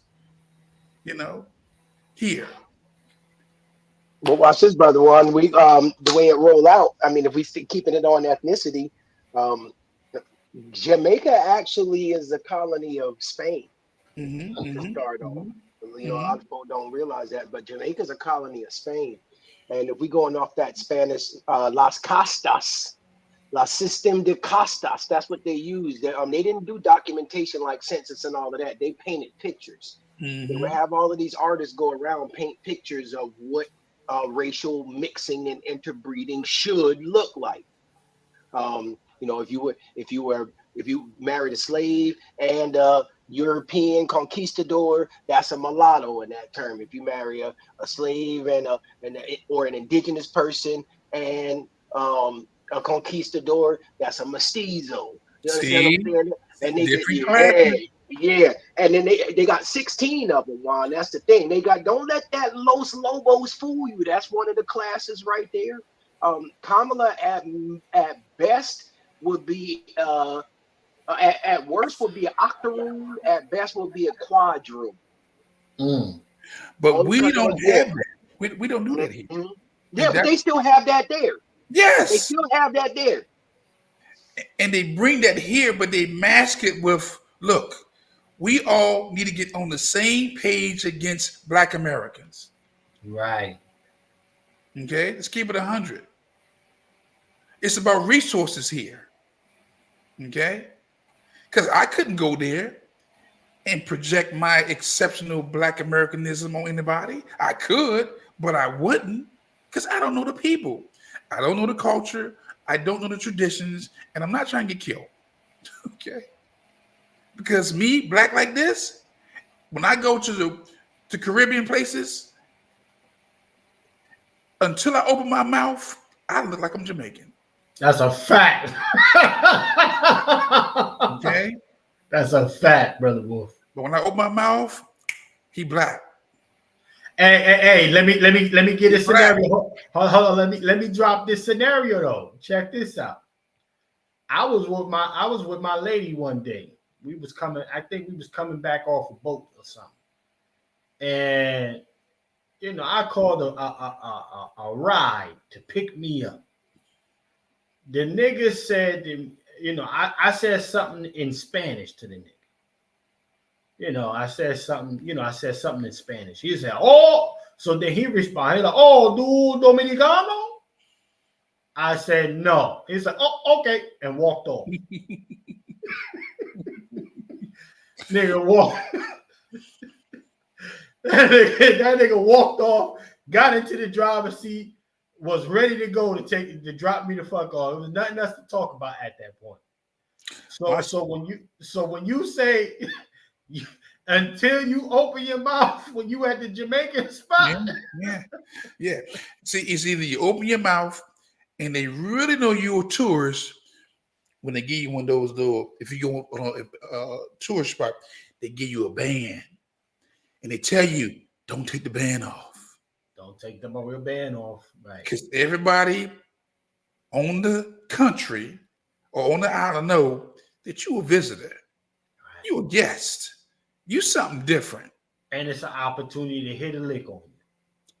you know, here. Well, watch this, brother. One, we the way it roll out. I mean, if we keeping it on ethnicity, Jamaica actually is a colony of Spain to start off. You know, a lot of people don't realize that, but Jamaica is a colony of Spain. And if we going off that Spanish, Las Castas, La System de Castas, that's what they used. They didn't do documentation like census and all of that. They painted pictures. They would have all of these artists go around paint pictures of what racial mixing and interbreeding should look like. You know, if you married a slave and European conquistador, that's a mulatto in that term. If you marry a slave or an indigenous person and a conquistador, that's a mestizo. You understand what I'm saying? And they yeah. And then they got 16 of them, Juan. That's the thing. Don't let that Los Lobos fool you. That's one of the classes right there. Kamala at best would be at worst would be an octoroon, at best would be a quadroon. But we don't have that. We don't do that here. Yeah, but they still have that there. Yes. They still have that there. And they bring that here, but they mask it with, look, we all need to get on the same page against Black Americans. Right. Okay, let's keep it 100. It's about resources here. Okay? Because I couldn't go there and project my exceptional Black Americanism on anybody. I could, but I wouldn't because I don't know the people. I don't know the culture. I don't know the traditions, and I'm not trying to get killed. Okay? Because me, Black like this, when I go to the Caribbean places, until I open my mouth, I look like I'm Jamaican. That's a fact. Okay? That's a fact, Brother Wolf. But when I open my mouth, he Black. Hey, let me get a scenario. Hold on, let me drop this scenario though. Check this out. I was with my lady one day. I think we was coming back off a boat or something. And you know, I called a ride to pick me up. The nigga said, you know, I said something in Spanish to the nigga. You know, I said something in Spanish. He said, oh, so then he responded, like, oh, du Dominicano? I said, no. He said, oh, okay, and walked off. Nigga walked. that nigga walked off, got into the driver's seat, was ready to go to drop me the fuck off. It was nothing else to talk about at that point. So when you say until you open your mouth when you at the Jamaican spot. Yeah. See, it's either you open your mouth and they really know you're a tourist when they give you one of those little, if you go on a tourist spot, they give you a band. and they tell you, don't take the band off. Don't take the real band off. Right. Because everybody on the country or on the island know that you a visitor. You a guest. You something different. And it's an opportunity to hit a lick on you.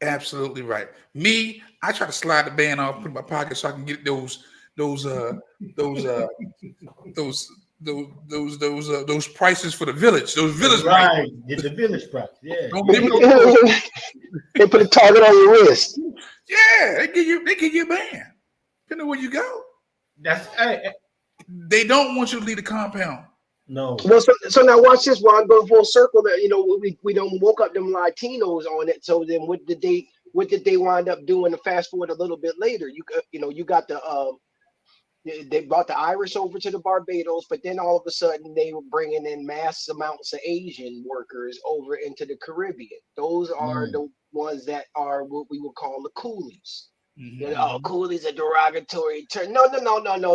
Absolutely right. Me, I try to slide the band off, put it in my pocket so I can get those prices for the village. Those village right. Prices. The village price. Yeah. Don't give me no they put a target on your wrist. Yeah, they give you a band. Depending on where you go. They don't want you to leave the compound. No. So now watch this. While I'm going full circle, that we don't woke up them Latinos on it. So then what did they wind up doing? To fast forward a little bit later, you got the they brought the Irish over to the Barbados, but then all of a sudden they were bringing in mass amounts of Asian workers over into the Caribbean. Those are the ones that are what we would call the coolies. Oh, coolies a derogatory term. No.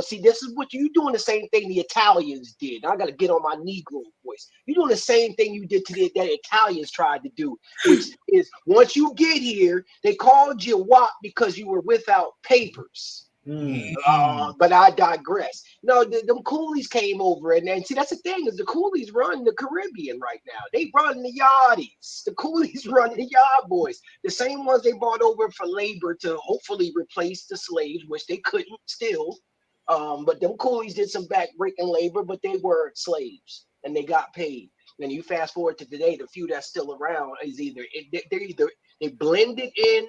See, this is what you're doing the same thing the Italians did. I got to get on my Negro voice. You're doing the same thing you did that Italians tried to do, which is once you get here, they called you WAP because you were without papers. But I digress. No, them coolies came over, and see, that's the thing is the coolies run the Caribbean right now. They run the yardies. The coolies run the yard boys. The same ones they brought over for labor to hopefully replace the slaves, which they couldn't still. But them coolies did some back-breaking labor, but they were slaves and they got paid. And you fast forward to today, the few that's still around is they blended in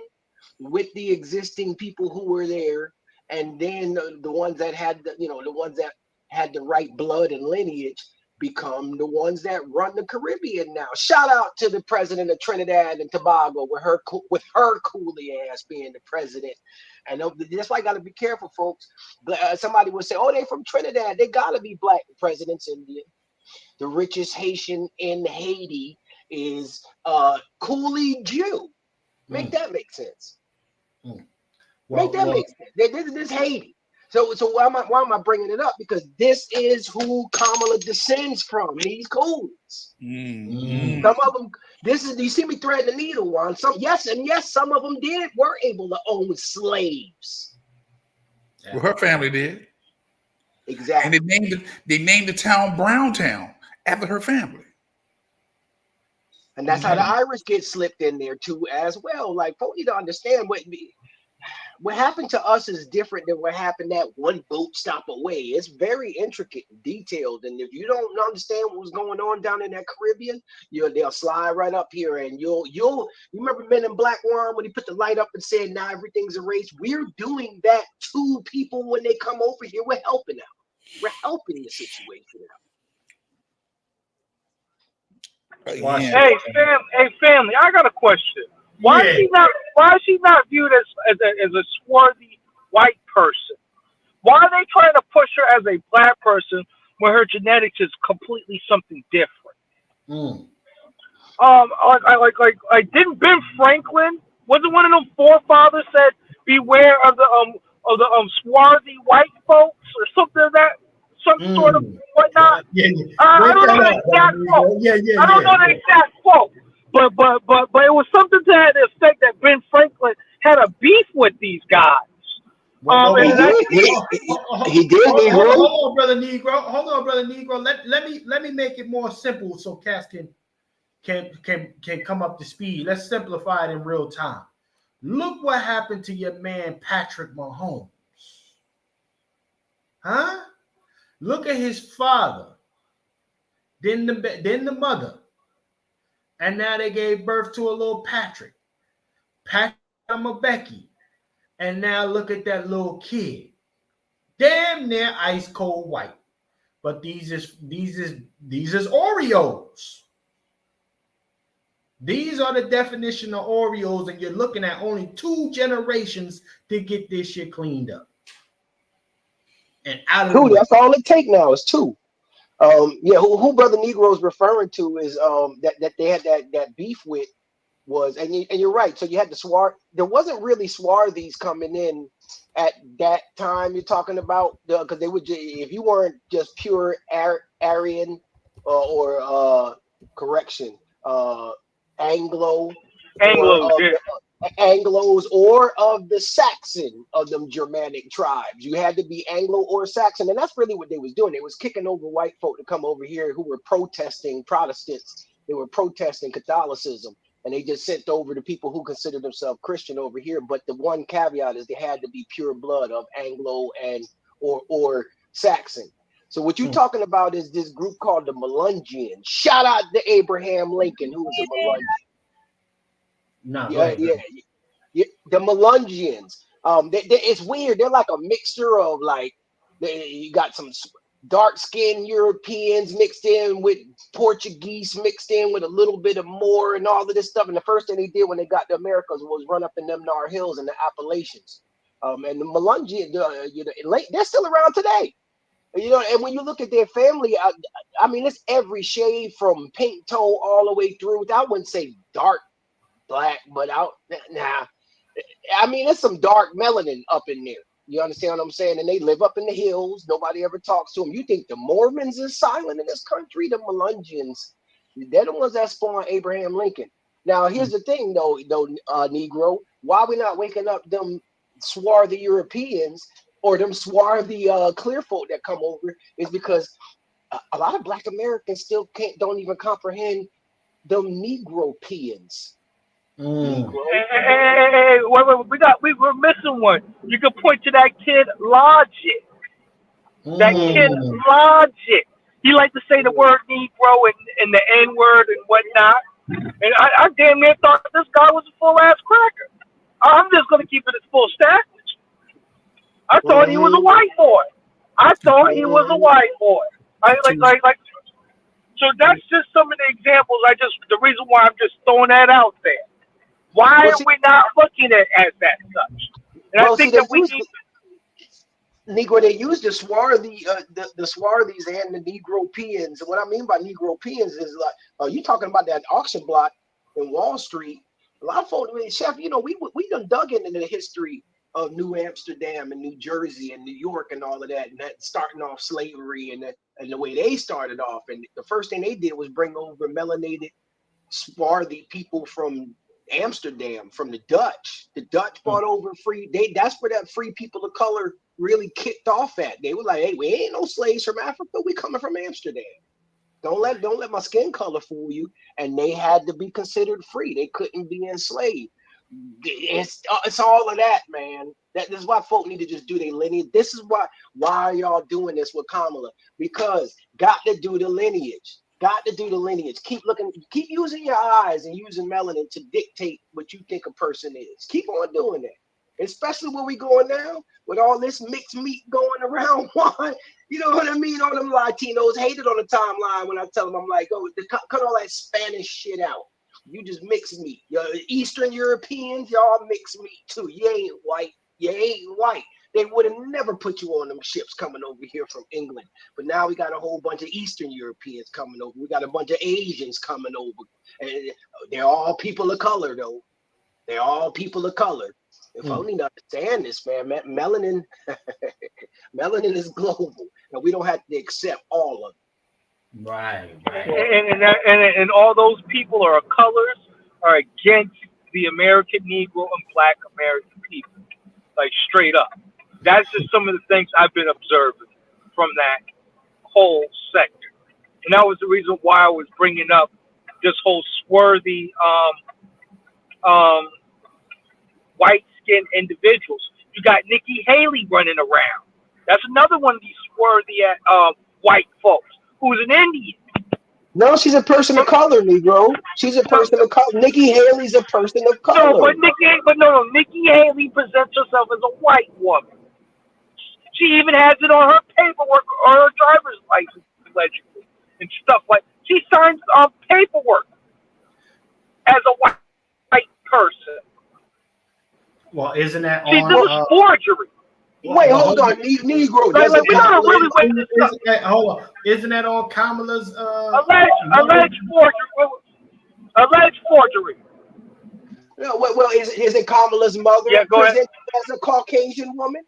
with the existing people who were there. And then the ones that had the right blood and lineage become the ones that run the Caribbean now. Shout out to the president of Trinidad and Tobago with her coolie ass being the president. And that's why I got to be careful, folks. Somebody would say, "Oh, they from Trinidad. They got to be black." The president's Indian. The richest Haitian in Haiti is Coolie Jew. Make that make sense. Make that make sense. This Haiti. So why am I bringing it up? Because this is who Kamala descends from. These coolies. Some of them. You see me threading the needle on some. Yes, some of them were able to own slaves. Well, her family did. Exactly. And they named the town Browntown after her family. And that's how the Irish get slipped in there too, as well. Like, folks need to understand what happened to us is different than what happened that one boat stop away. It's very intricate and detailed. And if you don't understand what was going on down in that Caribbean, they'll slide right up here. And you remember Men in Black One when he put the light up and said, "Now everything's erased." We're doing that to people when they come over here. We're helping out. We're helping the situation out. Hey, family, I got a question. Why is she not viewed as a swarthy white person? Why are they trying to push her as a black person when her genetics is completely something different? Like didn't Ben Franklin, wasn't one of them forefathers said beware of the swarthy white folks or something of that, some sort of whatnot? I don't know the exact quote. I don't know the exact quote. But it was something to that effect that Ben Franklin had a beef with these guys. He did. Hold on, brother Negro. Let me make it more simple so Cass can come up to speed. Let's simplify it in real time. Look what happened to your man Patrick Mahomes. Huh? Look at his father. Then the mother. And now they gave birth to a little Patrick Becky. And now look at that little kid. Damn near ice cold white. But these is Oreos. These are the definition of Oreos, and you're looking at only 2 generations to get this shit cleaned up. And out of that's all it takes now is 2. Who Brother Negro is referring to is that they had that beef with was, and you're right. So you had the there wasn't really swarthies coming in at that time you're talking about, because they would, if you weren't just pure Aryan or Anglo or Anglos, of yeah. the Anglos or of the Saxon of them Germanic tribes. You had to be Anglo or Saxon, and that's really what they was doing. They was kicking over white folk to come over here who were protesting Protestants. They were protesting Catholicism, and they just sent over the people who considered themselves Christian over here. But the one caveat is they had to be pure blood of Anglo and or Saxon. So what you're talking about is this group called the Melungeons. Shout out to Abraham Lincoln, who was a Melungeon. No, go Yeah, ahead. yeah. The Melungeons. It's weird. They're like a mixture of like you got some dark-skinned Europeans mixed in with Portuguese mixed in with a little bit of Moor and all of this stuff. And the first thing they did when they got to Americas was run up in them Nar Hills and the Appalachians. And the Melungeons, they're still around today. And when you look at their family, I mean, it's every shade from pink toe all the way through. I wouldn't say dark black, but nah. I mean, there's some dark melanin up in there. You understand what I'm saying? And they live up in the hills. Nobody ever talks to them. You think the Mormons is silent in this country? The Melungeons, they're the ones that spawned Abraham Lincoln. Now, here's the thing, though, Negro. Why we not waking up them swarthy Europeans or them swarthy clear folk that come over is because a lot of Black Americans still don't even comprehend them Negropeans. Hey, wait, we're missing one. You can point to that kid Logic. That kid Logic. He liked to say the word Negro and the N word and whatnot. And I damn near thought this guy was a full ass cracker. I'm just gonna keep it at full stack. I thought he was a white boy. I thought he was a white boy. So that's just some of the examples. The reason why I'm just throwing that out there. Why are we not looking at as that such? And I think that we need. Negro, they use the swarthy, the swarthies and the Negropeans. And what I mean by Negropeans is like, you talking about that auction block in Wall Street. A lot of folks, Chef, we done dug into the history of New Amsterdam and New Jersey and New York and all of that, and that starting off slavery and the way they started off. And the first thing they did was bring over melanated, swarthy people from Amsterdam, from the Dutch. The Dutch brought over free. That's where that free people of color really kicked off at. They were like, "Hey, we ain't no slaves from Africa. We coming from Amsterdam. Don't let my skin color fool you." And they had to be considered free. They couldn't be enslaved. It's all of that, man. This is why folk need to just do their lineage. This is why y'all doing this with Kamala, because got to do the lineage. Got to do the lineage. Keep using your eyes and using melanin to dictate what you think a person is. Keep on doing that, especially where we going now with all this mixed meat going around. You know what I mean? All them Latinos hated on the timeline when I tell them, I'm like, oh, cut all that Spanish shit out. You just mixed meat. Eastern Europeans, y'all mixed meat too. You ain't white. You ain't white. They would have never put you on them ships coming over here from England. But now we got a whole bunch of Eastern Europeans coming over. We got a bunch of Asians coming over. And they're all people of color, though. They're all people of color. If only to understand this, man. Melanin, melanin is global, and we don't have to accept all of it. Right. And all those people or colors are against the American Negro and Black American people, like straight up. That's just some of the things I've been observing from that whole sector, and that was the reason why I was bringing up this whole swarthy, white-skinned individuals. You got Nikki Haley running around. That's another one of these swarthy white folks who's an Indian. No, she's a person of color, Negro. She's a person of color. Nikki Haley's a person of color. No, Nikki Haley presents herself as a white woman. She even has it on her paperwork or her driver's license, allegedly, and stuff like. She signs paperwork as a white person. Well, isn't that See, this is forgery. Wait, hold on, Negro. Hold on. Isn't that on Kamala's alleged forgery? Alleged forgery. No, well, isn't Kamala's mother presented as a Caucasian woman?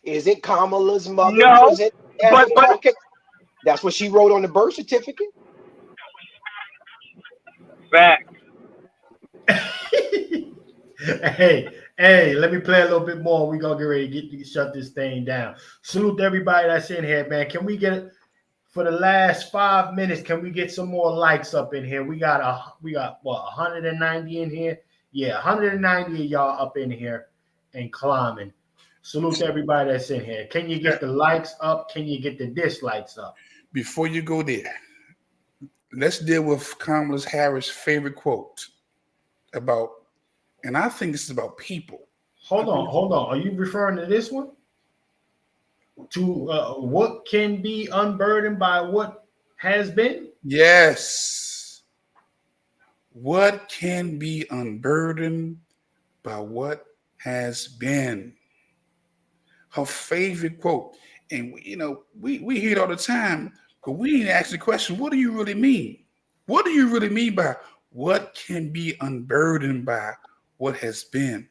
Isn't Kamala's mother presented as a Caucasian? That's what she wrote on the birth certificate. Back. Hey, let me play a little bit more. We're gonna get ready to shut this thing down. Salute to everybody that's in here, man. Can we get for the last 5 minutes? Can we get some more likes up in here? We got what 190 in here. Yeah, 190 of y'all up in here and climbing. Salute to everybody that's in here. Can you get the likes up? Can you get the dislikes up? Before you go there, let's deal with Kamala Harris' favorite quote about, and I think this is about people. Hold on. Are you referring to this one? To what can be unburdened by what has been? Yes. What can be unburdened by what has been? Her favorite quote. And we hear it all the time, but we didn't ask the question, what do you really mean? What do you really mean by what can be unburdened by what has been?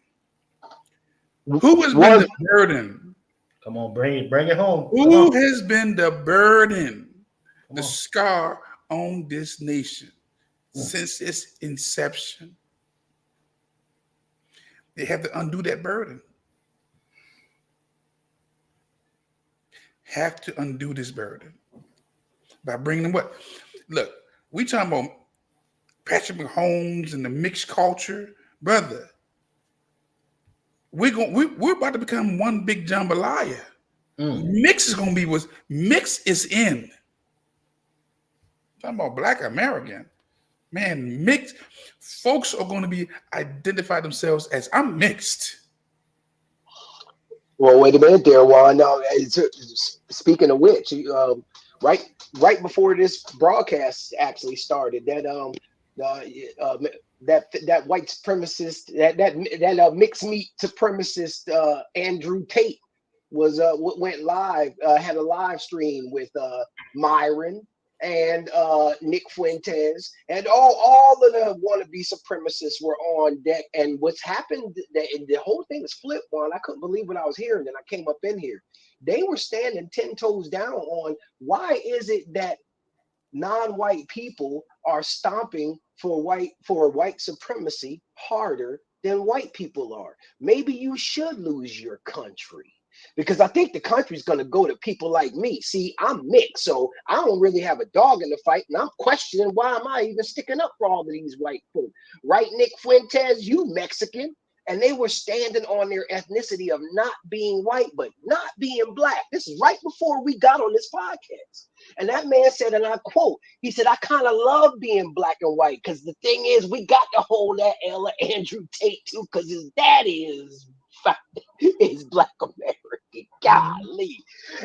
Who has been the burden? Come on, bring it home. Who has been the burden, the scar on this nation since its inception? They have to undo that burden. Have to undo this burden by bringing them what? Look, we talking about Patrick Mahomes and the mixed culture, brother. We're about to become one big jambalaya. Mix is gonna be what mix is in. Talking about Black American, man. Mixed folks are going to be identify themselves as I'm mixed. Well, wait a minute there, Juan. No, speaking of which, right before this broadcast actually started, that white supremacist, that mixed meat supremacist Andrew Tate was went live, had a live stream with Myron and Nick Fuentes, and all of the wannabe supremacists were on deck. And what's happened, the whole thing is flipped, one. I couldn't believe what I was hearing, and I came up in here. They were standing 10 toes down on why is it that non-white people are stomping for white supremacy harder than white people are. Maybe you should lose your country. Because I think the country's going to go to people like me. See, I'm mixed, so I don't really have a dog in the fight, and I'm questioning why am I even sticking up for all of these white folk. Right, Nick Fuentes, you Mexican. And they were standing on their ethnicity of not being white, but not being black. This is right before we got on this podcast. And that man said, and I quote, he said, I kind of love being black and white because the thing is, we got to hold that L of Andrew Tate too because his daddy is Black American. Golly.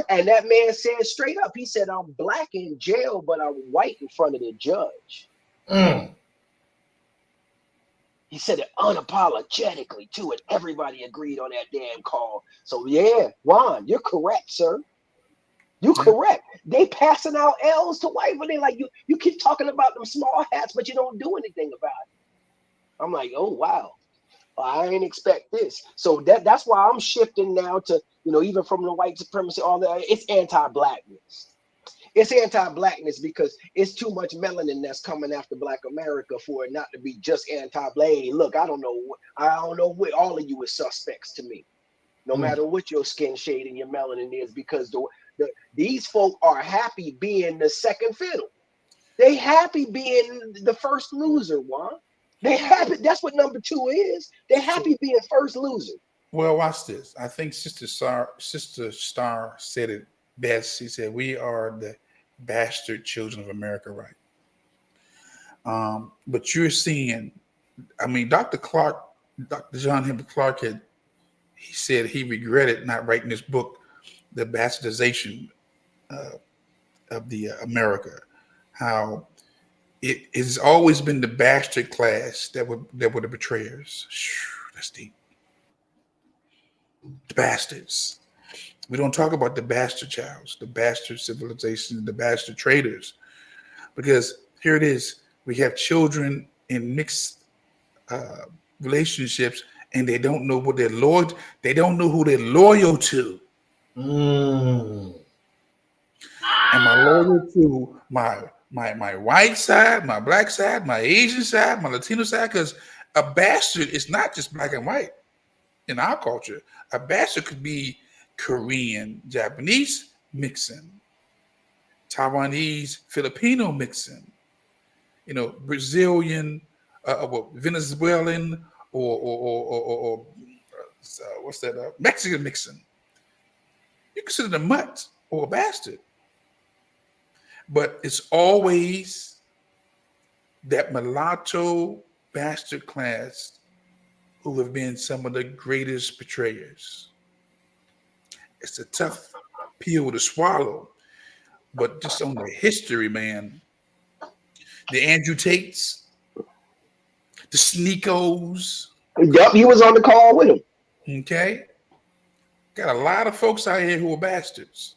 And that man said straight up, he said, I'm black in jail, but I'm white in front of the judge. He said it unapologetically too, and everybody agreed on that damn call. So yeah, Juan, you're correct, sir. You're correct. They passing out L's to white, but they like you keep talking about them small hats, but you don't do anything about it. I'm like, oh wow. I didn't expect this. So that's why I'm shifting now to, even from the white supremacy, all that, it's anti-blackness. It's anti-blackness because it's too much melanin that's coming after Black America for it not to be just anti-black. Look, I don't know what all of you is suspects to me, no matter what your skin shade and your melanin is, because these folk are happy being the second fiddle. They happy being the first loser, Juan. They happy. That's what number 2 is. They happy being first loser. Well, watch this. I think Sister Star said it best. She said, "We are the bastard children of America, right?" But you're seeing, Dr. John Henry Clark he said he regretted not writing this book, The Bastardization of the America, how it has always been the bastard class that were the betrayers. That's deep. The bastards. We don't talk about the bastard childs, the bastard civilization, the bastard traitors, because here it is. We have children in mixed relationships, and they don't know what they're loyal. They don't know who they're loyal to. Am I loyal to my my white side, my black side, my Asian side, my Latino side, because a bastard is not just black and white in our culture. A bastard could be Korean, Japanese mixing, Taiwanese, Filipino mixing, Brazilian, Venezuelan, or what's that? Mexican mixing. You consider them a mutt or a bastard. But it's always that mulatto bastard class who have been some of the greatest betrayers. It's a tough pill to swallow, but just on the history, man, the Andrew Tates, the Sneakos. Yup, he was on the call with him. Okay. Got a lot of folks out here who are bastards.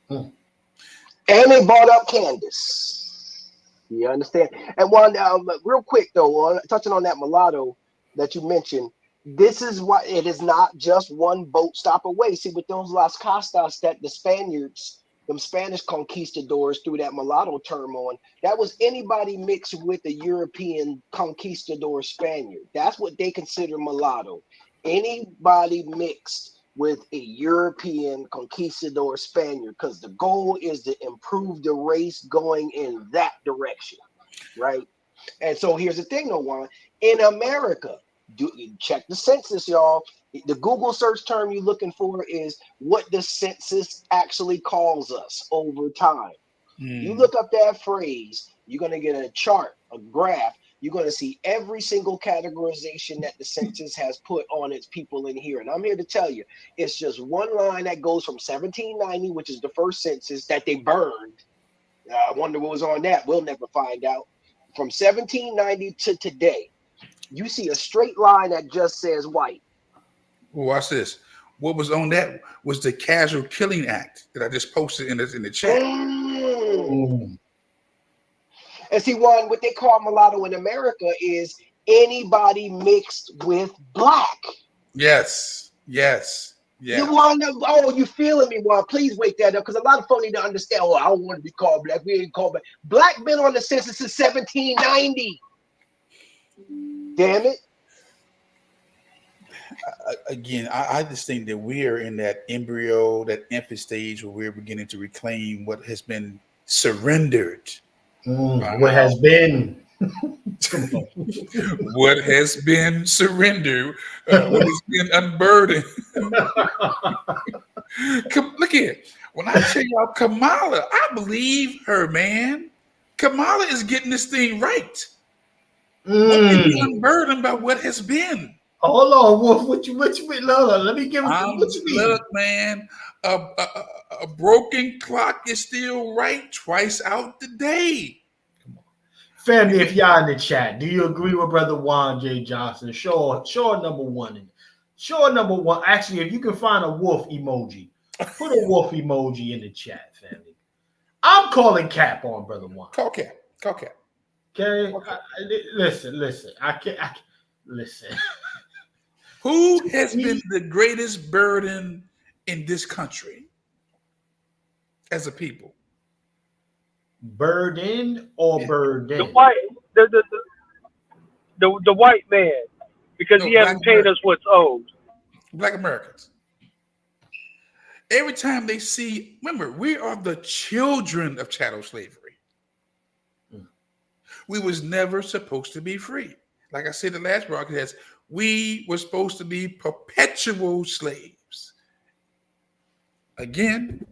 And they bought up Candice. You understand? And one, real quick though, touching on that mulatto that you mentioned, this is why it is not just one boat stop away. See, with those Las Castas that the Spaniards, them Spanish conquistadors threw that mulatto term on, that was anybody mixed with a European conquistador Spaniard. That's what they consider mulatto. Anybody mixed with a European conquistador Spaniard, because the goal is to improve the race going in that direction, right? And so here's the thing, though, Juan. In America, check the census, y'all. The Google search term you're looking for is what the census actually calls us over time. You look up that phrase, you're going to get a chart, a graph. You're going to see every single categorization that the census has put on its people in here. And I'm here to tell you, it's just one line that goes from 1790, which is the first census that they burned. I wonder what was on that. We'll never find out. From 1790 to today, you see a straight line that just says white. Well, watch this. What was on that was the Casual Killing Act that I just posted in the chat. And see, Juan, what they call mulatto in America is anybody mixed with black. Yes. You want to? Oh, you feeling me, Juan? Please wake that up, because a lot of folks need to understand. Oh, I don't want to be called black. We ain't called black. Black been on the census since 1790. Damn it. Again, I just think that we're in that embryo, that infant stage where we're beginning to reclaim what has been surrendered. What has been what has been surrendered, what has been unburdened. Look here. When I tell y'all Kamala, I believe her, man. Kamala is getting this thing right. What can be unburdened by what has been? Hold on, Wolf. What you mean? Let me give it. What you mean? Look, man, a broken clock is still right twice out the day. Family, if y'all in the chat, do you agree with Brother Juan J. Johnson? Sure, number one. Sure, number one. Actually, if you can find a wolf emoji, put a wolf emoji in the chat, family. I'm calling cap on Brother Juan. Call cap. Okay. Listen. I can't. Listen. Who has been the greatest burden in this country as a people? Burden or burden? The white man, because he hasn't paid us what's owed. Black Americans. Every time they see, remember, we are the children of chattel slavery. We was never supposed to be free. Like I said, the last broadcast, we were supposed to be perpetual slaves. Again,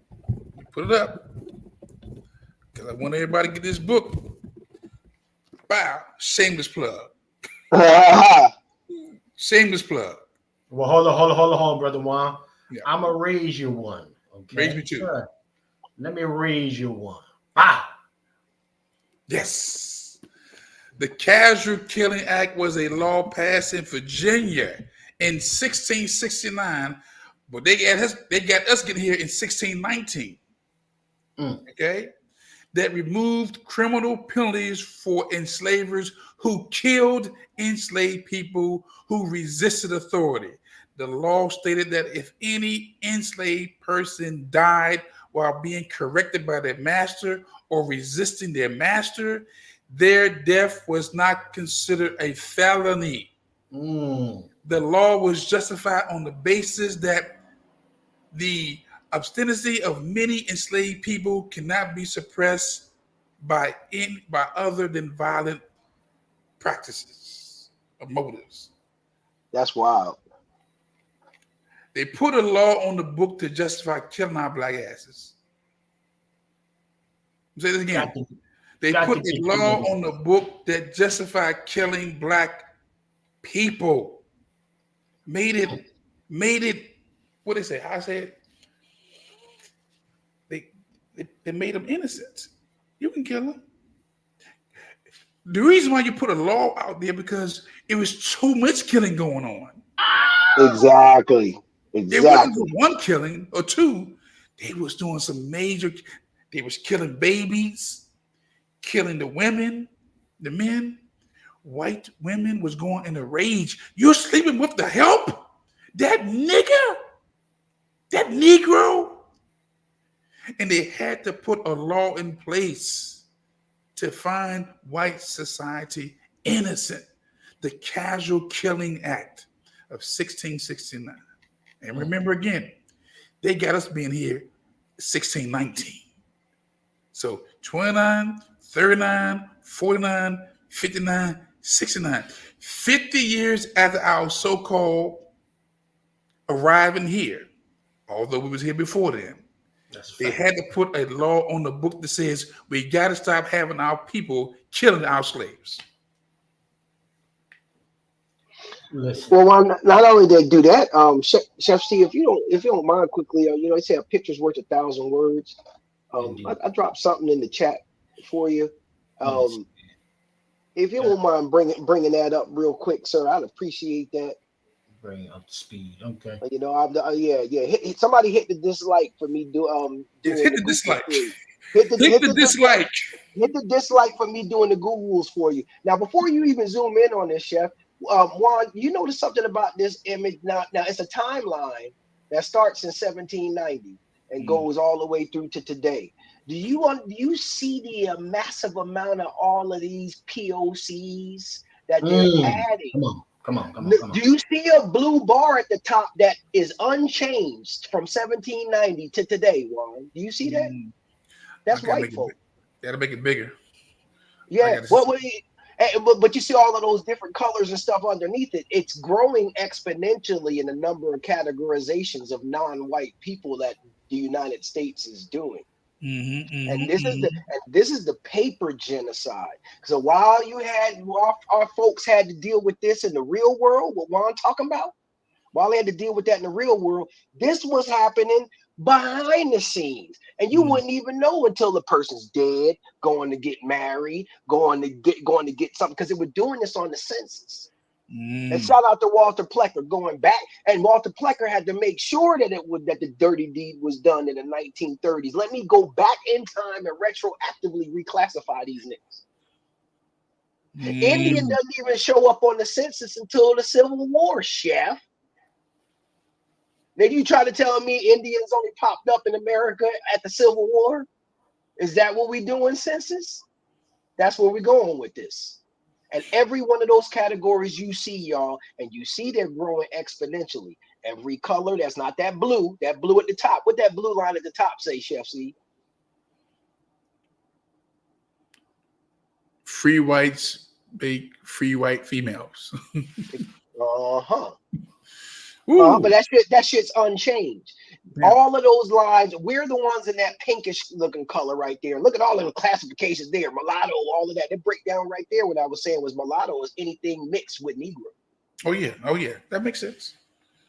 put it up, because I want everybody to get this book. Wow, shameless plug. Shameless plug. Well, hold on, Brother Juan. Yeah. I'm going to raise you one. Okay? Raise me too. Sure. Let me raise you one. Wow. Yes. The Casual Killing Act was a law passed in Virginia in 1669, but they got us getting here in 1619. Okay? That removed criminal penalties for enslavers who killed enslaved people who resisted authority. The law stated that if any enslaved person died while being corrected by their master or resisting their master, their death was not considered a felony. The law was justified on the basis that the obstinacy of many enslaved people cannot be suppressed by other than violent practices or motives. That's wild. They put a law on the book to justify killing our black asses. Say this again. They put a law on the book that justified killing black people. Made it. What they say? I said they made them innocent. You can kill them. The reason why you put a law out there because it was too much killing going on. Exactly. It wasn't one killing or two. They was doing some major. They was killing babies, killing the women, the men. White women was going in a rage. You're sleeping with the help? That nigga? That Negro? And they had to put a law in place to find white society innocent. The Casual Killing Act of 1669. And remember again, they got us being here 1619. So 29, 39, 49, 59, 69. 50 years after our so-called arriving here, although we was here before then, they had to put a law on the book that says we got to stop having our people killing our slaves. Listen. Well, not only did they do that, Chef C, if you don't mind quickly, they say a picture's worth 1,000 words. I dropped something in the chat for you. If you don't mind bringing that up real quick, sir, I'd appreciate that. Bring it up to speed, okay? Somebody hit the dislike for me. Hit the dislike. Hit the dislike. Hit the dislike for me doing the Googles for you. Now, before you even zoom in on this, Chef, Juan, you notice something about this image? Now it's a timeline that starts in 1790 and goes all the way through to today. Do you see the massive amount of all of these POCs that they're adding? Come on. Do you see a blue bar at the top that is unchanged from 1790 to today, Juan? Do you see that? That's white folk. Gotta make it bigger. Yeah. But you see all of those different colors and stuff underneath it. It's growing exponentially in the number of categorizations of non-white people that the United States is doing. And this is the paper genocide. So while our folks had to deal with this in the real world, what Juan talking about, while they had to deal with that in the real world, this was happening behind the scenes, and you wouldn't even know until the person's dead, going to get married, going to get something, because they were doing this on the census. And shout out to Walter Plecker going back, and Walter Plecker had to make sure that that the dirty deed was done in the 1930s. Let me go back in time and retroactively reclassify these niggas. Indian doesn't even show up on the census until the Civil War, Chef. Now you try to tell me Indians only popped up in America at the Civil War? Is that what we do in census? That's where we're going with this. And every one of those categories you see, y'all, and you see they're growing exponentially. Every color that's not that blue at the top. What that blue line at the top say, Chef C? Free whites make free white females. But that shit's unchanged. Yeah. All of those lines, we're the ones in that pinkish looking color right there. Look at all of the classifications there. Mulatto, all of that. The breakdown right there, what I was saying was mulatto is anything mixed with Negro. Oh yeah. That makes sense.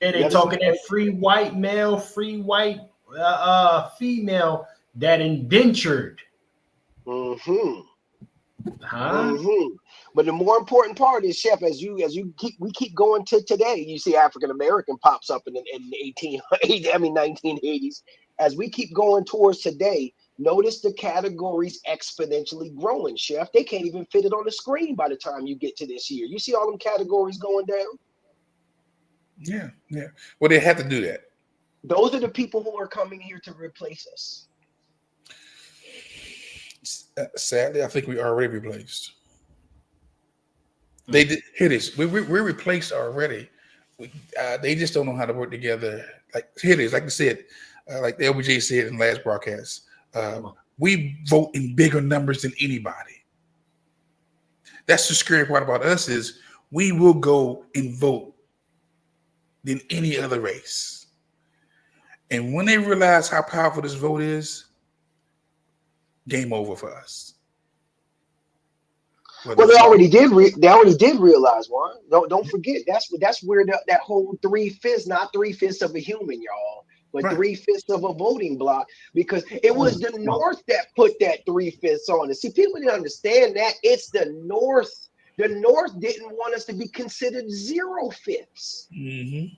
And they talking that free white male, free white female that indentured. But the more important part is, Chef, we keep going to today, you see African American pops up in the 1980s. As we keep going towards today, notice the categories exponentially growing, Chef. They can't even fit it on the screen by the time you get to this year. You see all them categories going down? Yeah. Well, they have to do that. Those are the people who are coming here to replace us. Sadly, I think we already replaced. They did. Here it is. We're replaced already. They just don't know how to work together. Like here it is. Like I said, like the LBJ said in the last broadcast, we vote in bigger numbers than anybody. That's the scary part about us is we will go and vote than any other race. And when they realize how powerful this vote is, game over for us. Well, they already did. They already did realize, Juan. Don't forget. That's where that whole 3/5, not 3/5 of a human, y'all, but 3/5 of a voting block, because it was the North that put that 3/5 on it. See, people didn't understand that. It's the North. The North didn't want us to be considered 0/5. Mm-hmm.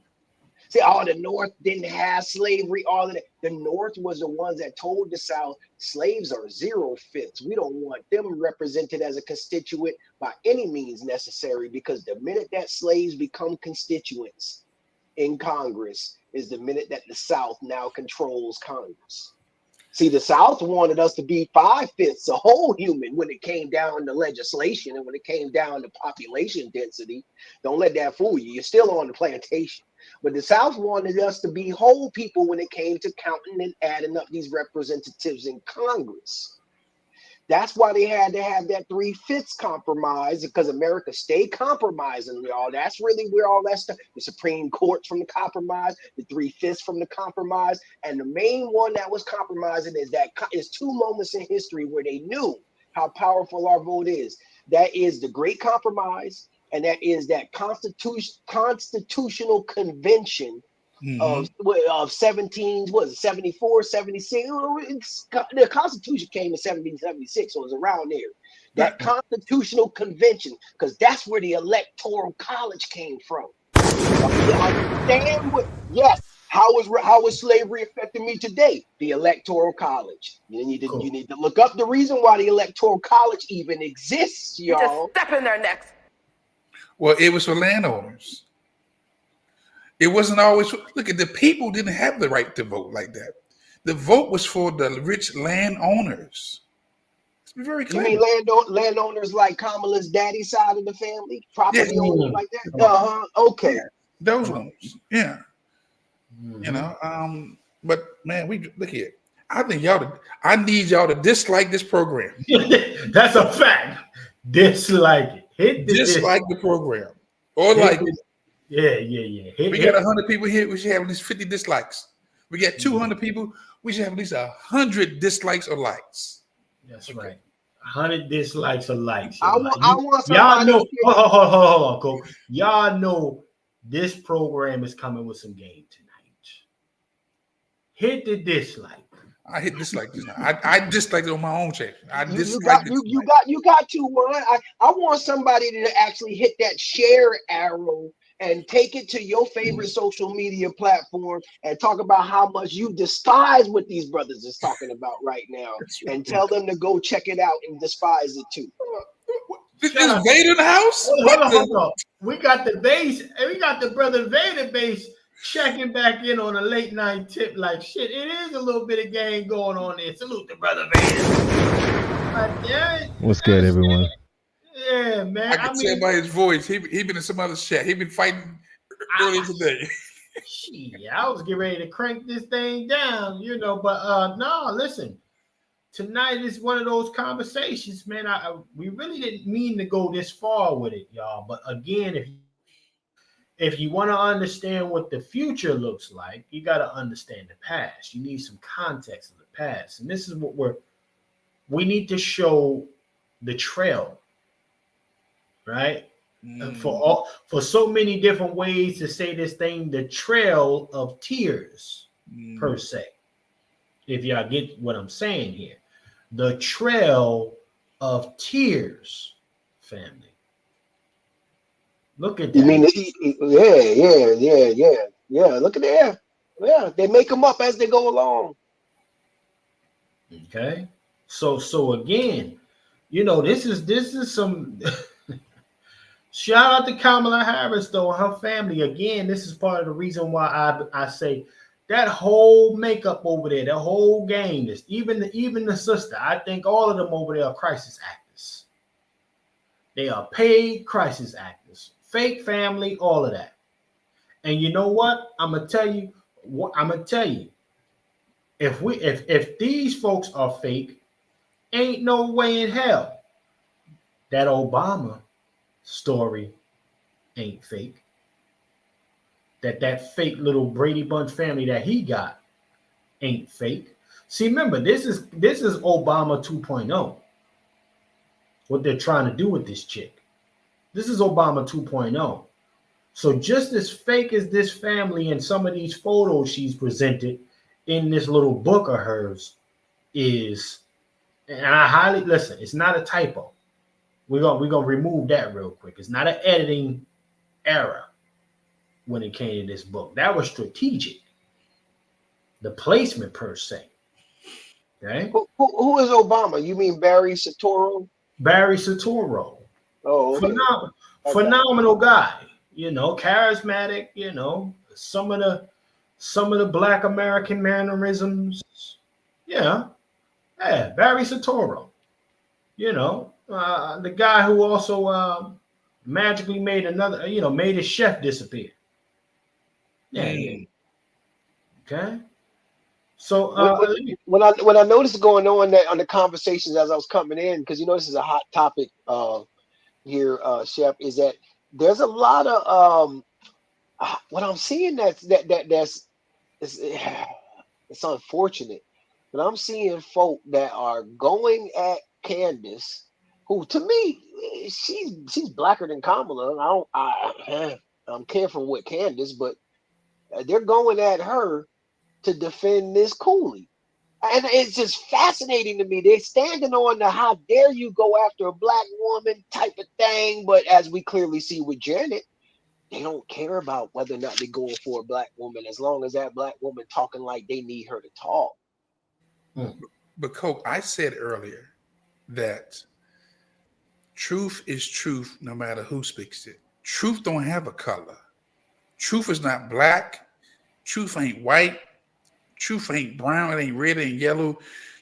See, all the North didn't have slavery, all of that. The North was the ones that told the South slaves are 0/5. We don't want them represented as a constituent by any means necessary, because the minute that slaves become constituents in Congress is the minute that the South now controls Congress. See, the South wanted us to be 5/5, a whole human, when it came down to legislation and when it came down to population density. Don't let that fool you. You're still on the plantation. But the South wanted us to be whole people when it came to counting and adding up these representatives in Congress. That's why they had to have that 3/5 compromise, because America stayed compromising, y'all. That's really where all that stuff, the Supreme Court from the compromise, the 3/5 from the compromise. And the main one that was compromising is two moments in history where they knew how powerful our vote is. That is the Great Compromise, and that is that constitutional convention of 74, 76. The Constitution came in 1776, so it was around there. That constitutional convention, because that's where the Electoral College came from. Understand what? Yes. How is slavery affecting me today? The Electoral College. You need to look up the reason why the Electoral College even exists, y'all. Just step in their necks. Well, it was for landowners. It wasn't always. Look at the people didn't have the right to vote like that. The vote was for the rich landowners. Let's be very clear. You mean landowners like Kamala's daddy side of the family, property owners like that? Okay, yeah, those ones. Yeah. You know. But man, we look here. I think I need y'all to dislike this program. That's a fact. Dislike it. Dislike the program, or like. Yeah. We got 100 people here. We should have at least 50 dislikes. We got 200 people. We should have at least 100 dislikes or likes. That's right. 100 dislikes or likes. I want y'all know. To hold on, Cole. Y'all know this program is coming with some game tonight. Hit the dislike. I hit dislike this. I disliked it on my own channel. You got to one. I want somebody to actually hit that share arrow and take it to your favorite social media platform and talk about how much you despise what these brothers is talking about right now, and tell them to go check it out and despise it too. Is Vader in the house? Hold on. We got the base, and we got the brother Vader base checking back in on a late night tip. Like shit, it is a little bit of game going on there. Salute the brother Vader. What's good, everyone? Yeah, man. I can tell by his voice. He been in some other chat. He been fighting earlier today. Shit, I was getting ready to crank this thing down, but no, listen. Tonight is one of those conversations, man. We really didn't mean to go this far with it, y'all. But again, if you want to understand what the future looks like, you got to understand the past. You need some context of the past. And this is what we need to show the trail. Right? For so many different ways to say this thing, the trail of tears, per se. If y'all get what I'm saying here. The trail of tears, family. Look at that. You mean yeah. Look at that. Yeah, they make them up as they go along. Okay. So again, this is some shout out to Kamala Harris, though, and her family. Again, this is part of the reason why I say that whole makeup over there, that whole gang, even the sister, I think all of them over there are crisis actors. They are paid crisis actors, fake family, all of that. And you know what? I'm gonna tell you. If these folks are fake, ain't no way in hell that Obama story ain't fake. That fake little Brady Bunch family that he got ain't fake. See, remember, this is Obama 2.0. What they're trying to do with this chick. This is Obama 2.0. So just as fake as this family and some of these photos she's presented in this little book of hers is, and I highly listen, it's not a typo. We're gonna remove that real quick. It's not an editing error when it came to this book. That was strategic. The placement per se. Okay. Who is Obama? You mean Barry Soetoro? Barry Soetoro. Oh, okay. Phenomenal guy. You know, charismatic. You know, some of the Black American mannerisms. Yeah. Barry Soetoro. You know, the guy who also magically made made his chef disappear. Yeah. Okay. So when I noticed going on that on the conversations as I was coming in, because this is a hot topic here, Chef, is that there's a lot of what I'm seeing that's it's unfortunate, but I'm seeing folk that are going at Candice, who to me she's blacker than Kamala. I'm careful with Candice, but they're going at her to defend this Cooley. And it's just fascinating to me. They're standing on the how dare you go after a black woman type of thing. But as we clearly see with Janet, they don't care about whether or not they're going for a black woman as long as that black woman talking like they need her to talk. But Coke, I said earlier that truth is truth no matter who speaks it. Truth don't have a color. Truth is not black. Truth ain't white. Truth ain't brown, it ain't red, it ain't yellow.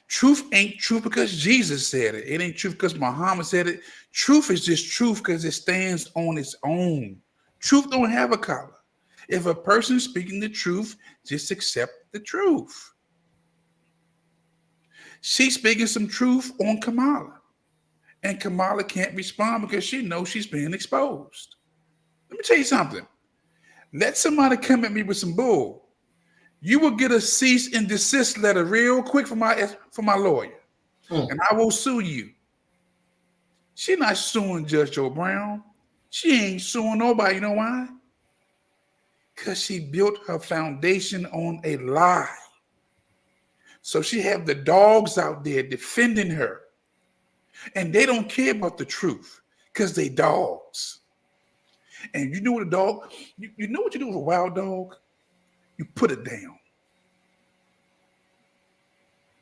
Truth ain't truth because Jesus said it. It ain't truth because Muhammad said it. Truth is just truth because it stands on its own. Truth don't have a color. If a person's speaking the truth, just accept the truth. She's speaking some truth on Kamala. And Kamala can't respond because she knows she's being exposed. Let me tell you something. Let somebody come at me with some bull. You will get a cease and desist letter real quick from my lawyer, and I will sue you. She's not suing Judge Joe Brown. She ain't suing nobody. You know why? Because she built her foundation on a lie. So she have the dogs out there defending her, and they don't care about the truth because they dogs. And you know what a dog? You know what you do with a wild dog? You put it down.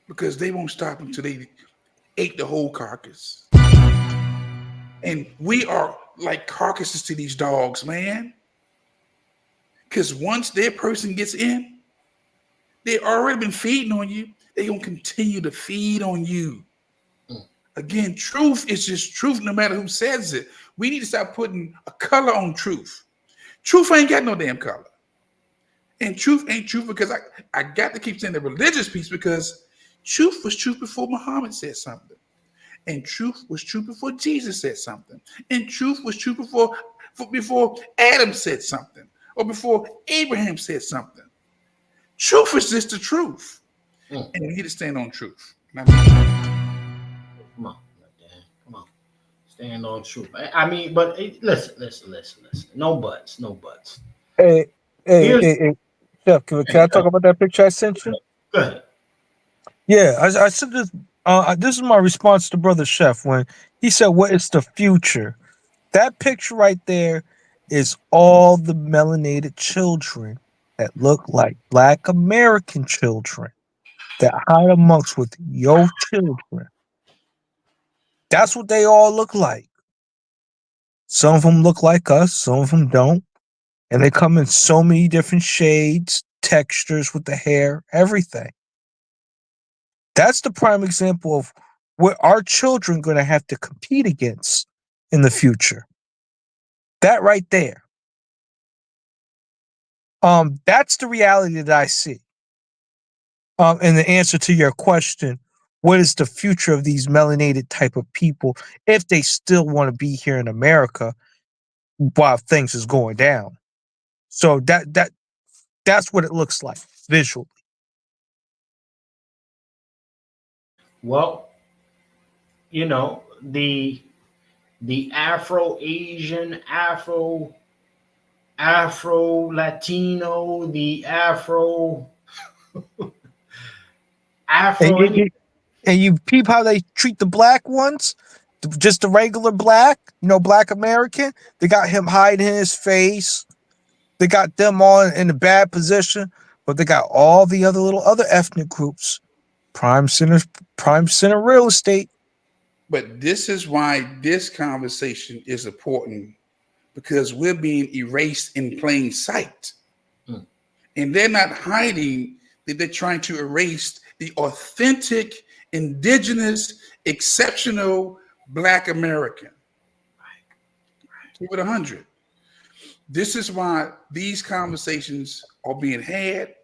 Because they won't stop until they ate the whole carcass. And we are like carcasses to these dogs, man. Because once their person gets in, they already been feeding on you. They're going to continue to feed on you. Again, truth is just truth no matter who says it. We need to start putting a color on truth. Truth ain't got no damn color. And truth ain't truth because I got to keep saying the religious piece because truth was truth before Muhammad said something. And truth was truth before Jesus said something. And truth was truth before Adam said something. Or before Abraham said something. Truth is just the truth. And we need to stand on truth. Come on. Stand on truth. I mean, but listen. No buts. Hey, Chef, can I talk about that picture I sent you? Go ahead. Yeah, I said this. This is my response to Brother Chef when he said, "What is the future?" That picture right there is all the melanated children that look like Black American children that hide amongst with your children. That's what they all look like. Some of them look like us, some of them don't. And they come in so many different shades. textures with the hair, everything. That's the prime example of what our children going to have to compete against in the future. That right there. That's the reality that I see. And the answer to your question, what is the future of these melanated type of people if they still want to be here in America while things is going down? So that's what it looks like visually. Well, the Afro Asian, Afro Latino, the Afro And Any. you peep how they treat the black ones, just the regular black, black American. They got him hiding his face. They got them all in a bad position, but they got all the other ethnic groups, prime center real estate. But this is why this conversation is important, because we're being erased in plain sight. And they're not hiding that they're trying to erase the authentic, indigenous, exceptional Black American. Keep it 100. This is why these conversations are being had,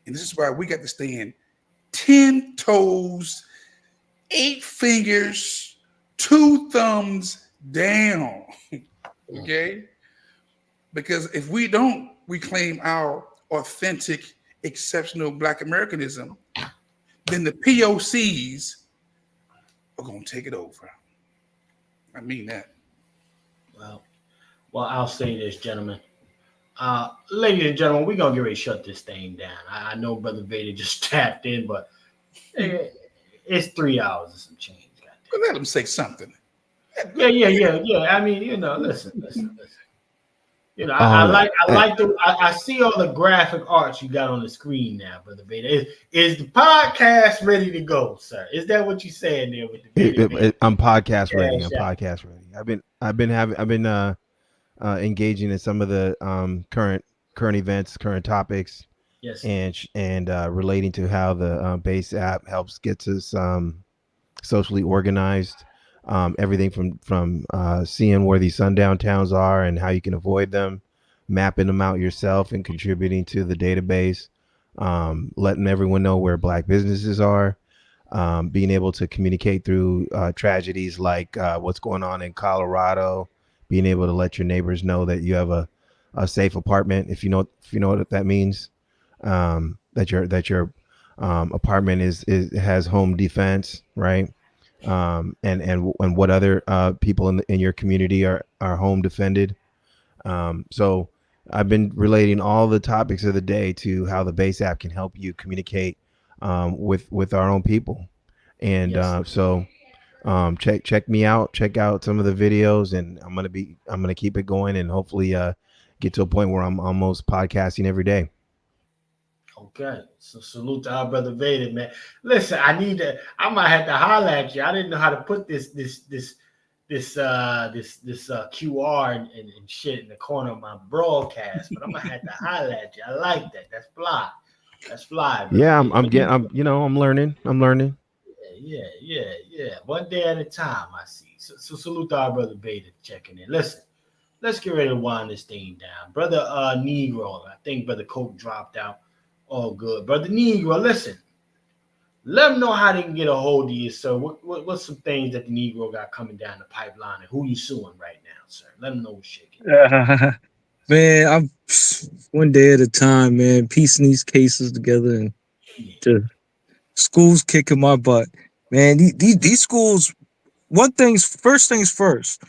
and this is why we got to stand 10 toes, 8 fingers, 2 thumbs down. Okay? Because if we don't reclaim our authentic, exceptional Black Americanism, then the POCs are going to take it over. I mean that. Well, I'll say this, gentlemen. Ladies and gentlemen, we're going to get ready to shut this thing down. I know Brother Vader just tapped in, but it's 3 hours and some change. But let him say something. Yeah. I mean, listen. I see all the graphic arts you got on the screen now, Brother Vader. Is the podcast ready to go, sir? Is that what you're saying there with the Vader? I'm podcast ready. I'm podcast ready. I've been engaging in some of the current events, current topics, yes, and relating to how the base app helps gets us socially organized. Everything from seeing where these sundown towns are and how you can avoid them, mapping them out yourself and contributing to the database, letting everyone know where Black businesses are, being able to communicate through tragedies like what's going on in Colorado, being able to let your neighbors know that you have a safe apartment, if you know what that means, that your apartment has home defense, right? And what other people in your community are home defended. So I've been relating all the topics of the day to how the base app can help you communicate with our own people. And check me out, check out some of the videos, and I'm gonna keep it going, and hopefully get to a point where I'm almost podcasting every day. Okay, so salute to our Brother Vader, man. Listen, I might have to holler at you. I didn't know how to put this QR and shit in the corner of my broadcast, but I'm gonna have to holler at you. I like that. That's fly. That's fly. Brother Yeah, Vader. I'm learning. Yeah. One day at a time, I see. So salute to our Brother Vader checking in. Listen, let's get ready to wind this thing down. Brother Negro, I think Brother Coke dropped out. All good. Brother Negro, listen. Let them know how they can get a hold of you, sir. What's some things that the Negro got coming down the pipeline, and who you suing right now, sir? Let them know what's shaking. Man, I'm one day at a time, man, piecing these cases together, and just schools kicking my butt. Man, these schools, first things first.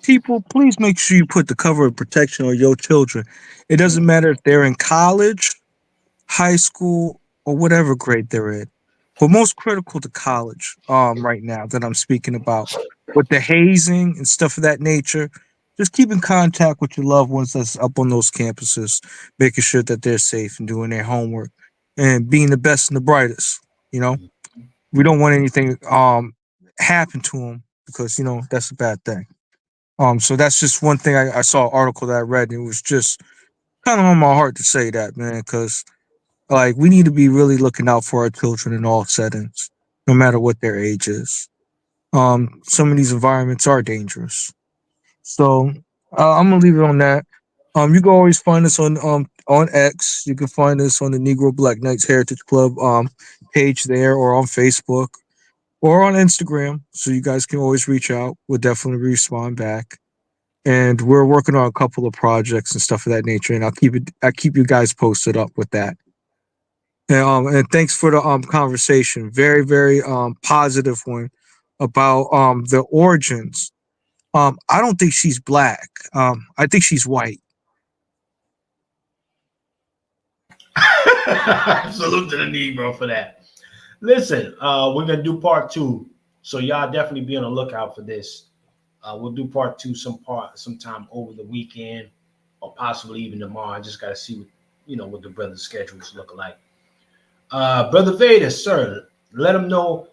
People, please make sure you put the cover of protection on your children. It doesn't matter if they're in college, high school, or whatever grade they're in. But most critical to college, right now that I'm speaking about, with the hazing and stuff of that nature, just keep in contact with your loved ones that's up on those campuses, making sure that they're safe and doing their homework and being the best and the brightest. We don't want anything happen to them, because that's a bad thing. So that's just one thing. I saw an article that I read, and it was just kind of on my heart to say that, man, because Like, we need to be really looking out for our children in all settings, no matter what their age is. Some of these environments are dangerous. So I'm gonna leave it on that. You can always find us on X. You can find us on the Negro Black Knights Heritage Club page there, or on Facebook, or on Instagram. So you guys can always reach out. We'll definitely respond back. And we're working on a couple of projects and stuff of that nature. And I keep you guys posted up with that. And thanks for the conversation. Very, very positive one about the origins. I don't think she's black. I think she's white. Salute to the Negro for that. Listen, we're gonna do part 2, so y'all definitely be on the lookout for this. We'll do part 2 sometime over the weekend, or possibly even tomorrow. I just gotta see what the brother's schedules look like. Brother Vader, sir, let them know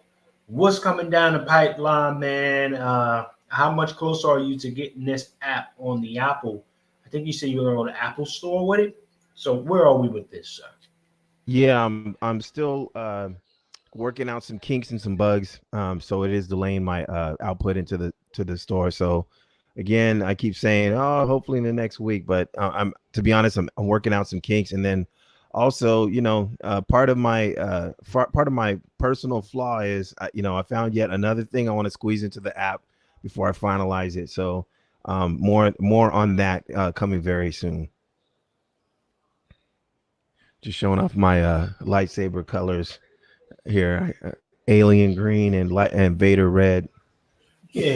what's coming down the pipeline, man. How much closer are you to getting this app on the Apple? I think you said you were on the Apple Store with it. So where are we with this, sir? Yeah, I'm still working out some kinks and some bugs. So it is delaying my output into the store. So again, I keep saying, oh, hopefully in the next week. But I'm to be honest, I'm working out some kinks, and then also, part of my personal flaw is, I found yet another thing I want to squeeze into the app before I finalize it. So more on that coming very soon. Just showing off my lightsaber colors here, alien green and Vader red. Yeah.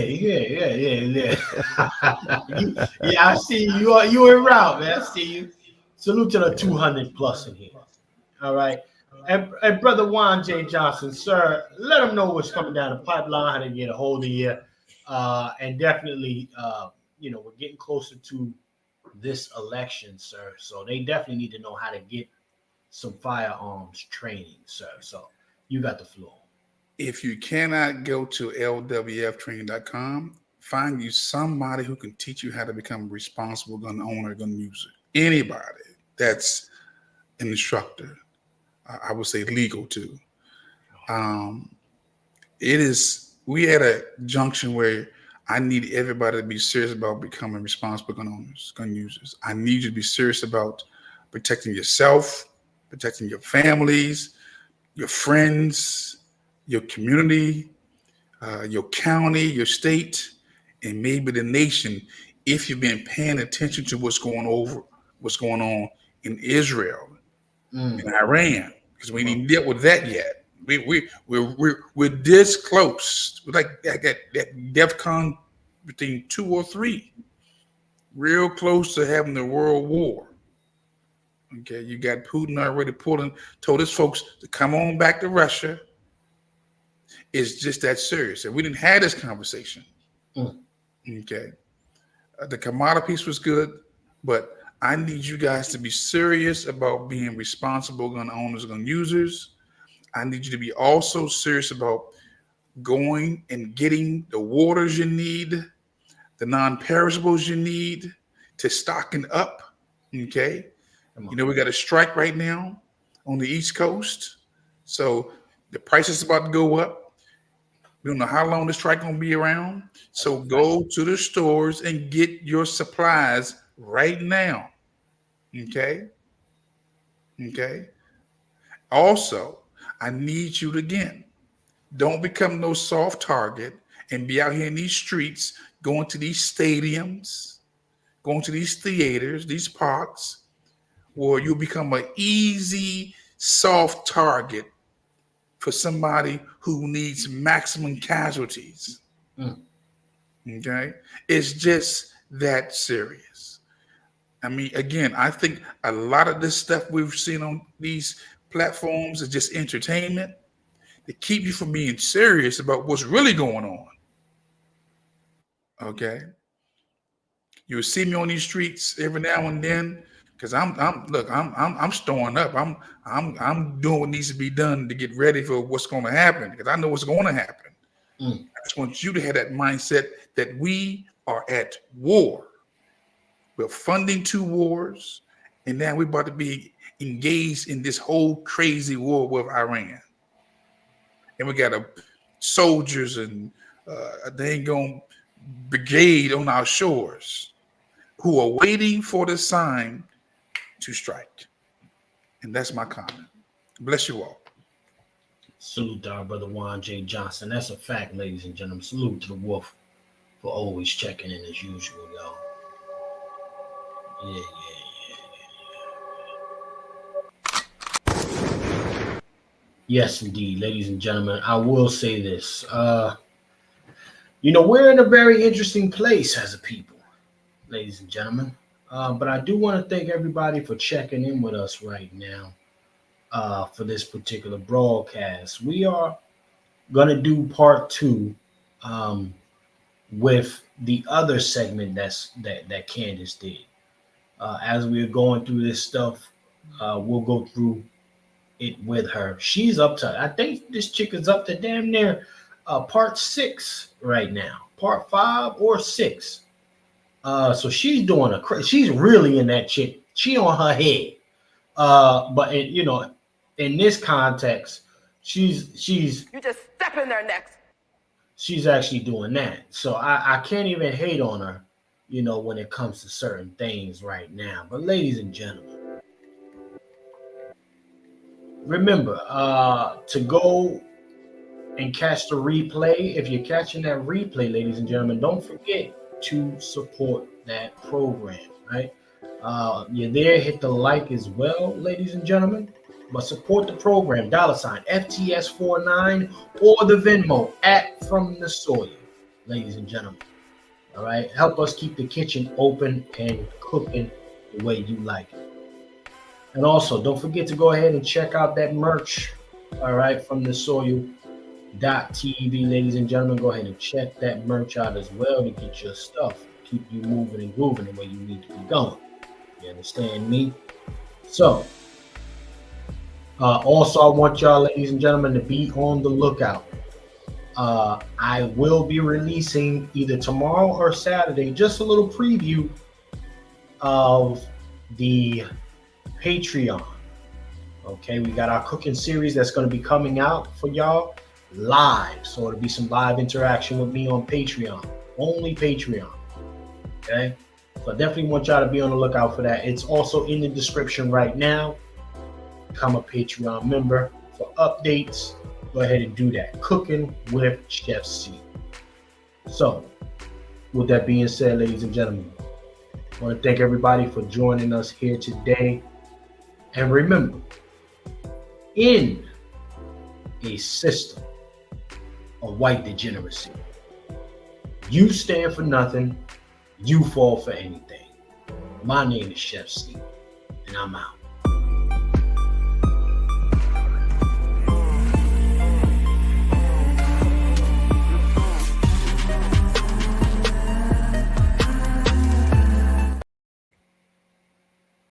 Yeah, I see you. You en route, man. I see you. Salute to the 200 plus in here. All right. And brother Juan J. Johnson, sir, let them know what's coming down the pipeline, how to get a hold of you. And definitely, we're getting closer to this election, sir. So they definitely need to know how to get some firearms training, sir. So you got the floor. If you cannot go to lwftraining.com, find you somebody who can teach you how to become a responsible gun owner, gun user. Anybody that's an instructor, I would say legal too. We at a junction where I need everybody to be serious about becoming responsible gun owners, gun users. I need you to be serious about protecting yourself, protecting your families, your friends, your community, your county, your state, and maybe the nation, if you've been paying attention to what's going on in Israel and Iran, because we ain't dealt with that yet. We're this close. We're like that DEFCON between 2 or 3, real close to having the world war. Okay, you got Putin already told his folks to come on back to Russia. It's just that serious, and we didn't have this conversation. Okay, the Kamala piece was good, but I need you guys to be serious about being responsible gun owners, gun users. I need you to be also serious about going and getting the waters you need, the non-perishables you need, to stocking up. Okay, we got a strike right now on the East Coast, so the price is about to go up. We don't know how long this strike gonna be around, so go to the stores and get your supplies right now. Okay. Also, I need you to, again, don't become no soft target and be out here in these streets, going to these stadiums, going to these theaters, these parks, where you'll become an easy soft target for somebody who needs maximum casualties. Okay? It's just that serious. I mean, again, I think a lot of this stuff we've seen on these platforms is just entertainment to keep you from being serious about what's really going on. Okay? You'll see me on these streets every now and then, because I'm storing up. I'm doing what needs to be done to get ready for what's going to happen, because I know what's going to happen. I just want you to have that mindset that we are at war. We're funding 2 wars, And now we're about to be engaged in this whole crazy war with Iran. And we got soldiers and a dang on brigade on our shores who are waiting for the sign to strike. And that's my comment. Bless you all. Salute to our brother Juan J. Johnson. That's a fact, ladies and gentlemen. Salute to the Wolf for always checking in as usual, y'all. Yeah. Yes, indeed, ladies and gentlemen. I will say this. We're in a very interesting place as a people, ladies and gentlemen. But I do want to thank everybody for checking in with us right now for this particular broadcast. We are going to do part 2 with the other segment that Candice did. As we're going through this stuff, we'll go through it with her. She's up to, I think this chick is up to damn near part 6 right now, part 5 or 6. So she's doing she's really in that chick. She on her head. But in this context, she's You just step in there next. she's actually doing that. So I can't even hate on her, when it comes to certain things right now. But ladies and gentlemen, remember to go and catch the replay. If you're catching that replay, ladies and gentlemen, don't forget to support that program, right? You're there, hit the like as well, ladies and gentlemen. But support the program, $ FTS49 or the Venmo @From the Soil, ladies and gentlemen. All right, help us keep the kitchen open and cooking the way you like it. And also, don't forget to go ahead and check out that merch, all right, from the soil.tv, ladies and gentlemen. Go ahead and check that merch out as well to get your stuff, keep you moving and grooving the way you need to be going. You understand me? So, also, I want y'all, ladies and gentlemen, to be on the lookout. I will be releasing either tomorrow or Saturday just a little preview of the Patreon. Okay, we got our cooking series that's going to be coming out for y'all live. So it'll be some live interaction with me on Patreon, only Patreon. Okay, so I definitely want y'all to be on the lookout for that. It's also in the description right now. Become a Patreon member for updates. Go ahead and do that. Cooking with Chef C. So, with that being said, ladies and gentlemen, I want to thank everybody for joining us here today. And remember, in a system of white degeneracy, you stand for nothing, you fall for anything. My name is Chef C, and I'm out.